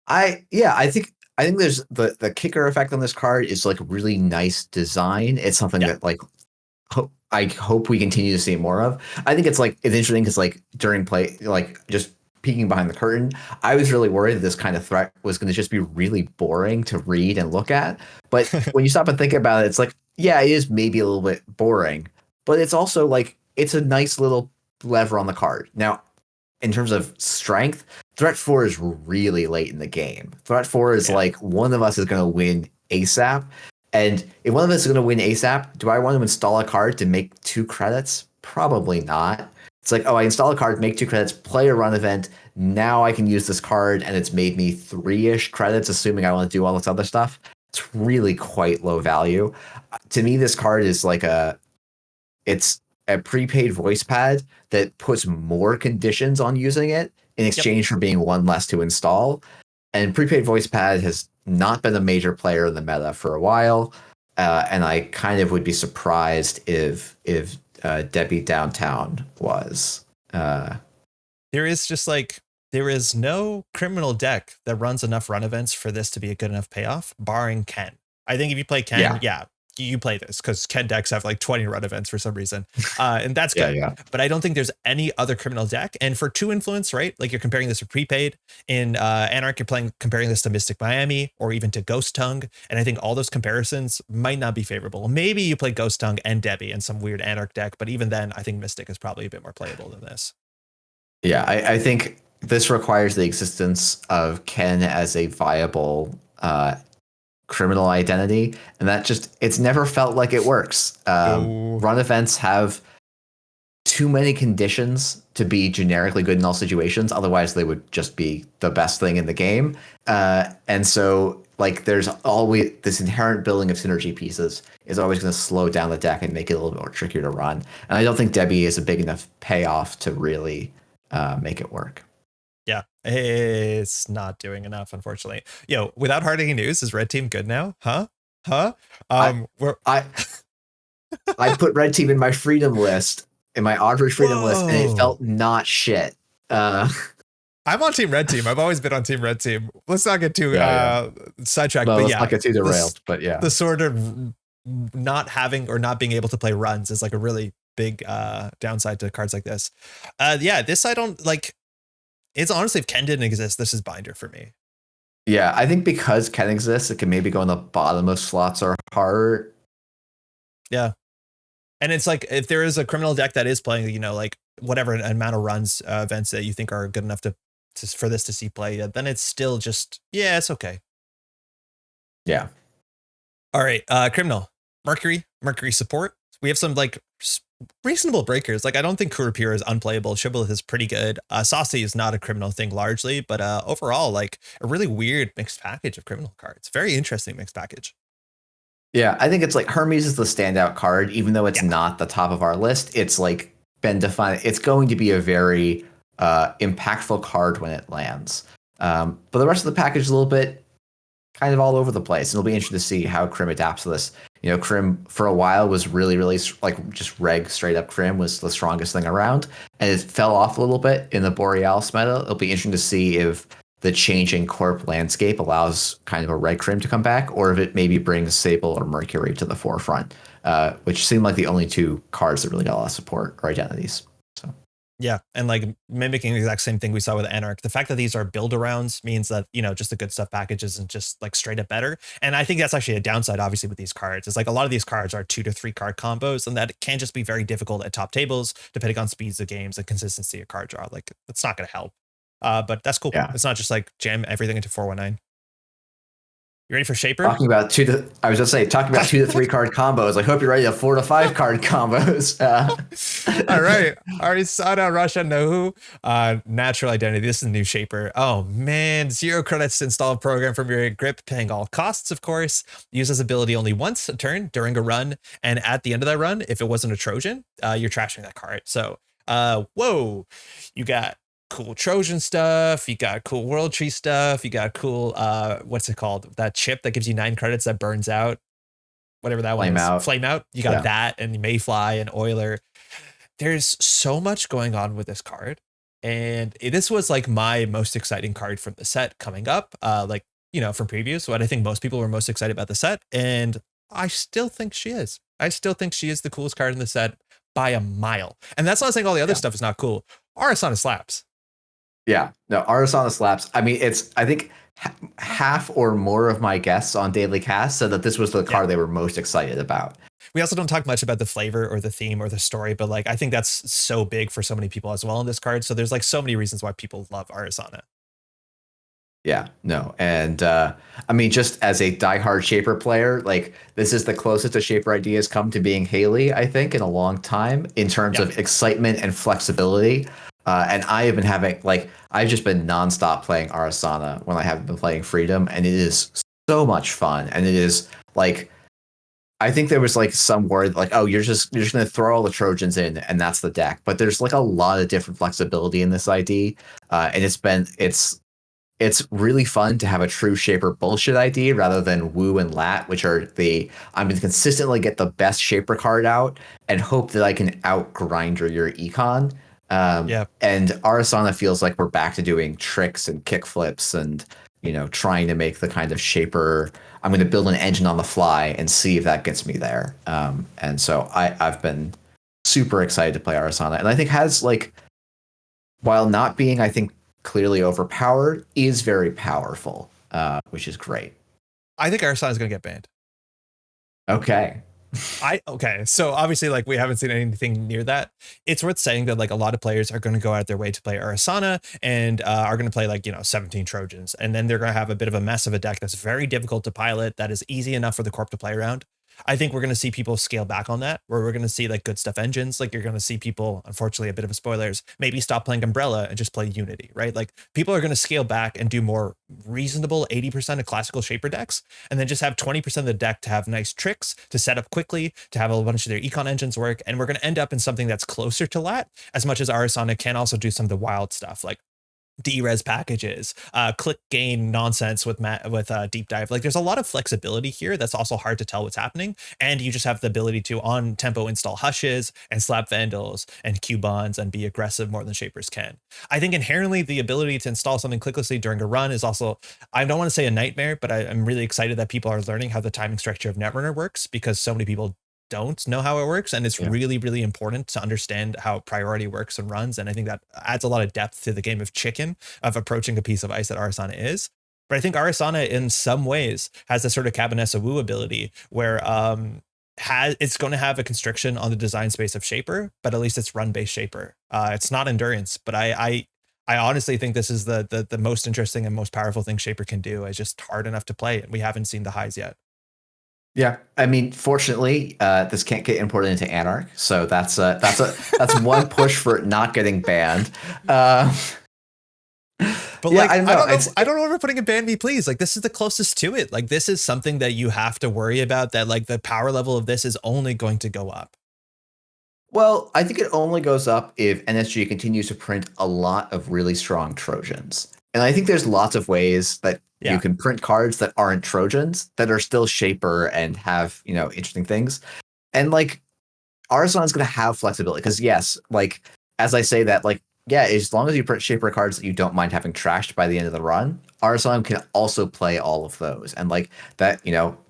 I think there's the kicker effect on this card is like really nice design. It's something that like I hope we continue to see more of. I think it's interesting because like during play, like just peeking behind the curtain, I was really worried that this kind of threat was going to just be really boring to read and look at. But when you stop and think about it, it's like, yeah, it is maybe a little bit boring, but it's also like, it's a nice little lever on the card. Now, in terms of strength, threat 4 is really late in the game. Threat 4 is like, one of us is going to win ASAP. And if one of us is going to win ASAP, do I want to install a card to make 2 credits? Probably not. It's like, oh, I install a card, make 2 credits, play a run event. Now I can use this card, and it's made me 3-ish credits, assuming I want to do all this other stuff. It's really quite low value. To me, this card is like it's a prepaid voice pad that puts more conditions on using it in exchange for being 1 less to install. And prepaid voice pad has not been a major player in the meta for a while. And I kind of would be surprised if Debbie Downtown was. There is no Criminal deck that runs enough run events for this to be a good enough payoff, barring Ken. I think if you play Ken, you play this, because Ken decks have like 20 run events for some reason. And that's good. But I don't think there's any other Criminal deck. And for 2 influence, right? Like you're comparing this to prepaid. In Anarch, you're comparing this to Mystic Miami or even to Ghost Tongue. And I think all those comparisons might not be favorable. Maybe you play Ghost Tongue and Debbie in some weird Anarch deck, but even then, I think Mystic is probably a bit more playable than this. Yeah, I think this requires the existence of Ken as a viable criminal identity, and that just it's never felt like it works. No. Run events have too many conditions to be generically good in all situations. Otherwise, they would just be the best thing in the game. And so, like, there's always this inherent building of synergy pieces is always going to slow down the deck and make it a little bit more trickier to run. And I don't think Debbie is a big enough payoff to really make it work. Yeah, it's not doing enough, unfortunately. Yo, without hard hitting news, is red team good now? Huh? Huh? We're I I put red team in my freedom list, in my Audrey freedom list, and it Whoa. felt not shit. I'm on team red team. I've always been on team red team. Let's not get too sidetracked. No, but let's yeah, not get too derailed. But yeah, the sort of not having or not being able to play runs is like a really big downside to cards like this. Yeah, this I don't like. It's honestly, if Ken didn't exist, this is binder for me. yeah, I think because Ken exists, it can maybe go in the bottom of slots or hard. Yeah. And it's like, if there is a criminal deck that is playing, you know, like whatever amount of runs events that you think are good enough to for this to see play, then it's still just, yeah, it's okay. Yeah. All right. Criminal Mercury support. We have some like reasonable breakers. Like, I don't think Kurapira is unplayable. Shibboleth is pretty good. Saucy is not a criminal thing largely, but overall, like a really weird mixed package of criminal cards. Very interesting mixed package. Yeah, I think it's like Hermes is the standout card, even though it's not the top of our list. It's like been defined. It's going to be a very impactful card when it lands. But the rest of the package is a little bit kind of all over the place. And it'll be interesting to see how Crim adapts to this. You know, Crim for a while was really, really like just reg straight up Crim was the strongest thing around. And it fell off a little bit in the Borealis meta. It'll be interesting to see if the changing corp landscape allows kind of a red Crim to come back, or if it maybe brings Sable or Mercury to the forefront, which seem like the only two cards that really got a lot of support or identities. So. Yeah, and like mimicking the exact same thing we saw with Anarch. The fact that these are build arounds means that, you know, just the good stuff packages and just like straight up better. And I think that's actually a downside, obviously, with these cards. It's like a lot of these cards are 2 to 3 card combos, and that can just be very difficult at top tables, depending on speeds of games and consistency of card draw. Like, it's not going to help. But that's cool. Yeah. It's not just like jam everything into 419. You ready for Shaper? Talking about talking about 2 to 3 card combos. I hope you're ready to 4 to 5 card combos. All right. Arisana, Russia, Nohu. Natural identity. This is a new Shaper. Oh man, 0 credits to install a program from your grip, paying all costs, of course. Use this ability only once a turn during a run, and at the end of that run, if it wasn't a Trojan, you're trashing that card. So, whoa, you got cool Trojan stuff, you got cool World Tree stuff, you got cool what's it called, that chip that gives you 9 credits that burns out, whatever that one is. Flame out. You got that, and Mayfly and Euler. There's so much going on with this card, and this was like my most exciting card from the set coming up, like, you know, from previews. What I think most people were most excited about the set, and I still think she is. I still think she is the coolest card in the set by a mile. And that's not saying all the other stuff is not cool. Arisana slaps. Yeah, no, Arisana slaps. I mean, I think half or more of my guests on Daily Cast said that this was the card they were most excited about. We also don't talk much about the flavor or the theme or the story, but like, I think that's so big for so many people as well in this card. So there's like so many reasons why people love Arisana. Yeah, no. And I mean, just as a diehard Shaper player, like, this is the closest a Shaper idea has come to being Haley, I think, in a long time in terms of excitement and flexibility. And I have been having, like, I've just been nonstop playing Arisana when I haven't been playing Freedom, and it is so much fun. And it is like, I think there was like some word like, oh, you're just going to throw all the Trojans in and that's the deck. But there's like a lot of different flexibility in this ID, and it's really fun to have a true Shaper bullshit ID rather than Woo and Lat, which are I'm going to consistently get the best Shaper card out and hope that I can out-grinder your econ. And Arisana feels like we're back to doing tricks and kick flips and, you know, trying to make the kind of Shaper. I'm going to build an engine on the fly and see if that gets me there. And so I've been super excited to play Arisana, and I think has, like, while not being, I think, clearly overpowered, is very powerful, which is great. I think Arisana is going to get banned. Okay. Okay, so obviously, like, we haven't seen anything near that. It's worth saying that like a lot of players are going to go out their way to play Arasana and are going to play like 17 Trojans, and then they're going to have a bit of a mess of a deck that's very difficult to pilot. That is easy enough for the corp to play around. I think we're going to see people scale back on that, where we're going to see like good stuff engines. Like you're going to see people, unfortunately, a bit of a spoilers, maybe stop playing Umbrella and just play Unity, right? Like people are going to scale back and do more reasonable 80% of classical Shaper decks, and then just have 20% of the deck to have nice tricks to set up quickly, to have a bunch of their econ engines work. And we're going to end up in something that's closer to that, as much as Arasana can also do some of the wild stuff. Like DRes packages, click gain nonsense with deep dive. Like there's a lot of flexibility here that's also hard to tell what's happening. And you just have the ability to on tempo install hushes and slap vandals and Q bonds and be aggressive more than shapers can. I think inherently the ability to install something clicklessly during a run is also, I don't want to say a nightmare, but I'm really excited that people are learning how the timing structure of Netrunner works, because so many people don't know how it works, and it's Yeah. really important to understand how priority works and runs. And I think that adds a lot of depth to the game of chicken, of approaching a piece of ice that Arasana is. But I think Arasana in some ways has a sort of Cabinessa Wu ability where it's going to have a constriction on the design space of Shaper, but at least it's run based Shaper. It's not endurance, but I honestly think this is the most interesting and most powerful thing Shaper can do. It's just hard enough to play, and we haven't seen the highs yet. Yeah, I mean, fortunately, this can't get imported into Anarch, so that's one push for it not getting banned. But Yeah, like, I don't know. It's I don't know if we're putting a ban me, please. Like, this is the closest to it. Like, this is something that you have to worry about. That like the power level of this is only going to go up. Well, I think it only goes up if NSG continues to print a lot of really strong Trojans. And I think there's lots of ways that you Yeah, can print cards that aren't Trojans that are still Shaper and have, interesting things. And like Arsenal is going to have flexibility because yes, like as I say that, like yeah, as long as you print Shaper cards that you don't mind having trashed by the end of the run, Arsenal can also play all of those. And like that,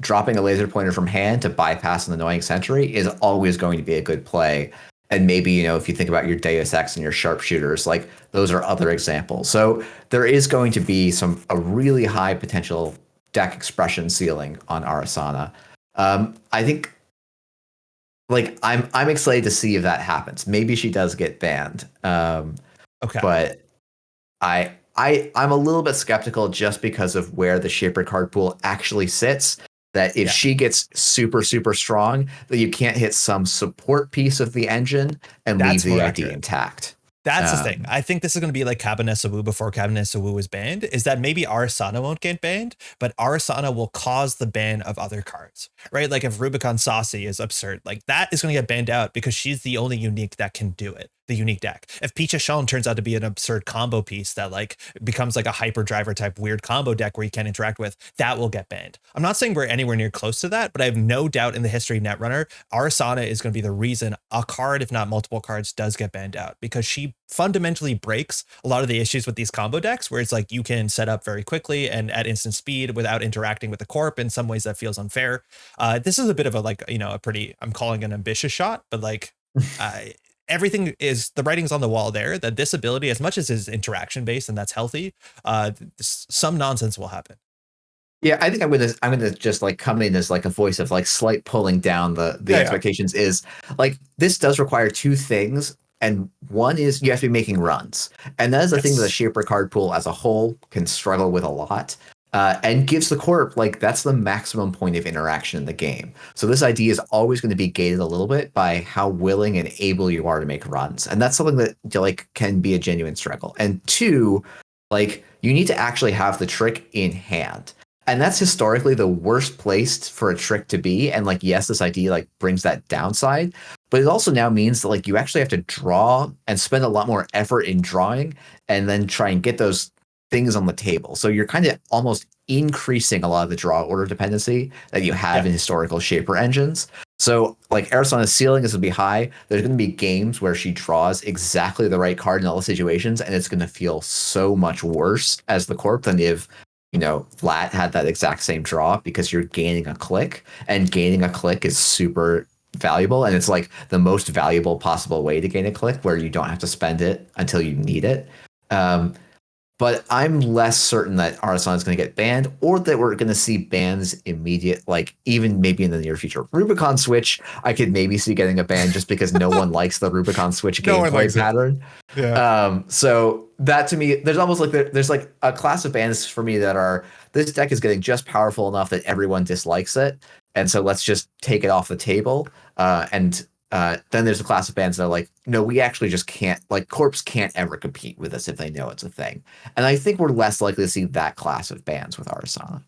dropping a laser pointer from hand to bypass an annoying sentry is always going to be a good play. And maybe, if you think about your Deus Ex and your sharpshooters, like those are other examples. So there is going to be a really high potential deck expression ceiling on Arasana. I think like I'm excited to see if that happens. Maybe she does get banned. okay, But I'm a little bit skeptical just because of where the Shaper card pool actually sits. That if yeah. she gets super, super strong, that you can't hit some support piece of the engine and leave That's the more ID accurate. intact. That's the thing. Um, I think this is going to be like Cabinessa Wu before Cabinessa Wu was banned, is that maybe Arasana won't get banned, but Arasana will cause the ban of other cards, right? Like if Rubicon Saucy is absurd, like that is going to get banned out because she's the only unique that can do it, the unique deck. If Picha Sean turns out to be an absurd combo piece that like becomes like a hyperdriver type weird combo deck where you can't interact with, that will get banned. I'm not saying we're anywhere near close to that, but I have no doubt in the history of Netrunner, Arasana is going to be the reason a card, if not multiple cards, does get banned out, because she fundamentally breaks a lot of the issues with these combo decks where it's like you can set up very quickly and at instant speed without interacting with the corp. In some ways that feels unfair. This is a bit of a like, a pretty, I'm calling an ambitious shot, but like uh, everything is, the writing's on the wall there, that this ability, as much as is interaction based and that's healthy, some nonsense will happen. yeah, I think I'm gonna just like come in as like a voice of like slight pulling down the Yeah, yeah. expectations is like this does require two things. And one is you have to be making runs. And that is the thing that the Yes. Shaper card pool as a whole can struggle with a lot. And gives the corp like that's the maximum point of interaction in the game. So this idea is always going to be gated a little bit by how willing and able you are to make runs, and that's something that like can be a genuine struggle. And two, like you need to actually have the trick in hand, and that's historically the worst place for a trick to be. And like yes, this idea like brings that downside, but it also now means that like you actually have to draw and spend a lot more effort in drawing, and then try and get those things on the table. So you're kind of almost increasing a lot of the draw order dependency that you have Yeah. in historical Shaper engines. So like Aristona's ceiling is going to be high. There's going to be games where she draws exactly the right card in all the situations, and it's going to feel so much worse as the corp than if Vlad had that exact same draw, because you're gaining a click, and gaining a click is super valuable, and it's like the most valuable possible way to gain a click where you don't have to spend it until you need it. Um, but I'm less certain that Artisan is going to get banned or that we're going to see bans immediate, like even maybe in the near future. Rubicon Switch, I could maybe see getting a ban just because no one likes the Rubicon Switch No one gameplay likes it. pattern. Yeah. So that to me, there's almost like there's like a class of bans for me that are this deck is getting just powerful enough that everyone dislikes it, and so let's just take it off the table. And then there's a class of bands that are like, no, we actually just can't, like, Corps can't ever compete with us if they know it's a thing. And I think we're less likely to see that class of bands with Arsana.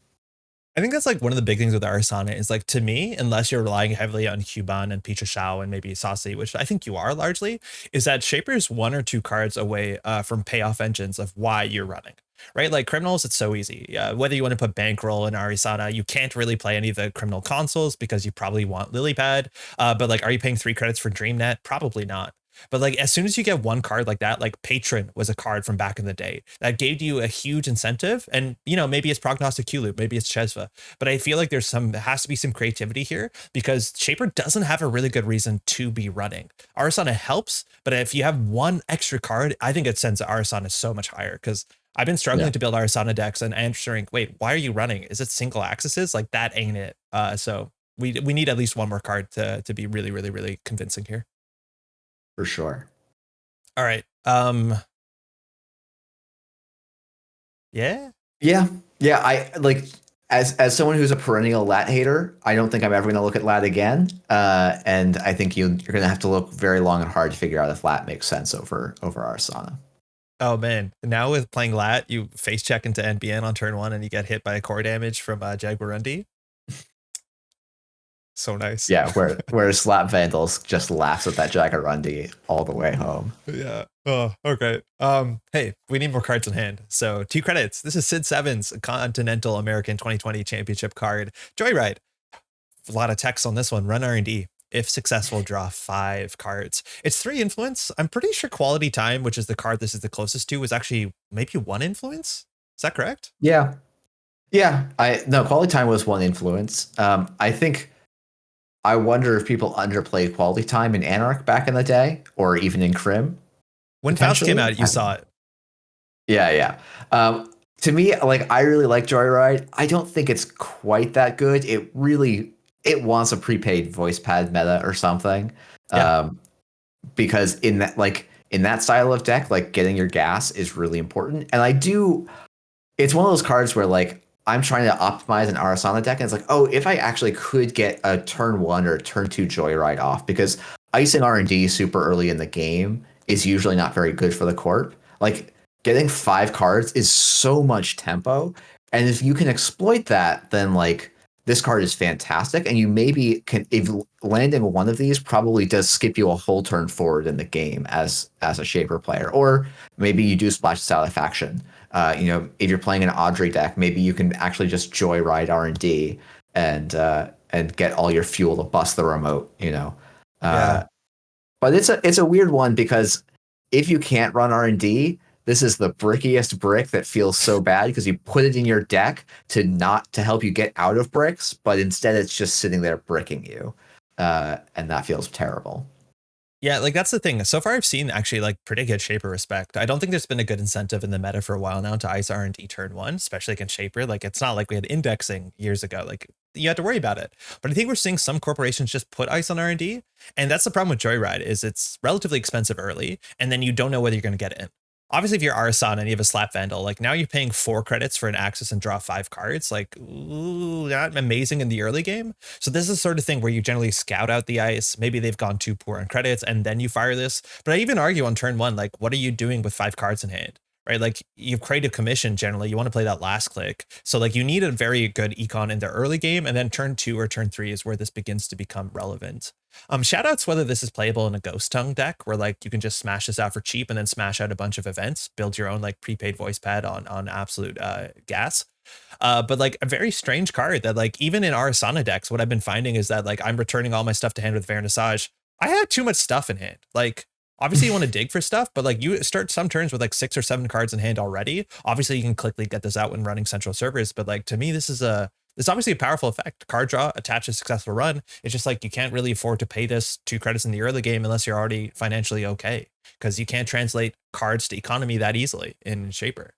I think that's like one of the big things with Arasana is like, to me, unless you're relying heavily on Huban and Picha Shao and maybe Saucy, which I think you are largely, is that Shaper's one or two cards away from payoff engines of why you're running. Right, like criminals, it's so easy. Whether you want to put bankroll in Arisana, you can't really play any of the criminal consoles because you probably want Lilypad. But like, are you paying 3 credits for DreamNet? Probably not. But like, as soon as you get one card like that, like Patron was a card from back in the day that gave you a huge incentive. And you know, maybe it's Prognostic Q-Loop, maybe it's Chesva, but I feel like there has to be some creativity here because Shaper doesn't have a really good reason to be running. Arisana helps, but if you have one extra card, I think it sends Arisana so much higher because I've been struggling to build Arisana decks and answering, wait, why are you running? Is it single accesses? Like that ain't it. So we need at least one more card to be really, really, really convincing here. For sure. All right. Yeah. Yeah. I like as someone who's a perennial lat hater, I don't think I'm ever going to look at lat again. And I think you're going to have to look very long and hard to figure out if lat makes sense over Arsana. Oh man, now with playing lat, you face check into NBN on turn 1 and you get hit by a core damage from Jaguarundi. So nice. Yeah, whereas Slap Vandals just laughs at that Jaguarundi all the way home. Yeah. Oh, okay. Hey, we need more cards in hand. So 2 credits. This is Sid Seven's Continental American 2020 Championship card. Joyride. A lot of text on this one. Run R&D. If successful, draw 5 cards. It's 3 influence. I'm pretty sure Quality Time, which is the card this is the closest to, was actually maybe 1 influence. Is that correct? Yeah. Quality Time was 1 influence. I wonder if people underplayed Quality Time in Anarch back in the day, or even in Crim. When Faust came out, you saw it. Yeah. To me, like, I really like Joyride. I don't think it's quite that good. It wants a prepaid voice pad meta or something. Yeah. Because in that style of deck, like, getting your gas is really important. And it's one of those cards where, like, I'm trying to optimize an Arasana deck, and it's like, oh, if I actually could get a turn 1 or turn 2 Joyride off, because icing R&D super early in the game is usually not very good for the corp. Like, getting 5 cards is so much tempo, and if you can exploit that, then like this card is fantastic, and you maybe can, if landing one of these probably does skip you a whole turn forward in the game as a Shaper player, or maybe you do splash Satisfaction. If you're playing an Audrey deck, maybe you can actually just Joyride R&D and get all your fuel to bust the remote. Yeah. But it's a weird one because if you can't run R&D, this is the brickiest brick that feels so bad because you put it in your deck to help you get out of bricks, but instead it's just sitting there bricking you, and that feels terrible. Yeah, like that's the thing. So far, I've seen actually like pretty good Shaper respect. I don't think there's been a good incentive in the meta for a while now to ice R&D turn 1, especially against Shaper. Like it's not like we had indexing years ago. Like you had to worry about it. But I think we're seeing some corporations just put ice on R&D, and that's the problem with Joyride is it's relatively expensive early, and then you don't know whether you're going to get it in. Obviously, if you're Arasana and you have a Slap Vandal, like now you're paying 4 credits for an access and draw 5 cards. Like, ooh, not amazing in the early game. So this is the sort of thing where you generally scout out the ice. Maybe they've gone too poor on credits and then you fire this. But I even argue on turn 1, like, what are you doing with 5 cards in hand? Right? Like you've created commission generally. You want to play that last click. So like you need a very good econ in the early game. And then turn 2 or turn 3 is where this begins to become relevant. Shout outs whether this is playable in a Ghost Tongue deck where like you can just smash this out for cheap and then smash out a bunch of events, build your own like prepaid voice pad on absolute gas. But like a very strange card that like even in Arasana decks, what I've been finding is that like I'm returning all my stuff to hand with Vernissage. I had too much stuff in hand. Like obviously you want to dig for stuff, but like you start some turns with like 6 or 7 cards in hand already. Obviously you can quickly get this out when running central servers, but like to me it's obviously a powerful effect. Card draw attached to successful run. It's just like you can't really afford to pay this 2 credits in the early game unless you're already financially okay, because you can't translate cards to economy that easily in Shaper.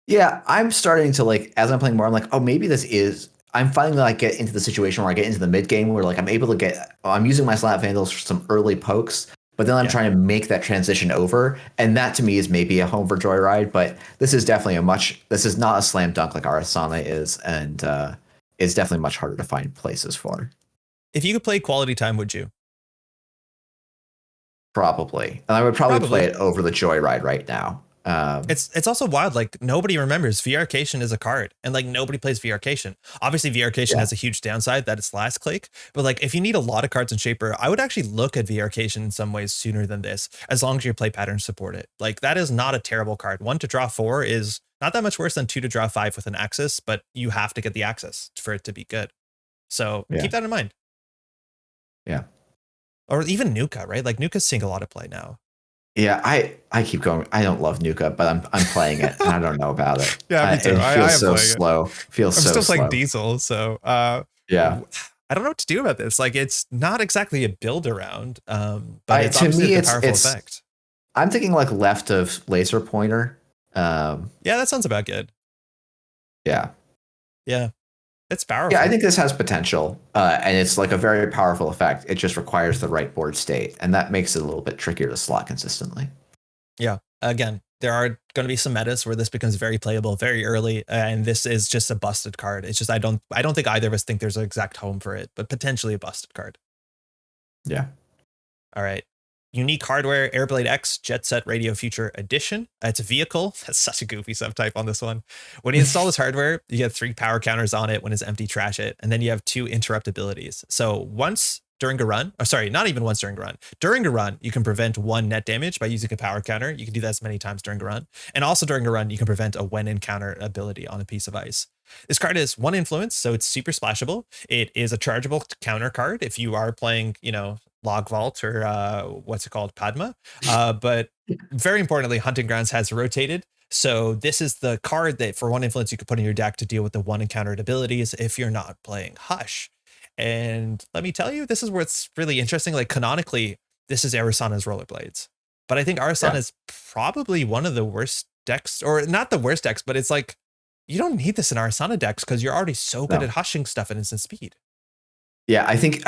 Yeah, I'm starting to like as I'm playing more, I'm like, oh, maybe this is. I'm finally like get into the situation where I get into the mid game where like I'm able to get. I'm using my slap vandals for some early pokes, but then I'm Yeah. trying to make that transition over, and that to me is maybe a home for Joyride. But this is definitely a much. This is not a slam dunk like Arasana is, and it's definitely much harder to find places for. If you could play quality time, would you? Probably, and I would probably play Probably. it over the Joyride right now. It's also wild. Like nobody remembers VRcation is a card, and like nobody plays VRcation. Obviously, VRcation Yeah, has a huge downside that it's last click. But like if you need a lot of cards in Shaper, I would actually look at VRcation in some ways sooner than this, as long as your play patterns support it. Like that is not a terrible card. 1 to draw 4 is not that much worse than 2 to draw 5 with an Axis, but you have to get the Axis for it to be good. So yeah, keep that in mind. yeah. Or even Nuka, right? Like Nuka's seeing a lot of play now. Yeah, I keep going. I don't love Nuka, but I'm playing it, and I don't know about it. Yeah, me too. It I feels am so playing it. slow. Feels I'm so still playing slow. Diesel, so Yeah. I don't know what to do about this. Like, it's not exactly a build around, but it's To obviously me, a powerful it's. effect. I'm thinking like left of laser pointer. Um, Yeah, that sounds about good. yeah, Yeah, it's yeah. I powerful. think this has potential, and it's like a very powerful effect. It just requires the right board state, and that makes it a little bit trickier to slot consistently. Yeah. Again, there are going to be some metas where this becomes very playable very early, and this is just a busted card. It's just I don't think either of us think there's an exact home for it, but potentially a busted card. Yeah. All right. Unique hardware, Airblade X Jet Set Radio Future Edition. It's a vehicle. That's such a goofy subtype on this one. When you install this hardware, you get 3 power counters on it. When it's empty, trash it. And then you have 2 interrupt abilities. So once during a run, or sorry, not even once during a run. During a run, you can prevent 1 net damage by using a power counter. You can do that as many times during a run. And also during a run, you can prevent a when encounter ability on a piece of ice. This card is 1 influence, so it's super splashable. It is a chargeable counter card if you are playing, Log Vault or what's it called, Padma. But very importantly, Hunting Grounds has rotated. So this is the card that for 1 influence you could put in your deck to deal with the 1 encountered abilities if you're not playing Hush. And let me tell you, this is where it's really interesting. Like canonically, this is Arasana's Rollerblades. But I think Arasana Yeah. is probably one of the worst decks, or not the worst decks, but it's like you don't need this in Arasana decks because you're already so good No. at hushing stuff and instant speed. Yeah, I think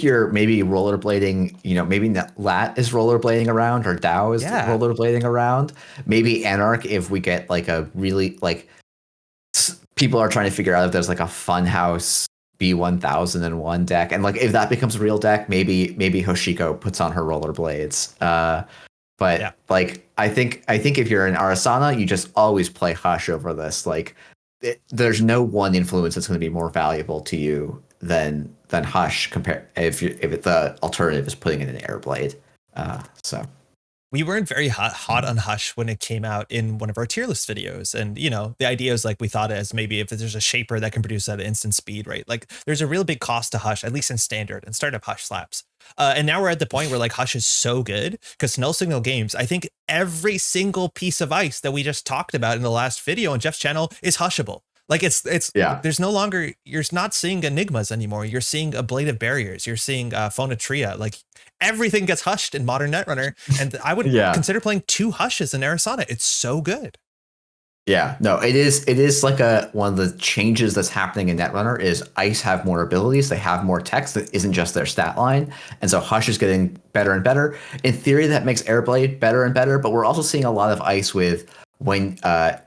you're maybe rollerblading, maybe Lat is rollerblading around or Dow is Yeah. rollerblading around. Maybe Anarch if we get like a really like people are trying to figure out if there's like a Funhouse B1001 deck, and like if that becomes a real deck, maybe Hoshiko puts on her rollerblades. But Yeah. like I think if you're in Arasana, you just always play Hush over this. Like there's no one influence that's going to be more valuable to you than Hush compare if the alternative is putting in an Airblade. So We weren't very hot on Hush when it came out in one of our tier list videos. And, the idea is like we thought as maybe if there's a shaper that can produce that instant speed, right? Like there's a real big cost to Hush, at least in standard and startup Hush slaps. And now we're at the point where like Hush is so good because Null Signal Games, I think every single piece of ice that we just talked about in the last video on Jeff's channel is hushable. Like it's yeah, there's no longer, you're not seeing enigmas anymore. You're seeing ablative barriers. You're seeing phonotria. Like everything gets hushed in modern Netrunner. And I would yeah. consider playing 2 hushes in Arasana. It's so good. Yeah, no, it is. It is like one of the changes that's happening in Netrunner is Ice have more abilities. They have more text that isn't just their stat line, and so Hush is getting better and better. In theory, that makes Airblade better and better. But we're also seeing a lot of Ice with when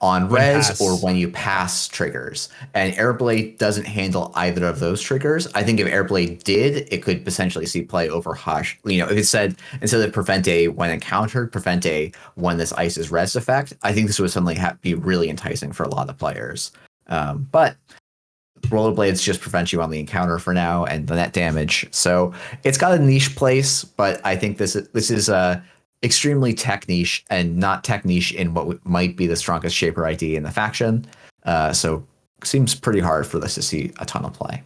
on When res or pass. when you pass triggers, and Airblade doesn't handle either of those triggers. I think if Airblade did, it could potentially see play over Hush. If it said instead of prevent a when encountered, prevent a when this ice is res effect, I think this would suddenly be really enticing for a lot of players. But rollerblades just prevent you on the encounter for now and the net damage. So it's got a niche place, but I think this is extremely tech niche and not tech niche in what might be the strongest shaper ID in the faction. So seems pretty hard for this to see a ton of play.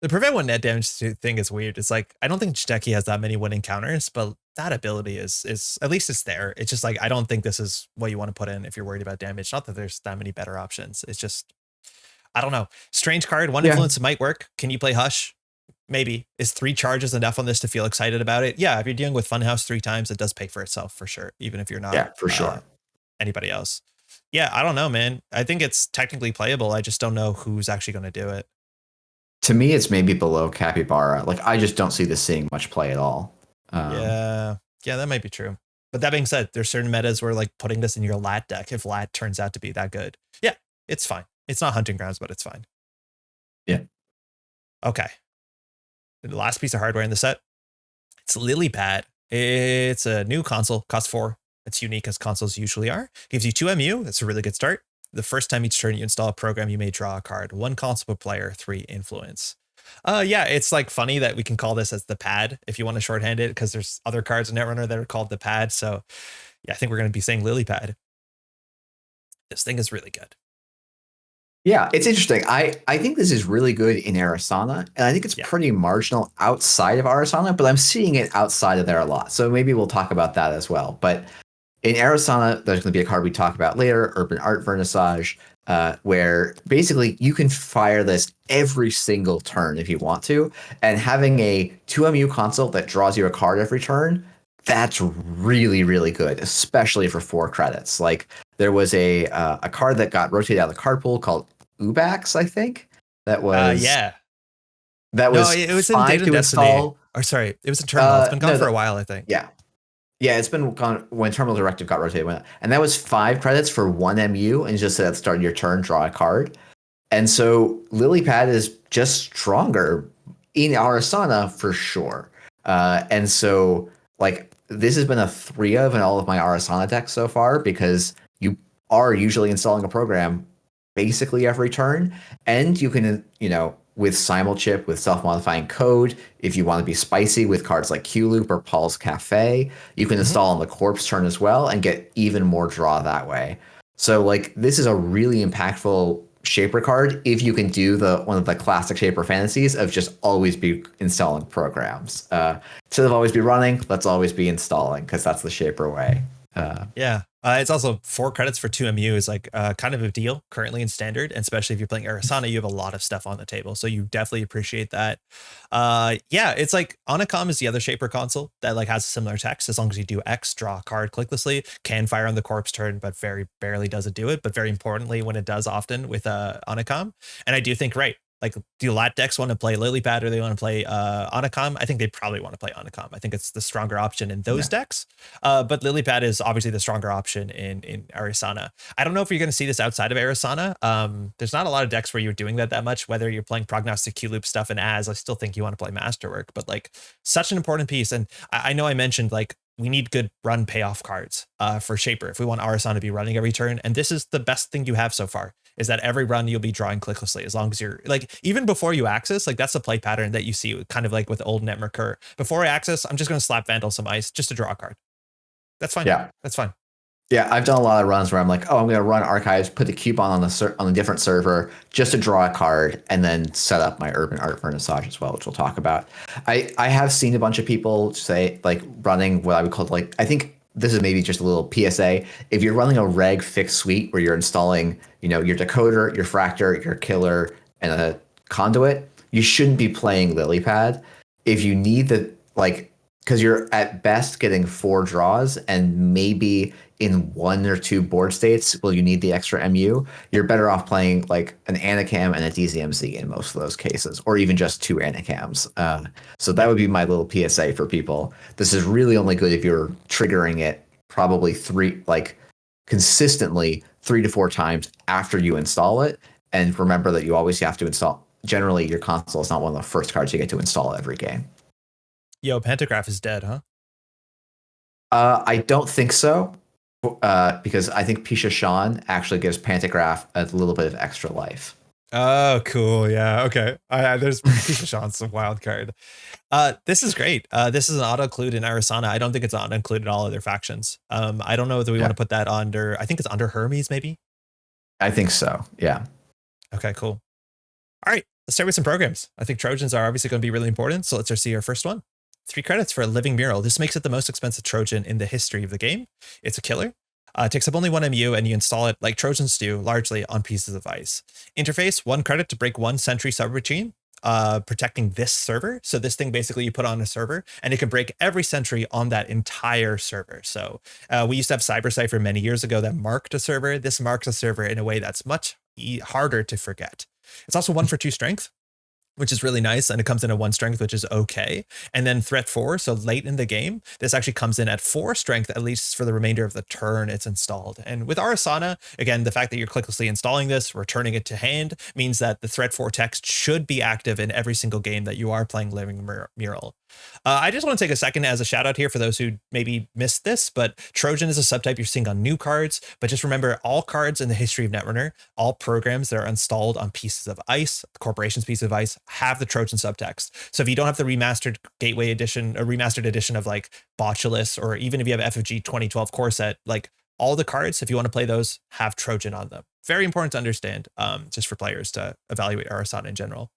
The prevent 1 net damage thing is weird. It's like, I don't think Jideki has that many winning counters, but that ability is at least it's there. It's just like, I don't think this is what you want to put in if you're worried about damage. Not that there's that many better options. It's just, I don't know. Strange card, 1 influence might work. Can you play Hush? Maybe. Is 3 charges enough on this to feel excited about it? Yeah, if you're dealing with Funhouse 3 times, it does pay for itself for sure, even if you're not Yeah, for sure. anybody else. Yeah, I don't know, man. I think it's technically playable. I just don't know who's actually going to do it. To me, it's maybe below Capybara. Like, I just don't see this seeing much play at all. Yeah. Yeah, that might be true. But that being said, there's certain metas where like putting this in your lat deck, if lat turns out to be that good. Yeah, it's fine. It's not hunting grounds, but it's fine. Yeah. Okay. The last piece of hardware in the set, it's Lily Pad. It's a new console, costs 4. It's unique as consoles usually are. Gives you 2 MU. That's a really good start. The first time each turn you install a program, you may draw a card. 1 console per player, 3 influence. Yeah, it's like funny that we can call this as the pad if you want to shorthand it, because there's other cards in Netrunner that are called the pad. So yeah, I think we're going to be saying Lily Pad. This thing is really good. Yeah, it's interesting. I think this is really good in Arasana, and I think it's pretty marginal outside of Arasana, but I'm seeing it outside of there a lot. So maybe we'll talk about that as well. But in Arasana, there's going to be a card we talk about later, Urban Art Vernissage, where basically you can fire this every single turn if you want to, and having a 2MU console that draws you a card every turn, that's really, really good, especially for 4 credits. Like, there was a card that got rotated out of the card pool called Ubax, I think. That was it was in 5 Data to Destiny. install. Or sorry, it was in Terminal. It's been gone No, for a while, I think. Yeah. Yeah, it's been gone when Terminal Directive got rotated. And that was 5 credits for 1 MU, and just said at the start of your turn, draw a card. And so Lilypad is just stronger in Arasana for sure. And so, like, this has been a 3 of in all of my Arasana decks so far, because you are usually installing a program basically every turn, and you can, with Simulchip, with self-modifying code, if you want to be spicy with cards like Q-Loop or Paul's Cafe, you can install on the corpse turn as well and get even more draw that way. So, like, this is a really impactful Shaper card if you can do one of the classic Shaper fantasies of just always be installing programs. Instead of always be running, let's always be installing, because that's the Shaper way. It's also 4 credits for 2 MU is like kind of a deal currently in standard, and especially if you're playing Arasana, you have a lot of stuff on the table, so you definitely appreciate that. It's like Onacom is the other Shaper console that like has a similar text. As long as you do X, draw a card clicklessly, can fire on the corpse turn, but very barely does it do it. But very importantly, when it does, often with Onacom. And I do think, right, like, do lat decks want to play Lilypad or they want to play Onacom? I think they probably want to play Onacom. I think it's the stronger option in those decks. But Lilypad is obviously the stronger option in Arasana. I don't know if you're going to see this outside of Arasana. There's not a lot of decks where you're doing that much, whether you're playing Prognostic Q-Loop stuff and I still think you want to play Masterwork, but like, such an important piece. And I know I mentioned, like, we need good run payoff cards for Shaper if we want Arasana to be running every turn. And this is the best thing you have so far, is that every run you'll be drawing clicklessly, as long as you're like, even before you access, like, that's the play pattern that you see kind of like with old Net Mercur. Before I access, I'm just going to slap Vandal some ice just to draw a card. That's fine. Yeah. That's fine. Yeah, I've done a lot of runs where I'm like, oh, I'm going to run Archives, put the coupon on a different server just to draw a card, and then set up my Urban Art Vernissage as well, which we'll talk about. I have seen a bunch of people say, like, running what I would call, like, I think this is maybe just a little PSA. If you're running a reg fixed suite where you're installing, your decoder, your fractor, your killer, and a conduit, you shouldn't be playing Lilypad. If you need because you're at best getting 4 draws, and maybe in 1 or 2 board states will you need the extra MU, you're better off playing like an Anacam and a DZMZ in most of those cases, or even just 2 Anacams. So that would be my little PSA for people. This is really only good if you're triggering it probably consistently 3 to 4 times after you install it. And remember that you always have to install. Generally, your console is not one of the first cards you get to install every game. Yo, Pantograph is dead, huh? I don't think so, because I think Pisha Shan actually gives Pantograph a little bit of extra life. Oh, cool. Yeah. Okay. There's Pisha Shan's a wild card. This is great. This is an auto-include in Arasana. I don't think it's auto-include in all other factions. I don't know that we want to put that under, I think it's under Hermes, maybe? I think so. Yeah. Okay, cool. All right. Let's start with some programs. I think Trojans are obviously going to be really important. So let's see our first one. 3 credits for a Living Mural. This makes it the most expensive Trojan in the history of the game. It's a killer. It takes up only 1 MU, and you install it like Trojans do, largely on pieces of ice. Interface, 1 credit to break 1 sentry subroutine. protecting this server. So this thing basically you put on a server and it can break every sentry on that entire server. So we used to have CyberCipher many years ago that marked a server. This marks a server in a way that's much harder to forget. It's also 1 for 2 strength, which is really nice. And it comes in at 1 strength, which is okay. And then threat 4. So late in the game, this actually comes in at 4 strength, at least for the remainder of the turn it's installed. And with Arasana, again, the fact that you're clicklessly installing this, returning it to hand, means that the threat 4 text should be active in every single game that you are playing Living Mural. I just want to take a second as a shout out here for those who maybe missed this, but Trojan is a subtype you're seeing on new cards. But just remember, all cards in the history of Netrunner, all programs that are installed on pieces of ice, the corporation's piece of ice, have the Trojan subtext. So if you don't have the remastered Gateway edition, a remastered edition of like Botulus, or even if you have FFG 2012 core set, like all the cards, if you want to play those, have Trojan on them. Very important to understand, just for players to evaluate Arasana in general.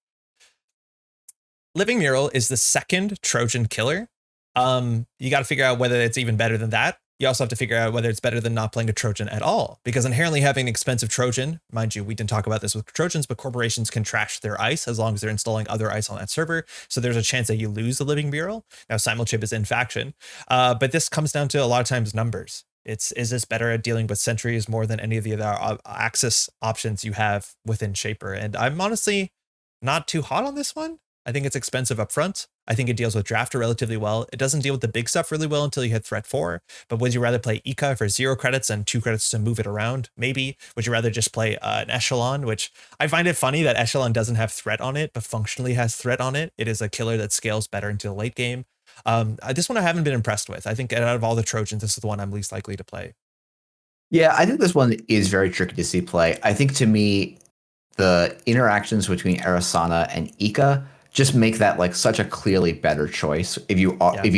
Living Mural is the second Trojan killer. You got to figure out whether it's even better than that. You also have to figure out whether it's better than not playing a Trojan at all, because inherently having an expensive Trojan, mind you, we didn't talk about this with Trojans, but corporations can trash their ice as long as they're installing other ice on that server. So there's a chance that you lose the Living Mural. Now, Simulchip is in faction, but this comes down to a lot of times numbers. Is this better at dealing with sentries more than any of the other axis options you have within Shaper? And I'm honestly not too hot on this one. I think it's expensive up front. I think it deals with Drafter relatively well. It doesn't deal with the big stuff really well until you hit threat 4. But would you rather play Ika for 0 credits and 2 credits to move it around? Maybe. Would you rather just play an Echelon, which I find it funny that Echelon doesn't have threat on it, but functionally has threat on it. It is a killer that scales better into the late game. This one I haven't been impressed with. I think out of all the Trojans, this is the one I'm least likely to play. Yeah, I think this one is very tricky to see play. I think to me, the interactions between Arasana and Ika just make that like such a clearly better choice if you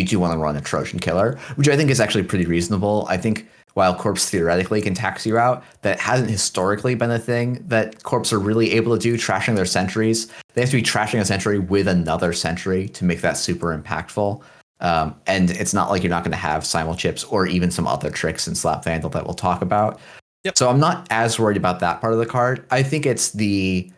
do want to run a Trojan killer, which I think is actually pretty reasonable. I think while Corps theoretically can tax you out, that hasn't historically been a thing that Corps are really able to do, trashing their sentries. They have to be trashing a sentry with another sentry to make that super impactful. And it's not like you're not going to have Simulchips or even some other tricks in Slap Vandal that we'll talk about. Yep. So I'm not as worried about that part of the card. I think it's the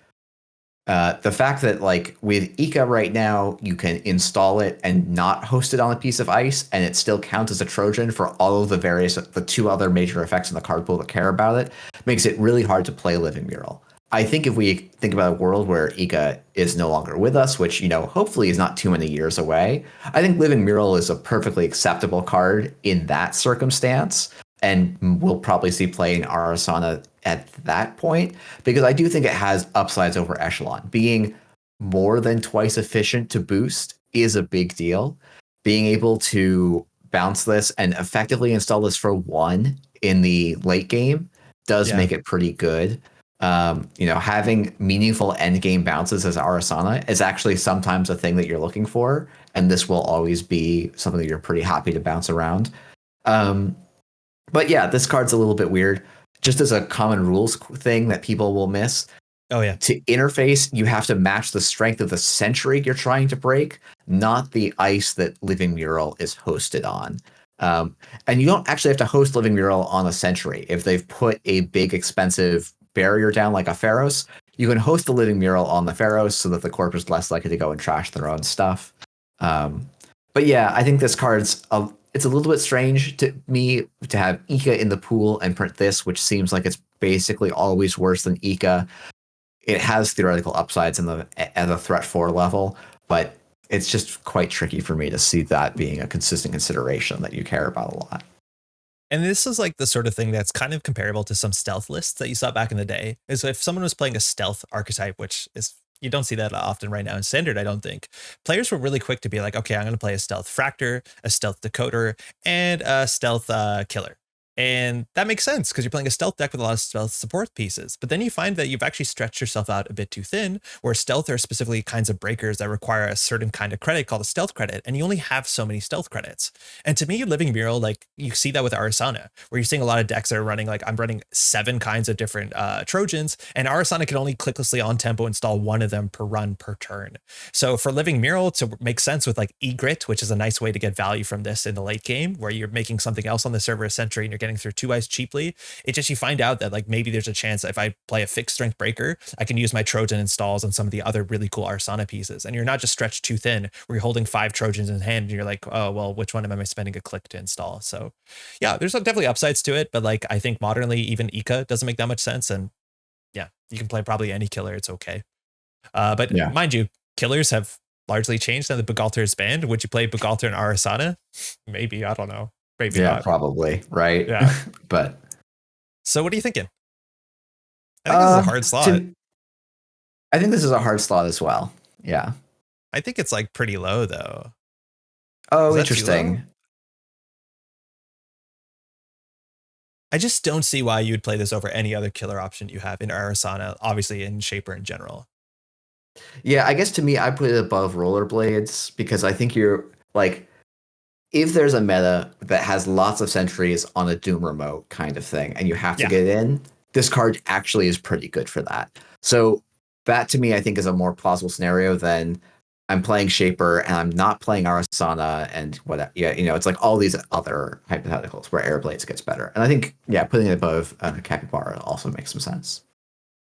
fact that like with Ika right now, you can install it and not host it on a piece of ice, and it still counts as a Trojan for all of the 2 other major effects in the card pool that care about it, makes it really hard to play Living Mural. I think if we think about a world where Ika is no longer with us, which, hopefully is not too many years away, I think Living Mural is a perfectly acceptable card in that circumstance. And we'll probably see play in Arasana at that point, because I do think it has upsides over Echelon. Being more than twice efficient to boost is a big deal. Being able to bounce this and effectively install this for 1 in the late game does make it pretty good. Having meaningful end game bounces as Arasana is actually sometimes a thing that you're looking for, and this will always be something that you're pretty happy to bounce around. But yeah, this card's a little bit weird. Just as a common rules thing that people will miss. Oh, yeah. To interface, you have to match the strength of the sentry you're trying to break, not the ice that Living Mural is hosted on. And you don't actually have to host Living Mural on a sentry. If they've put a big, expensive barrier down like a Pharos, you can host the Living Mural on the Pharos so that the corp is less likely to go and trash their own stuff. But yeah, I think this card's it's a little bit strange to me to have Ika in the pool and print this, which seems like it's basically always worse than Ika. It has theoretical upsides at the threat 4 level, but it's just quite tricky for me to see that being a consistent consideration that you care about a lot. And this is like the sort of thing that's kind of comparable to some stealth lists that you saw back in the day. Is if someone was playing a stealth archetype, which is, you don't see that often right now in standard, I don't think. Players were really quick to be like, okay, I'm going to play a stealth fractor, a stealth decoder, and a stealth killer. And that makes sense because you're playing a stealth deck with a lot of stealth support pieces. But then you find that you've actually stretched yourself out a bit too thin, where stealth are specifically kinds of breakers that require a certain kind of credit called a stealth credit. And you only have so many stealth credits. And to me, Living Mural, like you see that with Arasana, where you're seeing a lot of decks that are running, like I'm running 7 kinds of different Trojans, and Arasana can only clicklessly on tempo install 1 of them per run per turn. So for Living Mural to make sense with like Egret, which is a nice way to get value from this in the late game, where you're making something else on the server a sentry and you're getting through 2 ice cheaply. It just, you find out that like maybe there's a chance if I play a fixed strength breaker, I can use my Trojan installs on some of the other really cool Arsana pieces. And you're not just stretched too thin where you're holding 5 Trojans in hand and you're like, oh, well, which one am I spending a click to install? So yeah, there's definitely upsides to it. But like, I think modernly, even Ika doesn't make that much sense. And yeah, you can play probably any killer. It's okay. But Yeah. mind you, killers have largely changed now that Bugalter is banned. Would you play Bugalter and Arasana? Maybe, I don't know. Maybe Yeah, not. probably, right? Yeah. But So what are you thinking? I think this is a hard slot. I think this is a hard slot as well. Yeah. I think it's like pretty low though. Oh, interesting. I just don't see why you'd play this over any other killer option you have in Arasana, obviously in Shaper in general. Yeah, I guess to me, I put it above rollerblades because I think you're like, if there's a meta that has lots of sentries on a Doom remote kind of thing, and you have to get in, this card actually is pretty good for that. So that to me, I think is a more plausible scenario than I'm playing Shaper and I'm not playing Arasana and whatever. Yeah, it's like all these other hypotheticals where Airblades gets better. And I think, putting it above Capybara also makes some sense.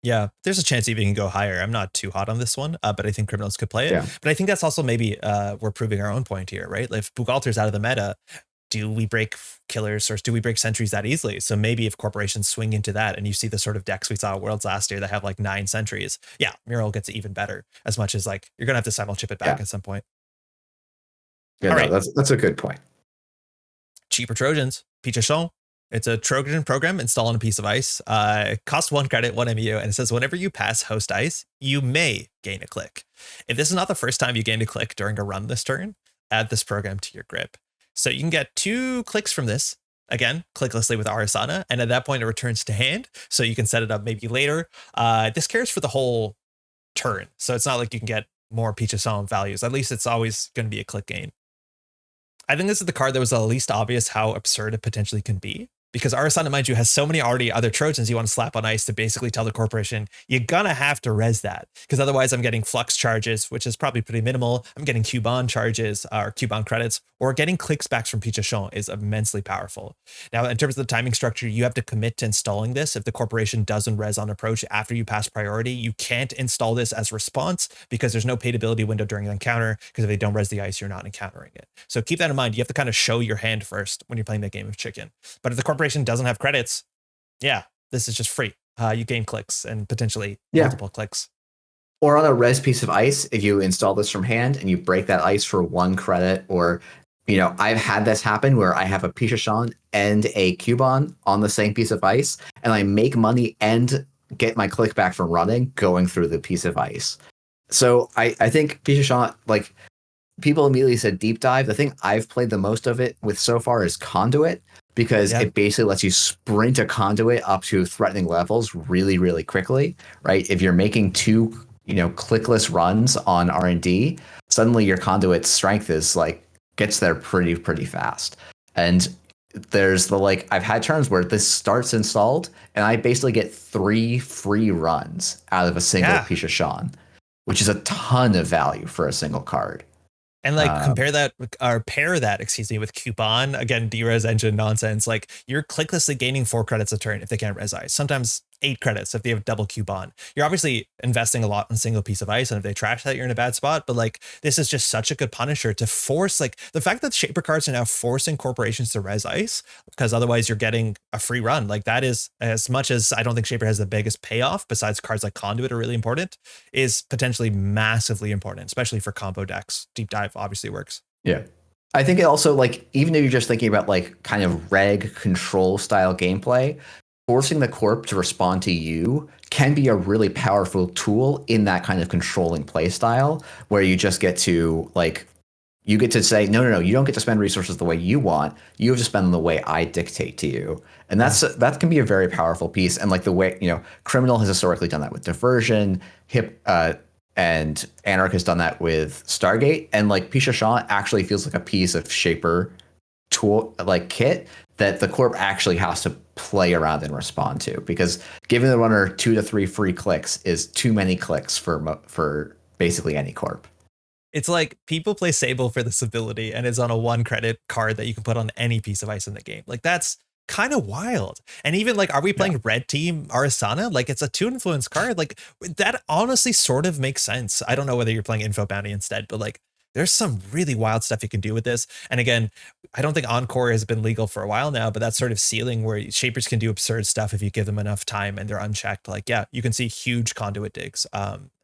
Yeah, there's a chance even can go higher. I'm not too hot on this one, but I think criminals could play it. Yeah. But I think that's also maybe we're proving our own point here, right? If Bugalter's out of the meta, do we break killers or do we break sentries that easily? So maybe if corporations swing into that and you see the sort of decks we saw at Worlds last year that have like 9 sentries, yeah, Mural gets even better, as much as like you're going to have to simul chip it back at some point. Yeah, all right. That's a good point. Cheaper Trojans, Pichachon. It's a Trojan program, install on a piece of ice. Cost 1 credit, 1 MU, and it says whenever you pass host ice, you may gain a click. If this is not the first time you gained a click during a run this turn, add this program to your grip. So you can get 2 clicks from this. Again, clicklessly with Arasana, and at that point it returns to hand, so you can set it up maybe later. This cares for the whole turn, so it's not like you can get more Pichachon values. At least it's always going to be a click gain. I think this is the card that was the least obvious how absurd it potentially can be. Because Arasana, mind you, has so many already other Trojans you want to slap on ice to basically tell the corporation, you're gonna have to res that. Because otherwise I'm getting flux charges, which is probably pretty minimal. I'm getting Cubon charges or Cubon credits, or getting clicks backs from Pichachon is immensely powerful. Now, in terms of the timing structure, you have to commit to installing this. If the corporation doesn't res on approach after you pass priority, you can't install this as response because there's no paid ability window during the encounter, because if they don't res the ice, you're not encountering it. So keep that in mind. You have to kind of show your hand first when you're playing that game of chicken. But if the corporation doesn't have credits, yeah, this is just free. You gain clicks and potentially multiple clicks. Or on a res piece of ice, if you install this from hand and you break that ice for 1 credit, or I've had this happen where I have a Pichachon and a Cubon on the same piece of ice, and I make money and get my click back from running going through the piece of ice. So I think Pichachon, like, people immediately said deep dive. The thing I've played the most of it with so far is Conduit, because it basically lets you sprint a conduit up to threatening levels really, really quickly, right? If you're making 2, clickless runs on R&D, suddenly your conduit's strength is like gets there pretty fast. And there's I've had turns where this starts installed and I basically get 3 free runs out of a single Pichachon, which is a ton of value for a single card. And pair that with Cubon, again, D-Res engine nonsense. Like, you're clicklessly gaining 4 credits a turn if they can't res ice. Sometimes 8 credits if they have double Cubon. You're obviously investing a lot in a single piece of ice, and if they trash that, you're in a bad spot. But like, this is just such a good punisher to force, like, the fact that Shaper cards are now forcing corporations to res ice, because otherwise you're getting a free run. Like, that is, as much as I don't think Shaper has the biggest payoff, besides cards like Conduit are really important, is potentially massively important, especially for combo decks. Deep Dive obviously works. Yeah. I think it also, like, even if you're just thinking about like kind of reg control style gameplay, forcing the corp to respond to you can be a really powerful tool in that kind of controlling play style, where you just get to you get to say, no, you don't get to spend resources the way you want. You have to spend them the way I dictate to you. And that can be a very powerful piece. And like the way, Criminal has historically done that with Diversion, and Anarch has done that with Stargate. And like Pichachon actually feels like a piece of Shaper tool, like kit, that the corp actually has to play around and respond to, because giving the runner 2 to 3 free clicks is too many clicks for basically any corp. It's like people play Sable for this ability, and it's on a 1 credit card that you can put on any piece of ice in the game. Like, that's kind of wild. And even like, are we playing red team Arasana? Like it's a 2 influence card. Like that honestly sort of makes sense. I don't know whether you're playing Info Bounty instead, but like there's some really wild stuff you can do with this. And again, I don't think Encore has been legal for a while now, but that's sort of ceiling where shapers can do absurd stuff if you give them enough time and they're unchecked. Like, yeah, you can see huge conduit digs.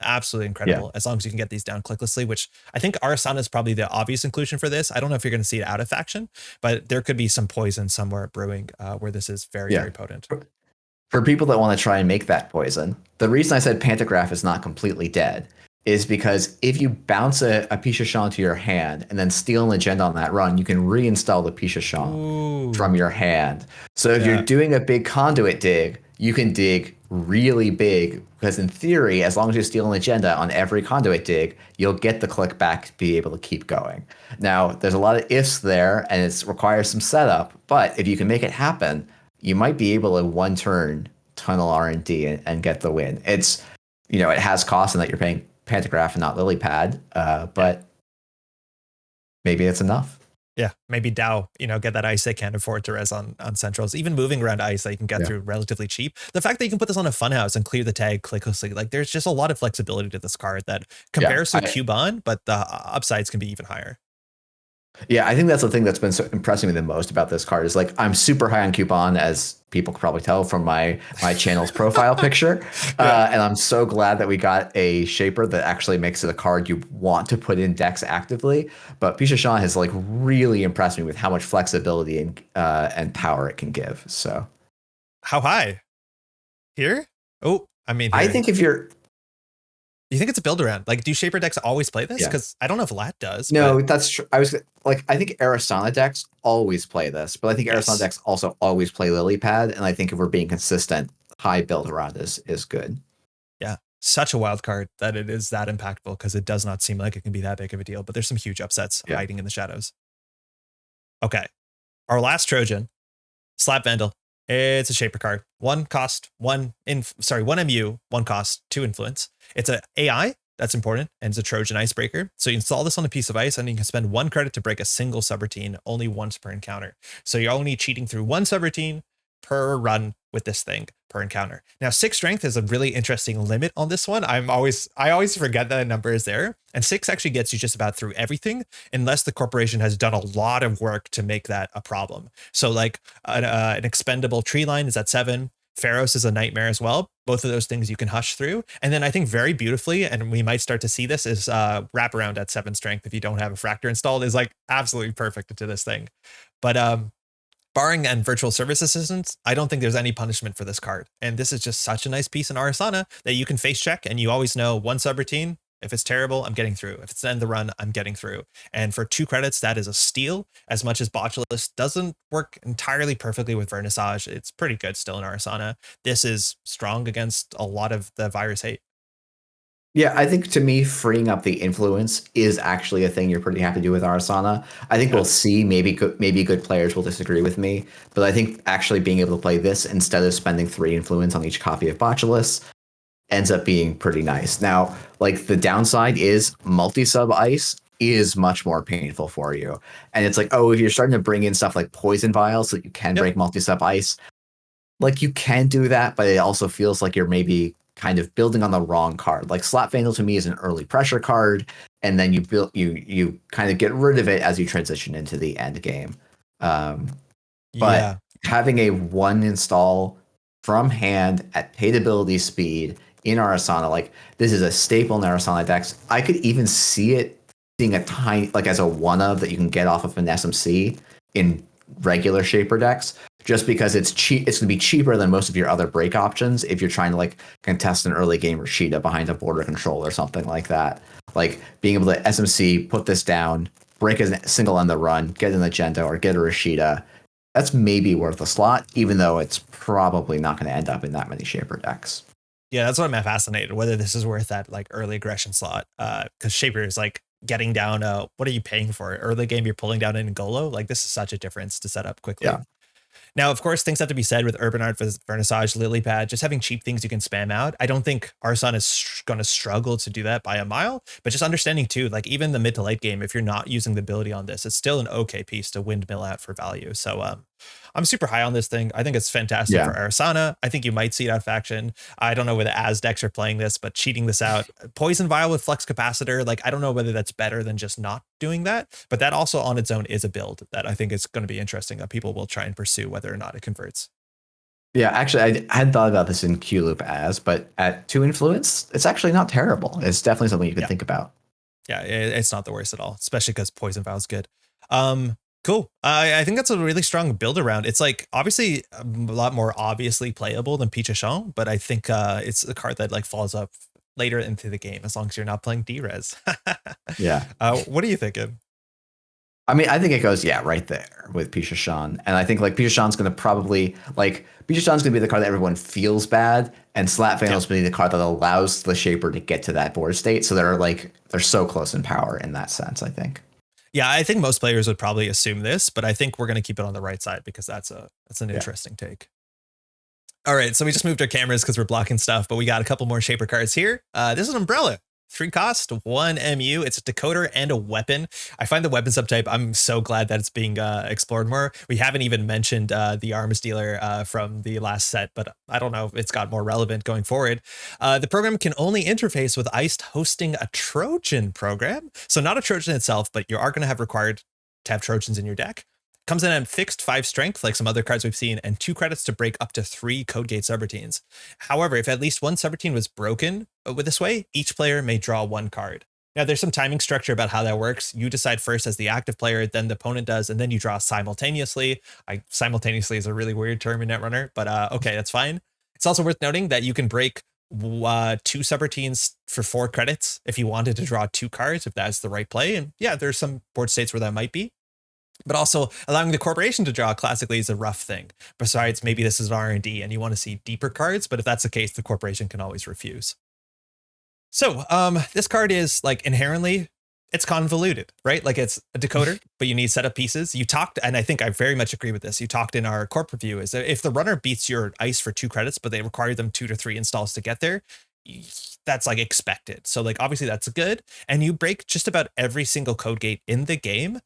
Absolutely incredible. As long as you can get these down clicklessly, which I think Arasana is probably the obvious inclusion for this. I don't know if you're going to see it out of faction, but there could be some poison somewhere brewing where this is very, very potent. For people that want to try and make that poison, the reason I said Pantograph is not completely dead is because if you bounce a Pichachon to your hand and then steal an agenda on that run, you can reinstall the Pichachon from your hand. So if you're doing a big conduit dig, you can dig really big because in theory, as long as you steal an agenda on every conduit dig, you'll get the click back to be able to keep going. Now, there's a lot of ifs there and it requires some setup, but if you can make it happen, you might be able to one turn tunnel R&D and get the win. It's, it has cost in that you're paying Pantograph and not lily pad, but maybe it's enough. Yeah, maybe Dow, get that ice they can't afford to res on centrals. Even moving around ice that you can get through relatively cheap. The fact that you can put this on a funhouse and clear the tag clicklessly, like there's just a lot of flexibility to this card that compares to Cuban, but the upsides can be even higher. Yeah, I think that's the thing that's been so impressing me the most about this card is like I'm super high on Coupon, as people could probably tell from my channel's profile picture. And I'm so glad that we got a shaper that actually makes it a card you want to put in decks actively. But Pichachon has like really impressed me with how much flexibility and power it can give. So how high? Here? Oh, I mean, I think if you're... You think it's a build around? Like, do shaper decks always play this? Because I don't know if Lat does. No, that's true. I think Arasana decks always play this, but I think Arasana decks also always play lily pad. And I think if we're being consistent, high build around is good. Yeah, such a wild card that it is that impactful because it does not seem like it can be that big of a deal. But there's some huge upsets hiding in the shadows. Okay, our last Trojan, Slap Vandal. It's a shaper card. 1 cost, 1 MU, 1 cost, 2 influence. It's an AI, that's important, and it's a Trojan icebreaker. So you install this on a piece of ice and you can spend 1 credit to break a single subroutine only once per encounter. So you're only cheating through 1 subroutine per run with this thing per encounter. Now 6 strength is a really interesting limit on this one. I always forget that number is there. And 6 actually gets you just about through everything unless the corporation has done a lot of work to make that a problem. So like an expendable tree line is at 7. Pharos is a nightmare as well. Both of those things you can hush through. And then I think very beautifully, and we might start to see this, is wraparound at 7 strength if you don't have a fractor installed is like absolutely perfect into this thing. But barring and virtual service assistants, I don't think there's any punishment for this card. And this is just such a nice piece in Arasana that you can face check and you always know 1 subroutine. If it's terrible, I'm getting through. If it's the end of the run, I'm getting through. And for 2 credits, that is a steal. As much as Botulus doesn't work entirely perfectly with Vernissage, it's pretty good still in Arasana. This is strong against a lot of the virus hate. Yeah, I think to me, freeing up the influence is actually a thing you're pretty happy to do with Arasana. I think we'll see. Maybe good players will disagree with me, but I think actually being able to play this instead of spending 3 influence on each copy of Botulus ends up being pretty nice. Now, like the downside is multi-sub ice is much more painful for you. And it's like, oh, if you're starting to bring in stuff like poison vials so that you can break multi-sub ice, like you can do that, but it also feels like you're maybe kind of building on the wrong card. Like Slap Vandal to me is an early pressure card, and then you kind of get rid of it as you transition into the end game. But having a 1 install from hand at paid ability speed in Arasana, like this is a staple in Arasana decks. I could even see it being a tiny, like as a 1 of that you can get off of an SMC in regular shaper decks, just because it's cheap. It's going to be cheaper than most of your other break options if you're trying to like contest an early game Rashida behind a border control or something like that. Like being able to SMC, put this down, break a single on the run, get an agenda or get a Rashida, that's maybe worth a slot, even though it's probably not going to end up in that many shaper decks. Yeah, that's what I'm fascinated, whether this is worth that like early aggression slot. Because shaper is like getting down, what are you paying for? Early game, you're pulling down in Golo. Like this is such a difference to set up quickly. Yeah. Now, of course, things have to be said with Urban Art, Vernissage, Lilypad, just having cheap things you can spam out. I don't think Arson is going to struggle to do that by a mile, but just understanding too, like even the mid to late game, if you're not using the ability on this, it's still an okay piece to windmill out for value. So I'm super high on this thing. I think it's fantastic Yeah. for Arasana. I think you might see it out faction. I don't know whether Az decks are playing this, but cheating this out. Poison Vial with Flux Capacitor, like I don't know whether that's better than just not doing that, but that also on its own is a build that I think is going to be interesting that people will try and pursue whether or not it converts. Yeah, actually, I hadn't thought about this in Q Loop as, but at 2 influence, it's actually not terrible. It's definitely something you could think about. Yeah, it's not the worst at all, especially because Poison Vow is good. Cool. I think that's a really strong build around. It's like obviously a lot more obviously playable than Pichachon, but I think it's a card that like falls up later into the game as long as you're not playing D-Res. Yeah. What are you thinking? I mean, I think it goes, right there with Pichachon. And I think like Pichachon's going to probably like Pichachon's going to be the card that everyone feels bad, and Slap Vandal's going to be the card that allows the Shaper to get to that board state. So they're so close in power in that sense, I think. Yeah, I think most players would probably assume this, but I think we're going to keep it on the right side because that's an interesting take. All right, so we just moved our cameras because we're blocking stuff, but we got a couple more Shaper cards here. This is an Umbrella. 3 cost, 1 MU. It's a decoder and a weapon. I find the weapon subtype, I'm so glad that it's being explored more. We haven't even mentioned the arms dealer from the last set, but I don't know if it's got more relevant going forward. The program can only interface with Iced hosting a Trojan program. So not a Trojan itself, but you are going to have required to have Trojans in your deck. Comes in at fixed 5 strength, like some other cards we've seen, and 2 credits to break up to 3 code gate subroutines. However, if at least one subroutine was broken with this way, each player may draw 1 card. Now, there's some timing structure about how that works. You decide first as the active player, then the opponent does, and then you draw simultaneously. Simultaneously is a really weird term in Netrunner, but okay, that's fine. It's also worth noting that you can break 2 subroutines for 4 credits if you wanted to draw 2 cards, if that's the right play. And yeah, there's some board states where that might be. But also allowing the corporation to draw classically is a rough thing. Besides, maybe this is an R&D and you want to see deeper cards, but if that's the case, the corporation can always refuse. So this card is like inherently, it's convoluted, right? Like it's a decoder, but you need setup pieces. You talked, and I think I very much agree with this. You talked in our corp review is that if the runner beats your ice for 2 credits, but they require them 2 to 3 installs to get there, that's like expected. So like obviously that's good, and you break just about every single code gate in the game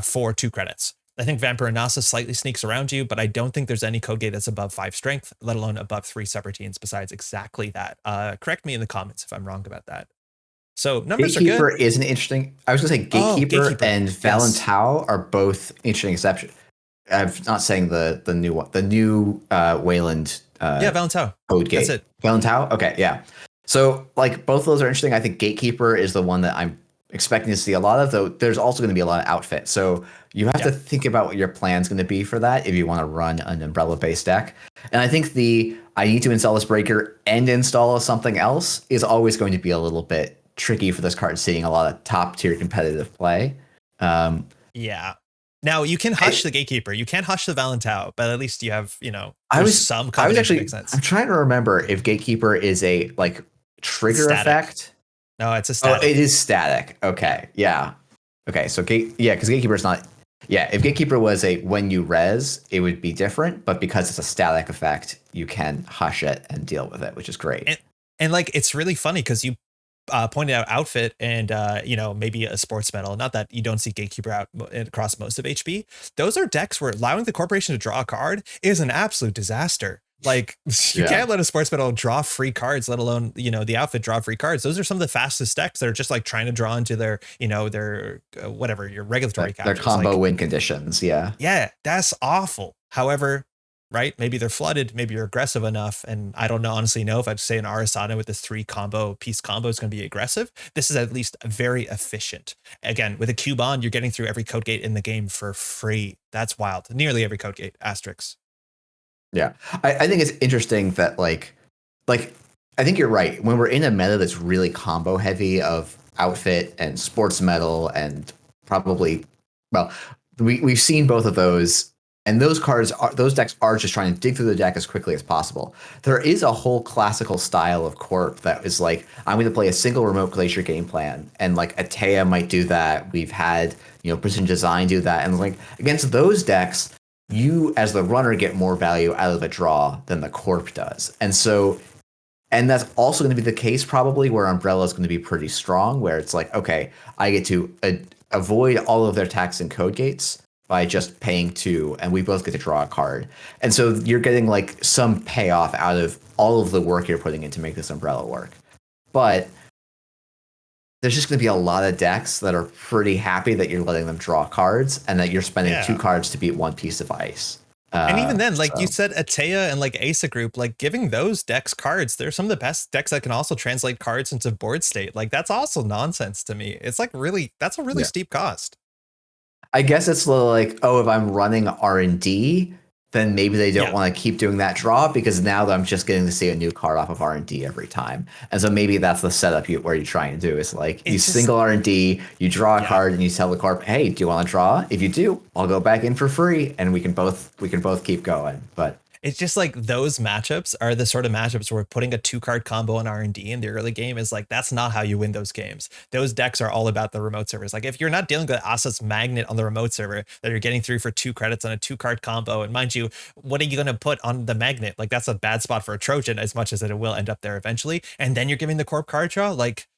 for 2 credits. I think Vampire Nasa slightly sneaks around you, but I don't think there's any code gate that's above 5 strength, let alone above 3 subroutines besides exactly that. Correct me in the comments if I'm wrong about that. So numbers Gatekeeper are good. is an interesting. I was going to say Gatekeeper and Valentau are both interesting exceptions. I'm not saying the new one, the new Wayland. Valentau code gate. That's it. Valentau. Okay, yeah. So like both of those are interesting. I think Gatekeeper is the one that I'm expecting to see a lot of, though there's also going to be a lot of outfit. So you have to think about what your plan's going to be for that if you want to run an umbrella-based deck. And I think I need to install this breaker and install something else is always going to be a little bit tricky for this card, seeing a lot of top-tier competitive play. Yeah. Now you can hush the Gatekeeper. You can't hush the Valentau, but at least you have, some combination makes sense. I'm trying to remember if Gatekeeper is a like trigger effect. No, it's a static. Oh, it is static. Okay. Yeah. Okay. So because Gatekeeper is not. Yeah. If Gatekeeper was a when you res, it would be different. But because it's a static effect, you can hush it and deal with it, which is great. And like it's really funny because you pointed out outfit and maybe a sports medal. Not that you don't see Gatekeeper out across most of HB. Those are decks where allowing the corporation to draw a card is an absolute disaster. Like you can't let a sports medal draw free cards, let alone the outfit draw free cards. Those are some of the fastest decks that are just like trying to draw into their whatever your regulatory their combo win conditions. Yeah, that's awful. However, right? Maybe they're flooded. Maybe you're aggressive enough. And I don't honestly know if I'd say an Arasana with this 3 piece combo is going to be aggressive. This is at least very efficient. Again, with a Q bond, you're getting through every code gate in the game for free. That's wild. Nearly every code gate, asterisks. Yeah. I think it's interesting that like I think you're right. When we're in a meta that's really combo heavy of outfit and sports medal and probably, we've seen both of those. And those decks are just trying to dig through the deck as quickly as possible. There is a whole classical style of corp that is like, I'm going to play a single remote glacier game plan. And like Atea might do that. We've had, Precision Design do that. And like against those decks, you as the runner get more value out of the draw than the corp does. And that's also going to be the case probably where Umbrella is going to be pretty strong, where it's like, okay, I get to avoid all of their attacks and code gates, by just paying 2, and we both get to draw a card. And so you're getting like some payoff out of all of the work you're putting in to make this umbrella work. But there's just going to be a lot of decks that are pretty happy that you're letting them draw cards and that you're spending 2 cards to beat 1 piece of ice. And even then, like you said, Atea and like Asa Group, like giving those decks cards, they're some of the best decks that can also translate cards into board state. Like that's also nonsense to me. It's like that's a really steep cost. I guess it's like, oh, if I'm running R&D, then maybe they don't want to keep doing that draw because now that I'm just getting to see a new card off of R&D every time. And so maybe that's the setup where you're trying to do is like you single R&D, you draw a card and you tell the corp, hey, do you want to draw? If you do, I'll go back in for free and we can both keep going. But it's just like those matchups are the sort of matchups where putting a 2-card combo in R&D in the early game is like, that's not how you win those games. Those decks are all about the remote servers. Like if you're not dealing with Asa's Magnet on the remote server that you're getting through for 2 credits on a 2-card combo, and mind you, what are you going to put on the Magnet? Like that's a bad spot for a Trojan as much as it will end up there eventually. And then you're giving the corp card draw. Like,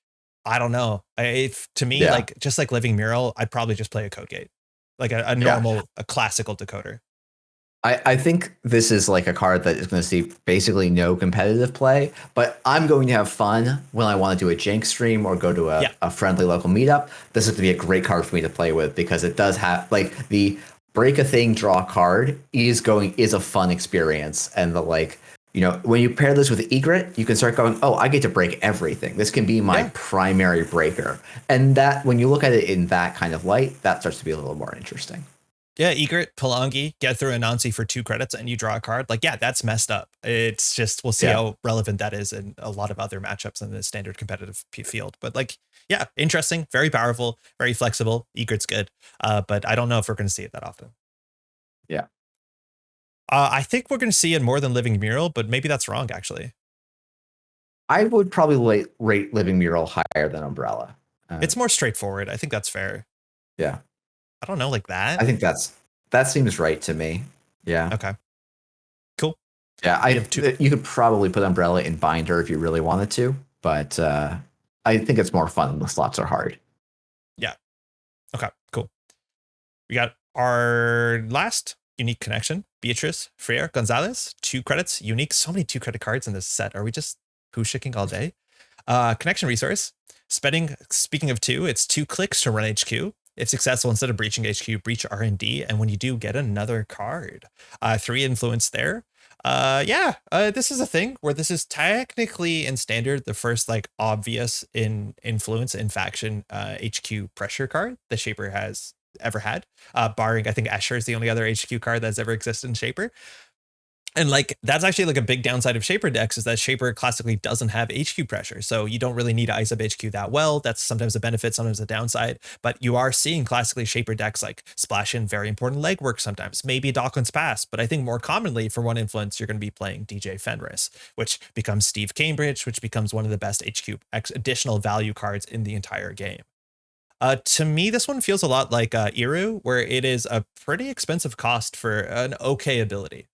I don't know. To me, like just like Living Mural, I'd probably just play a Code Gate, like a normal, a classical decoder. I think this is like a card that is going to see basically no competitive play, but I'm going to have fun when I want to do a Jank stream or go to a friendly local meetup. This is going to be a great card for me to play with because it does have like the break a thing, draw a card is a fun experience. And the like, you know, when you pair this with Egret, you can start going, oh, I get to break everything. This can be my primary breaker. And that when you look at it in that kind of light, that starts to be a little more interesting. Yeah, Egret, Palangi, get through Anansi for 2 credits and you draw a card. Like, yeah, that's messed up. It's just, we'll see how relevant that is in a lot of other matchups in the standard competitive field. But like, yeah, interesting, very powerful, very flexible. Egret's good. But I don't know if we're going to see it that often. Yeah. I think we're going to see it more than Living Mural, but maybe that's wrong, actually. I would probably rate Living Mural higher than Umbrella. It's more straightforward. I think that's fair. Yeah. I don't know, like that. I think that seems right to me. Yeah. Okay. Cool. Yeah, you could probably put Umbrella in Binder if you really wanted to, but I think it's more fun when the slots are hard. Yeah. Okay, cool. We got our last unique connection, Beatrice Freire Gonzalez, 2 credits, unique. So many 2-credit cards in this set. Are we just poo-shicking all day? Connection resource. Speaking of 2, it's 2 clicks to run HQ. If successful, instead of breaching HQ, breach R&D, and when you do, get another card. 3 influence there. This is a thing where this is technically in standard the first like obvious in influence in faction HQ pressure card the Shaper has ever had. Barring, I think Escher is the only other HQ card that's ever existed in Shaper. And like that's actually like a big downside of Shaper decks is that Shaper classically doesn't have HQ pressure. So you don't really need to ice up HQ that well. That's sometimes a benefit, sometimes a downside. But you are seeing classically Shaper decks like splash in very important legwork sometimes, maybe Docklands Pass. But I think more commonly for 1 influence, you're going to be playing DJ Fenris, which becomes Steve Cambridge, which becomes one of the best HQ additional value cards in the entire game. To me, this one feels a lot like Iru, where it is a pretty expensive cost for an okay ability.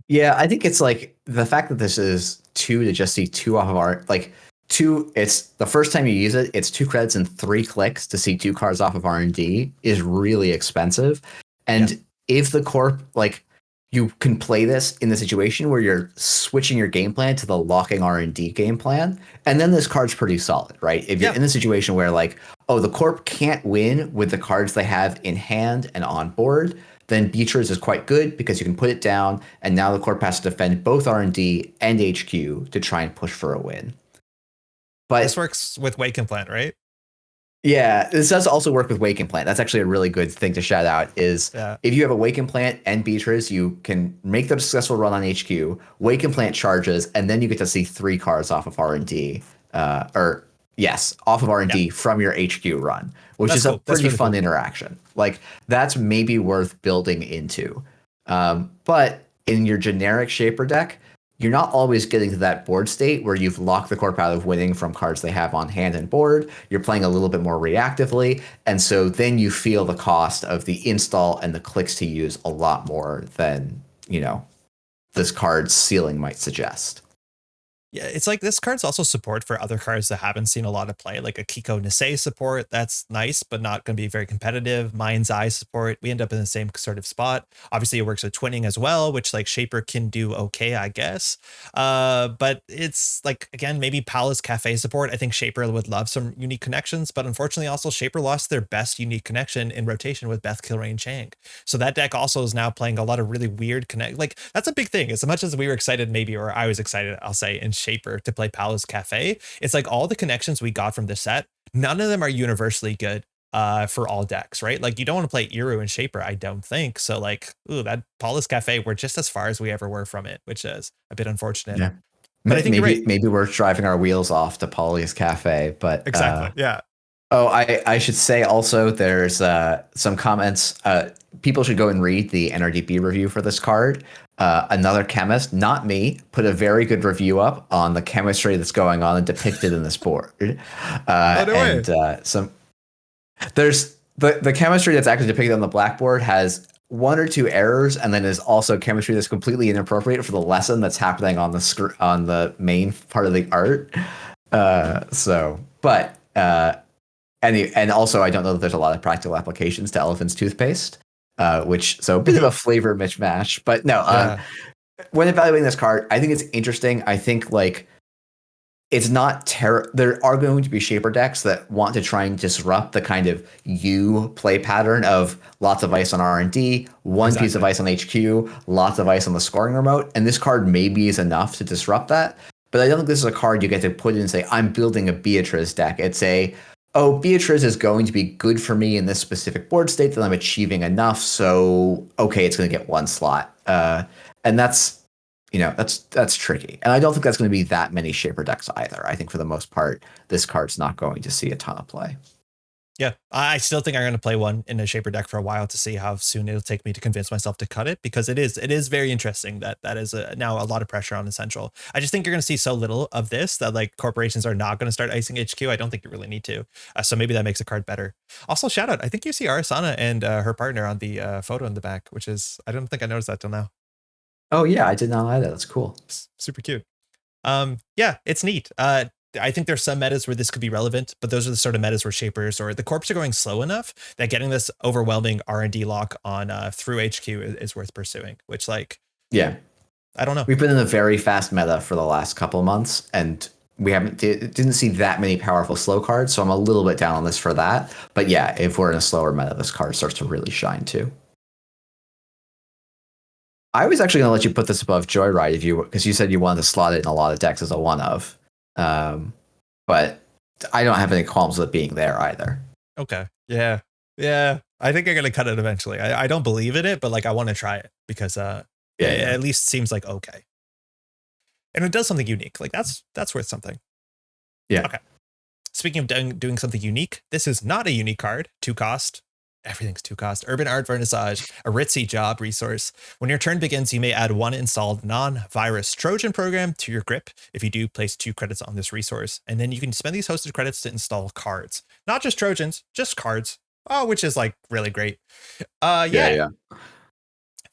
Yeah, I think it's like the fact that this is 2 to just see 2 off of our like 2. It's the first time you use it. It's 2 credits and 3 clicks to see 2 cards off of R&D is really expensive. And if the corp like you can play this in the situation where you're switching your game plan to the locking R&D game plan, and then this card's pretty solid, right? If you're in the situation where like, oh, the corp can't win with the cards they have in hand and on board, then Beatrice is quite good because you can put it down, and now the corp has to defend both R&D and HQ to try and push for a win. But this works with Waken Plant, right? Yeah, this does also work with Waken Plant. That's actually a really good thing to shout out is if you have a Waken Plant and Beatrice, you can make the successful run on HQ, Waken Plant charges, and then you get to see 3 cards off of R&D, off of R&D from your HQ run, which is a pretty fun interaction. Like that's maybe worth building into. But in your generic Shaper deck, you're not always getting to that board state where you've locked the corp out of winning from cards they have on hand and board. You're playing a little bit more reactively. And so then you feel the cost of the install and the clicks to use a lot more than, this card's ceiling might suggest. Yeah, it's like this card's also support for other cards that haven't seen a lot of play, like a Kiko Nisei support. That's nice, but not going to be very competitive. Mind's Eye support. We end up in the same sort of spot. Obviously, it works with twinning as well, which like Shaper can do okay, I guess. But it's like, again, maybe Palace Cafe support. I think Shaper would love some unique connections, but unfortunately, also Shaper lost their best unique connection in rotation with Beth Kilrain Chang. So that deck also is now playing a lot of really weird connect. Like that's a big thing. As much as we were excited, maybe, or I was excited, I'll say, in Shaper to play Palace Cafe, it's like all the connections we got from this set, none of them are universally good for all decks, right? Like you don't want to play Iru and Shaper, I don't think. So like, ooh, that Palace Cafe, we're just as far as we ever were from it, which is a bit unfortunate. Yeah. But I think you're right. Maybe we're driving our wheels off to Polly's Cafe, but Exactly. Yeah. oh, I should say also there's some comments. People should go and read the NRDP review for this card. Another chemist, not me, put a very good review up on the chemistry that's going on and depicted in this board. Some there's the chemistry that's actually depicted on the blackboard has one or two errors, and then is also chemistry that's completely inappropriate for the lesson that's happening on the main part of the art. And also, I don't know that there's a lot of practical applications to elephant's toothpaste, so a bit of a flavor mismatch. But no, when evaluating this card, I think it's interesting. I think like it's not there are going to be Shaper decks that want to try and disrupt the kind of play pattern of lots of ice on R&D, one piece of ice on HQ, lots of ice on the scoring remote, and this card maybe is enough to disrupt that. But I don't think this is a card you get to put in and say, I'm building a Beatrice deck. It's Beatrice is going to be good for me in this specific board state that I'm achieving enough. So, okay, it's going to get one slot. And that's tricky. And I don't think that's going to be that many Shaper decks either. I think for the most part, this card's not going to see a ton of play. Yeah, I still think I'm going to play one in a Shaper deck for a while to see how soon it'll take me to convince myself to cut it, because it is very interesting that is now a lot of pressure on Essential. I just think you're going to see so little of this that like corporations are not going to start icing HQ. I don't think you really need to. So maybe that makes a card better. Also, shout out. I think you see Arasana and her partner on the photo in the back, which is, I don't think I noticed that till now. Oh yeah, I did not like that. That's cool. Super cute. Yeah, it's neat. I think there's some metas where this could be relevant, but those are the sort of metas where Shapers or the corps are going slow enough that getting this overwhelming R&D lock on through HQ is worth pursuing, which like, yeah, I don't know. We've been in a very fast meta for the last couple of months, and we didn't see that many powerful slow cards. So I'm a little bit down on this for that. But yeah, if we're in a slower meta, this card starts to really shine too. I was actually going to let you put this above Joyride because you said you wanted to slot it in a lot of decks as a one of. But I don't have any qualms with it being there either. Okay. Yeah. I think I'm gonna cut it eventually. I don't believe in it, but like I want to try it because it at least seems like okay. And it does something unique. Like that's worth something. Yeah. Okay. Speaking of doing something unique, this is not a unique card. 2 cost. Everything's 2 cost. Urban Art Vernissage, a ritzy job resource. When your turn begins, you may add 1 installed non-virus Trojan program to your grip. If you do, place 2 credits on this resource. And then you can spend these hosted credits to install cards. Not just Trojans, just cards. Oh, which is like really great. Yeah.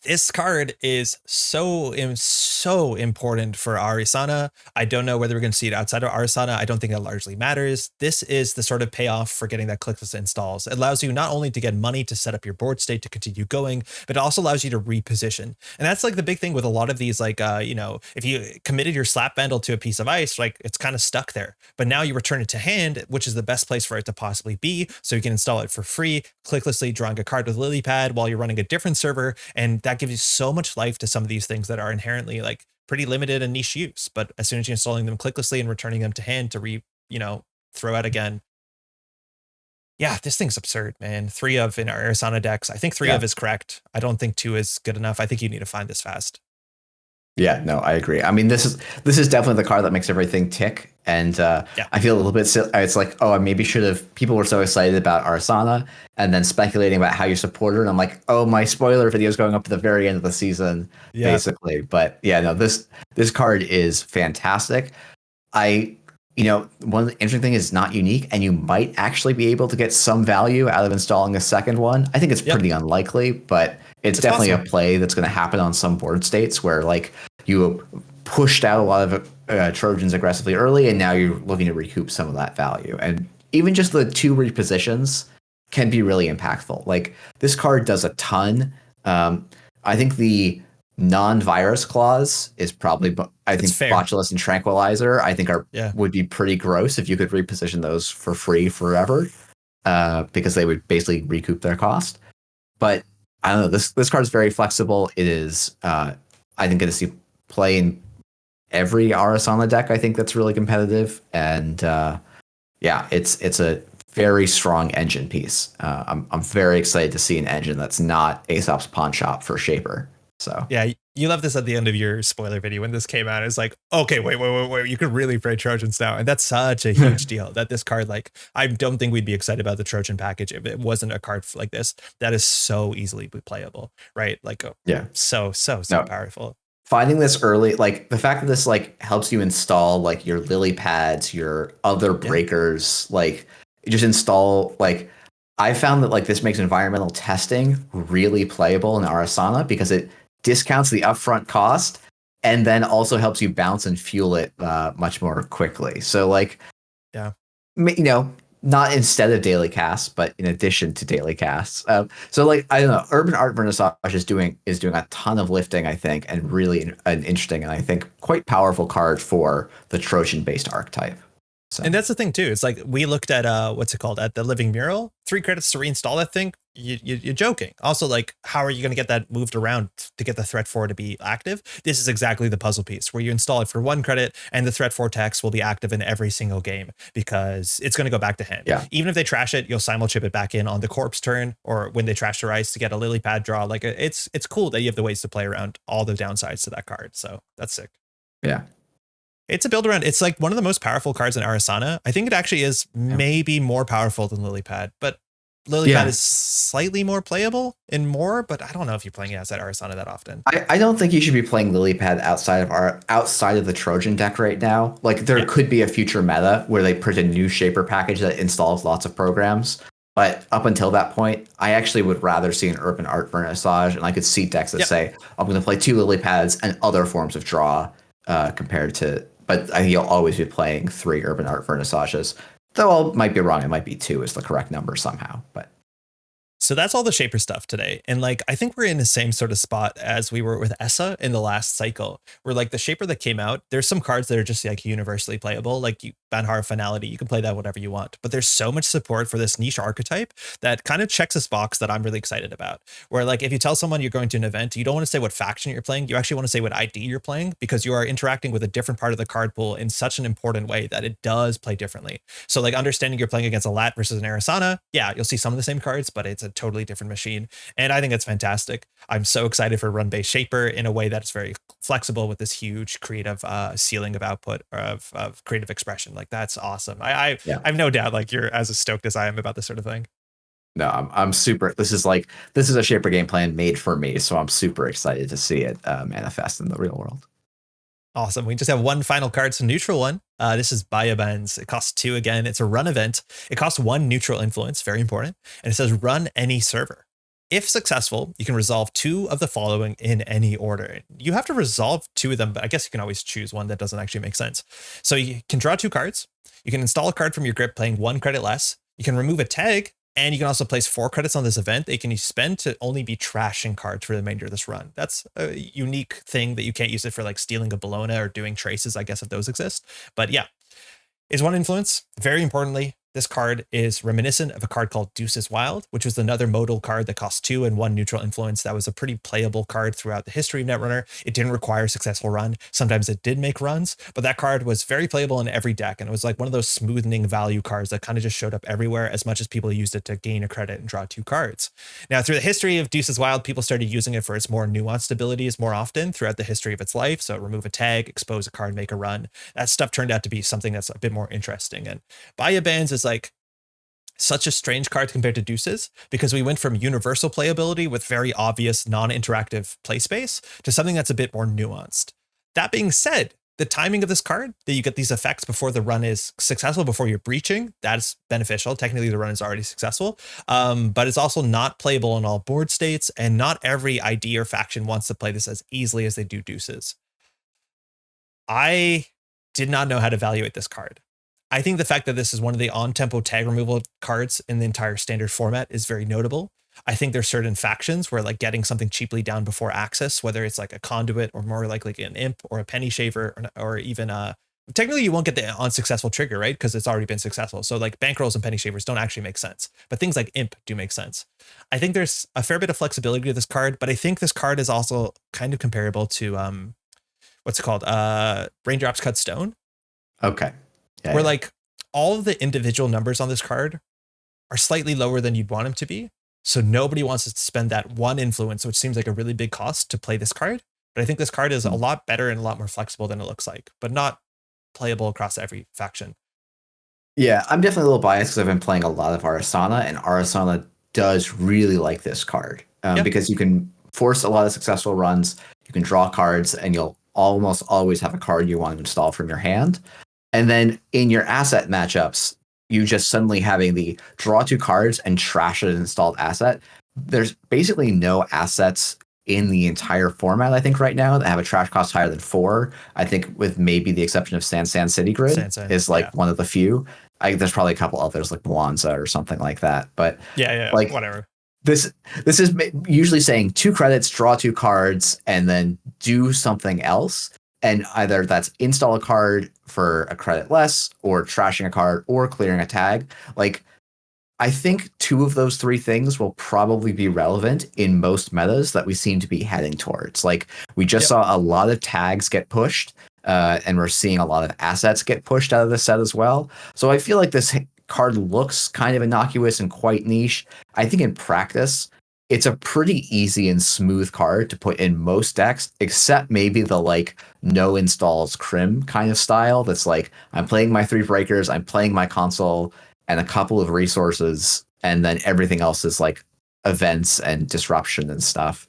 This card is so important for Arisana. I don't know whether we're going to see it outside of Arisana. I don't think that largely matters. This is the sort of payoff for getting that clickless installs. It allows you not only to get money to set up your board state to continue going, but it also allows you to reposition. And that's like the big thing with a lot of these, like, if you committed your Slap Vandal to a piece of ice, like it's kind of stuck there. But now you return it to hand, which is the best place for it to possibly be. So you can install it for free, clicklessly drawing a card with Lily Pad while you're running a different server. And that gives you so much life to some of these things that are inherently like pretty limited and niche use. But as soon as you're installing them clicklessly and returning them to hand to throw out again. Yeah, this thing's absurd, man. 3 of in our Arisana decks. I think 3 of is correct. I don't think 2 is good enough. I think you need to find this fast. Yeah, no, I agree. I mean, this is definitely the card that makes everything tick. And I feel a little bit silly. It's like, oh, I maybe should have. People were so excited about Arsana and then speculating about how you support her. And I'm like, oh, my spoiler video is going up at the very end of the season, basically. But yeah, no, this card is fantastic. One of the interesting things is not unique, and you might actually be able to get some value out of installing a second one. I think it's pretty unlikely, but it's definitely possible. A play that's going to happen on some board states where like you pushed out a lot of Trojans aggressively early, and now you're looking to recoup some of that value. And even just the 2 repositions can be really impactful. Like this card does a ton. I think the non-virus clause is probably, I It's think fair. Botulus and Tranquilizer, I think Yeah. would be pretty gross if you could reposition those for free forever, because they would basically recoup their cost. But I don't know. This card is very flexible. It is, I think, going to see play in every Arasana deck. I think that's really competitive, and yeah, it's a very strong engine piece. I'm very excited to see an engine that's not Aesop's Pawn Shop for Shaper. So Yeah, you left this at the end of your spoiler video when this came out. It's like, okay, wait. You could really play Trojans now. And that's such a huge deal that this card, like, I don't think we'd be excited about the Trojan package if it wasn't a card like this that is so easily playable, right? Like, yeah, so no, powerful. finding this early, like the fact that this like helps you install like your lily pads, your other breakers, like you just install like I found that like this makes environmental testing really playable in Arasana because it discounts the upfront cost and then also helps you bounce and fuel it much more quickly. So like, yeah, you know, not instead of daily casts, but in addition to daily casts. So like I don't know, Urban Art Vernissage is doing a ton of lifting, I think, and really an interesting and I think quite powerful card for the Trojan based archetype. So. And that's the thing too. It's like we looked at what's it called, at the Living Mural. 3 credits to reinstall that thing. You're joking. Also, like, how are you going to get that moved around to get the threat 4 to be active? This is exactly the puzzle piece where you install it for 1 credit and the threat 4 text will be active in every single game because it's going to go back to hand. Yeah. Even if they trash it, you'll simul-chip it back in on the corpse turn or when they trash their ice to get a lily pad draw. Like it's cool that you have the ways to play around all the downsides to that card. So that's sick. Yeah. It's a build around. It's like one of the most powerful cards in Arasana. I think it actually is maybe more powerful than Lilypad, but Lilypad is slightly more playable and more, but I don't know if you're playing it outside Arasana that often. I don't think you should be playing Lilypad outside of the Trojan deck right now. Like there could be a future meta where they put a new Shaper package that installs lots of programs. But up until that point, I actually would rather see an Urban Art Vernissage, and I could see decks that say, I'm going to play 2 Lilypads and other forms of draw compared to, but I think you'll always be playing 3 Urban Art Vernissages. Though I might be wrong. It might be 2 is the correct number somehow. But so that's all the Shaper stuff today. And like, I think we're in the same sort of spot as we were with Essa in the last cycle, where like the Shaper that came out, there's some cards that are just like universally playable, like Banhar Finality, you can play that whatever you want. But there's so much support for this niche archetype that kind of checks this box that I'm really excited about. Where like, if you tell someone you're going to an event, you don't want to say what faction you're playing. You actually want to say what ID you're playing because you are interacting with a different part of the card pool in such an important way that it does play differently. So like understanding you're playing against a Lat versus an Arasana, yeah, you'll see some of the same cards, but it's a totally different machine. And I think it's fantastic. I'm so excited for run-based Shaper in a way that's very flexible with this huge creative ceiling of output of creative expression. Like that's awesome. I have no doubt like you're as stoked as I am about this sort of thing. No, I'm super. This is a Shaper game plan made for me, so I'm super excited to see it manifest in the real world. Awesome. We just have one final card, so neutral one. This is Biobands. It costs 2 again. It's a run event. It costs 1 neutral influence, very important. And it says run any server. If successful, you can resolve 2 of the following in any order. You have to resolve 2 of them, but I guess you can always choose one that doesn't actually make sense. So you can draw 2 cards. You can install a card from your grip playing 1 credit less. You can remove a tag. And you can also place 4 credits on this event that you can spend to only be trashing cards for the remainder of this run. That's a unique thing that you can't use it for, like stealing a Bologna or doing traces, I guess, if those exist. But yeah, is 1 influence. Very importantly, this card is reminiscent of a card called Deuces Wild, which was another modal card that cost 2 and 1 neutral influence. That was a pretty playable card throughout the history of Netrunner. It didn't require a successful run. Sometimes it did make runs, but that card was very playable in every deck. And it was like one of those smoothing value cards that kind of just showed up everywhere as much as people used it to gain a credit and draw 2 cards. Now, through the history of Deuces Wild, people started using it for its more nuanced abilities more often throughout the history of its life. So remove a tag, expose a card, make a run. That stuff turned out to be something that's a bit more interesting. And Biobands is like such a strange card compared to Deuces because we went from universal playability with very obvious non-interactive play space to something that's a bit more nuanced. That being said, the timing of this card, that you get these effects before the run is successful, before you're breaching, that's beneficial. Technically, the run is already successful, but it's also not playable in all board states, and not every ID or faction wants to play this as easily as they do Deuces. I did not know how to evaluate this card. I think the fact that this is one of the on-tempo tag removal cards in the entire standard format is very notable. I think there's certain factions where like getting something cheaply down before access, whether it's like a conduit or more likely an imp or a penny shaver or even technically you won't get the unsuccessful trigger, right? Because it's already been successful. So like bankrolls and penny shavers don't actually make sense, but things like imp do make sense. I think there's a fair bit of flexibility to this card, but I think this card is also kind of comparable to what's it called? Raindrops Cut Stone. Okay. Yeah, where like all of the individual numbers on this card are slightly lower than you'd want them to be. So nobody wants to spend that one influence, which seems like a really big cost to play this card. But I think this card is a lot better and a lot more flexible than it looks like, but not playable across every faction. Yeah, I'm definitely a little biased because I've been playing a lot of Arasana, and Arasana does really like this card because you can force a lot of successful runs, you can draw cards, and you'll almost always have a card you want to install from your hand. And then in your asset matchups, you just suddenly having the draw 2 cards and trash an installed asset. There's basically no assets in the entire format, I think, right now that have a trash cost higher than 4. I think with maybe the exception of San City Grid is like one of the few. There's probably a couple others like Mwanza or something like that. But like whatever. This is usually saying 2 credits, draw 2 cards, and then do something else. And either that's install a card for a credit less, or trashing a card, or clearing a tag. Like, I think 2 of those 3 things will probably be relevant in most metas that we seem to be heading towards. Like, we just saw a lot of tags get pushed, and we're seeing a lot of assets get pushed out of the set as well. So I feel like this card looks kind of innocuous and quite niche. I think in practice, it's a pretty easy and smooth card to put in most decks, except maybe the like no installs Crim kind of style. That's like, I'm playing my 3 breakers, I'm playing my console and a couple of resources, and then everything else is like events and disruption and stuff.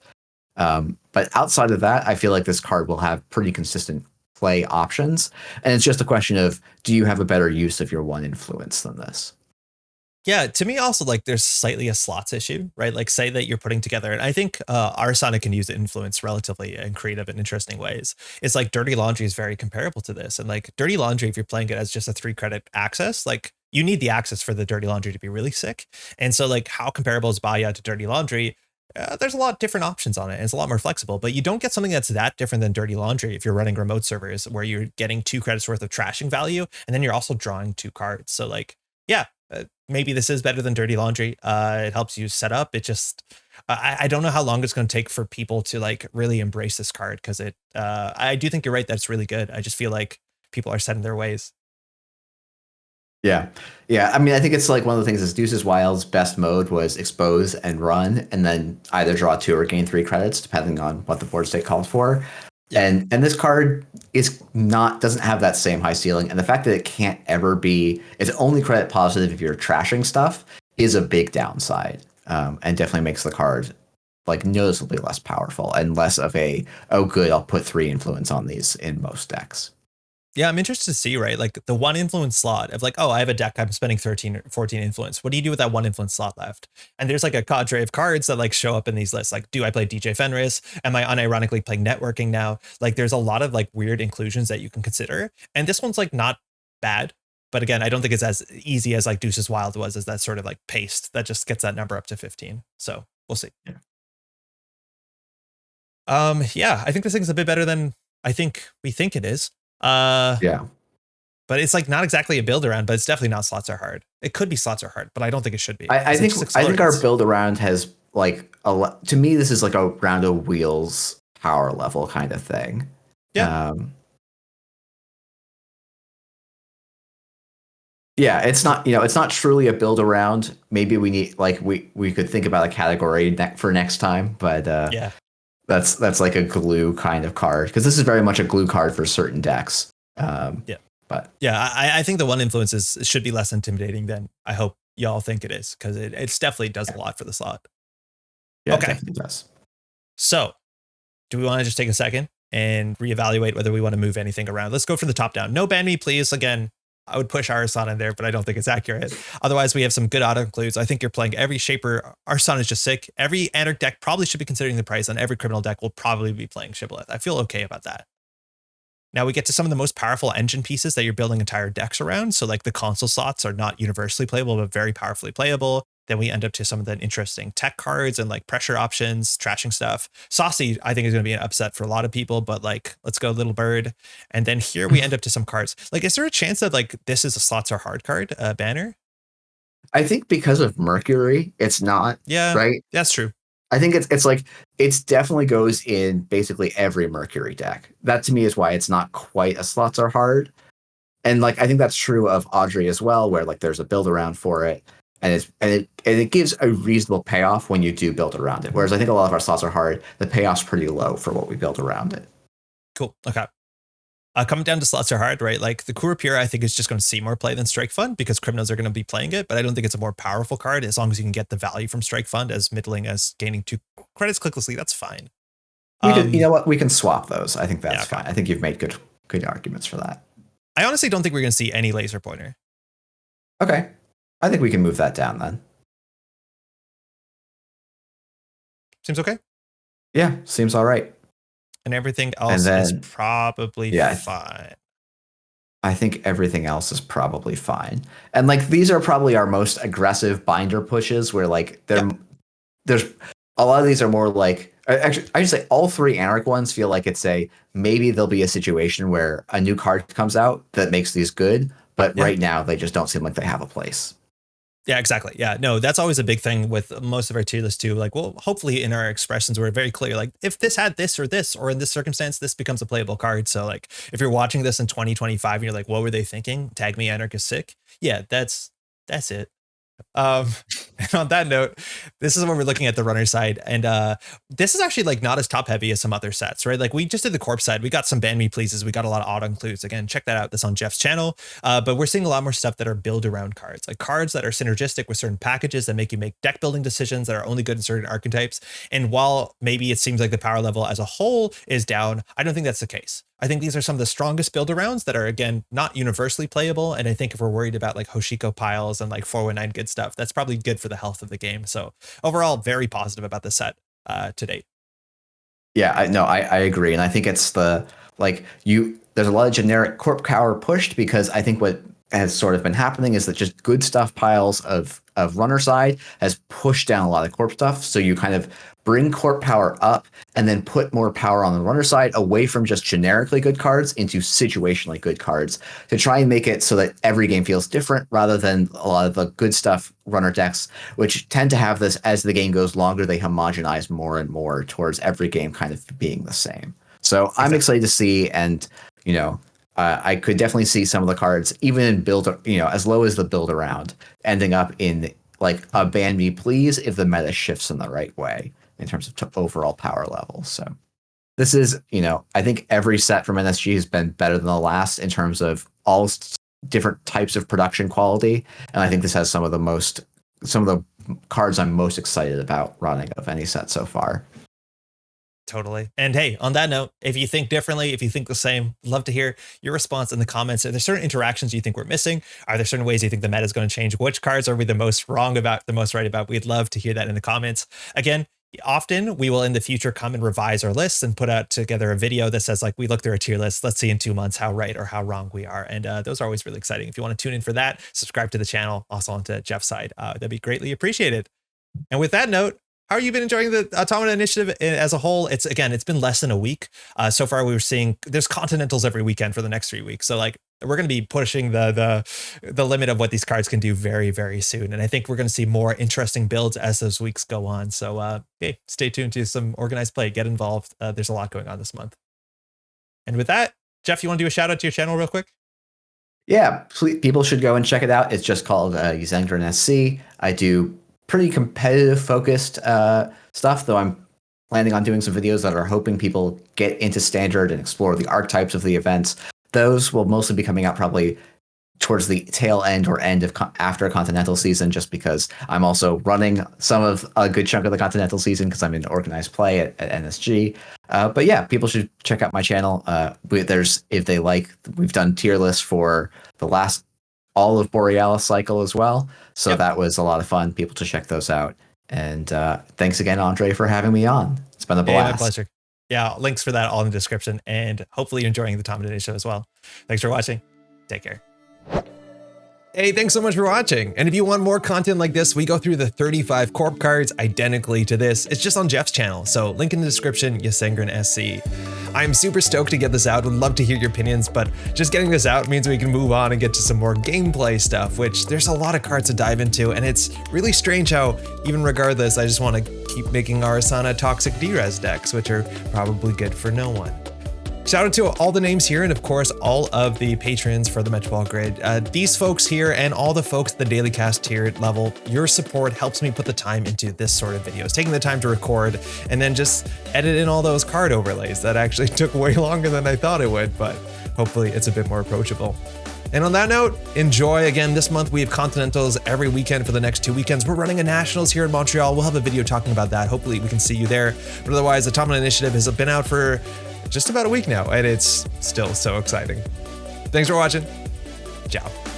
But outside of that, I feel like this card will have pretty consistent play options. And it's just a question of, do you have a better use of your 1 influence than this? Yeah, to me also, like, there's slightly a slots issue, right? Like, say that you're putting together, and I think Arasana can use influence relatively in creative and interesting ways. It's like Dirty Laundry is very comparable to this. And like Dirty Laundry, if you're playing it as just a 3 credit access, like you need the access for the Dirty Laundry to be really sick. And so like how comparable is Baya to Dirty Laundry? There's a lot of different options on it, and it's a lot more flexible, but you don't get something that's that different than Dirty Laundry if you're running remote servers where you're getting 2 credits worth of trashing value, and then you're also drawing 2 cards. So like, yeah, maybe this is better than Dirty Laundry. It helps you set up. It just, I don't know how long it's going to take for people to like really embrace this card, because I do think you're right that it's really good. I just feel like people are set in their ways. Yeah. I mean, I think it's like one of the things is Deuce's Wild's best mode was expose and run, and then either draw 2 or gain 3 credits, depending on what the board state calls for. Yeah. And this card doesn't have that same high ceiling. And the fact that it can't ever be, it's only credit positive if you're trashing stuff, is a big downside. And definitely makes the card like noticeably less powerful and less of a, oh good, I'll put 3 influence on these in most decks. Yeah, I'm interested to see, right? Like the 1 influence slot of like, oh, I have a deck, I'm spending 13 or 14 influence. What do you do with that 1 influence slot left? And there's like a cadre of cards that like show up in these lists. Like, do I play DJ Fenris? Am I unironically playing networking now? Like there's a lot of like weird inclusions that you can consider. And this one's like not bad. But again, I don't think it's as easy as like Deuce's Wild was, as that sort of like paste that just gets that number up to 15. So we'll see. Yeah, I think this thing's a bit better than I think we think it is. Yeah, but it's like not exactly a build around, but it's definitely not slots are hard. It could be slots are hard, but I don't think it should be. I think our build around has like to me, this is like a round of wheels power level kind of thing. Yeah. Yeah, it's not, it's not truly a build around. Maybe we need like we could think about a category for next time, but yeah. That's like a glue kind of card, because this is very much a glue card for certain decks. But yeah, I think the 1 influence should be less intimidating than I hope y'all think it is, because it definitely does a lot for the slot. Yeah, okay. It definitely does. So do we want to just take a second and reevaluate whether we want to move anything around? Let's go from the top down. No ban me, please. Again, I would push Arasana in there, but I don't think it's accurate. Otherwise, we have some good auto includes. I think you're playing every Shaper. Arasana is just sick. Every Anarch deck probably should be considering the price, and every criminal deck will probably be playing Shibboleth. I feel okay about that. Now we get to some of the most powerful engine pieces that you're building entire decks around. So like the console slots are not universally playable, but very powerfully playable. Then we end up to some of the interesting tech cards and like pressure options, trashing stuff. Saucy, I think, is going to be an upset for a lot of people, but like, let's go Little Bird. And then here we end up to some cards. Like, is there a chance that like this is a slots are hard card banner? I think because of Mercury, it's not. Yeah, Right. that's true. I think it's like it's definitely goes in basically every Mercury deck. That to me is why it's not quite a slots are hard. And like I think that's true of Audrey as well, where like there's a build around for it, and it gives a reasonable payoff when you do build around it. Whereas I think a lot of our slots are hard, the payoff's pretty low for what we build around it. Cool. Okay. Coming down to slots are hard, right? Like the Kurapira, I think is just going to see more play than Strike Fund because criminals are going to be playing it, but I don't think it's a more powerful card as long as you can get the value from Strike Fund as middling as gaining 2 credits clicklessly. That's fine. We could, you know what? We can swap those. I think that's yeah, fine. I think you've made good arguments for that. I honestly don't think we're going to see any laser pointer. Okay. I think we can move that down then. Seems okay? Yeah, seems all right. And everything else is probably fine. I think everything else is probably fine. And like these are probably our most aggressive binder pushes where like there's a lot of these are more like actually I should say all 3 Anarch ones feel like it's maybe there'll be a situation where a new card comes out that makes these good, but right now they just don't seem like they have a place. Yeah, exactly. Yeah, no, that's always a big thing with most of our tier list too. Like, well, hopefully in our expressions, we're very clear. Like, if this had this, or in this circumstance, this becomes a playable card. So, like, if you're watching this in 2025 and you're like, what were they thinking? Tag me, Anarch is sick. Yeah, that's it. And on that note, this is when we're looking at the runner side, and this is actually like not as top heavy as some other sets, right? Like we just did the corpse side, we got some ban me pleases, we got a lot of auto includes. Again, check that out. That's on Jeff's channel. But we're seeing a lot more stuff that are build around cards, like cards that are synergistic with certain packages that make you make deck building decisions that are only good in certain archetypes. And while maybe it seems like the power level as a whole is down, I don't think that's the case. I think these are some of the strongest build arounds that are, again, not universally playable. And I think if we're worried about like Hoshiko piles and like 419 good stuff, that's probably good for the health of the game. So overall, very positive about the set to date. Yeah, I agree. And I think it's there's a lot of generic corp power pushed because I think what has sort of been happening is that just good stuff piles of runner side has pushed down a lot of corp stuff. So you kind of bring corp power up and then put more power on the runner side away from just generically good cards into situationally good cards to try and make it so that every game feels different rather than a lot of the good stuff runner decks, which tend to have this as the game goes longer, they homogenize more and more towards every game kind of being the same. So I'm excited to see, and I could definitely see some of the cards, even in build, as low as the build around, ending up in like a ban me please if the meta shifts in the right way in terms of overall power level. So this is, I think every set from NSG has been better than the last in terms of all different types of production quality. And I think this has some of the cards I'm most excited about running of any set so far. Totally. And hey, on that note, if you think differently, if you think the same, love to hear your response in the comments. Are there certain interactions you think we're missing? Are there certain ways you think the meta is going to change? Which cards are we the most wrong about, the most right about? We'd love to hear that in the comments. Again, often we will in the future come and revise our lists and put out together a video that says like, we looked through our tier list. Let's see in 2 months how right or how wrong we are. And those are always really exciting. If you want to tune in for that, subscribe to the channel, also onto Jeff's side. That'd be greatly appreciated. And with that note, how have you been enjoying the Automata Initiative as a whole? It's been less than a week. So far, we were seeing there's Continentals every weekend for the next 3 weeks. So like we're going to be pushing the limit of what these cards can do very, very soon. And I think we're going to see more interesting builds as those weeks go on. So hey, stay tuned to some organized play. Get involved. There's a lot going on this month. And with that, Jeff, you want to do a shout out to your channel real quick? Yeah, people should go and check it out. It's just called YsengrinSC. I do pretty competitive focused stuff, though I'm planning on doing some videos that are hoping people get into standard and explore the archetypes of the events. Those will mostly be coming out probably towards the tail end or end of after Continental season, just because I'm also running some of a good chunk of the Continental season because I'm in organized play at NSG. But yeah, people should check out my channel. If they like, we've done tier lists for the last all of Borealis cycle as well. So that was a lot of fun. People to check those out. And thanks again, Andre, for having me on. It's been a blast. My pleasure. Yeah, links for that all in the description, and hopefully you're enjoying the Automata Initiative as well. Thanks for watching. Take care. Hey, thanks so much for watching. And if you want more content like this, we go through the 35 corp cards identically to this. It's just on Jeff's channel, so link in the description, YsengrinSC. I'm super stoked to get this out, would love to hear your opinions, but just getting this out means we can move on and get to some more gameplay stuff, which there's a lot of cards to dive into, and it's really strange how, even regardless, I just want to keep making our Asana toxic D-Res decks, which are probably good for no one. Shout out to all the names here, and of course, all of the patrons for the Métropole Grid. These folks here and all the folks at the Daily Cast tier level, your support helps me put the time into this sort of videos, taking the time to record and then just edit in all those card overlays that actually took way longer than I thought it would, but hopefully it's a bit more approachable. And on that note, enjoy. Again, this month we have Continentals every weekend for the next 2 weekends. We're running a Nationals here in Montreal. We'll have a video talking about that. Hopefully we can see you there. But otherwise, the Automata Initiative has been out for just about a week now, and it's still so exciting. Thanks for watching. Ciao.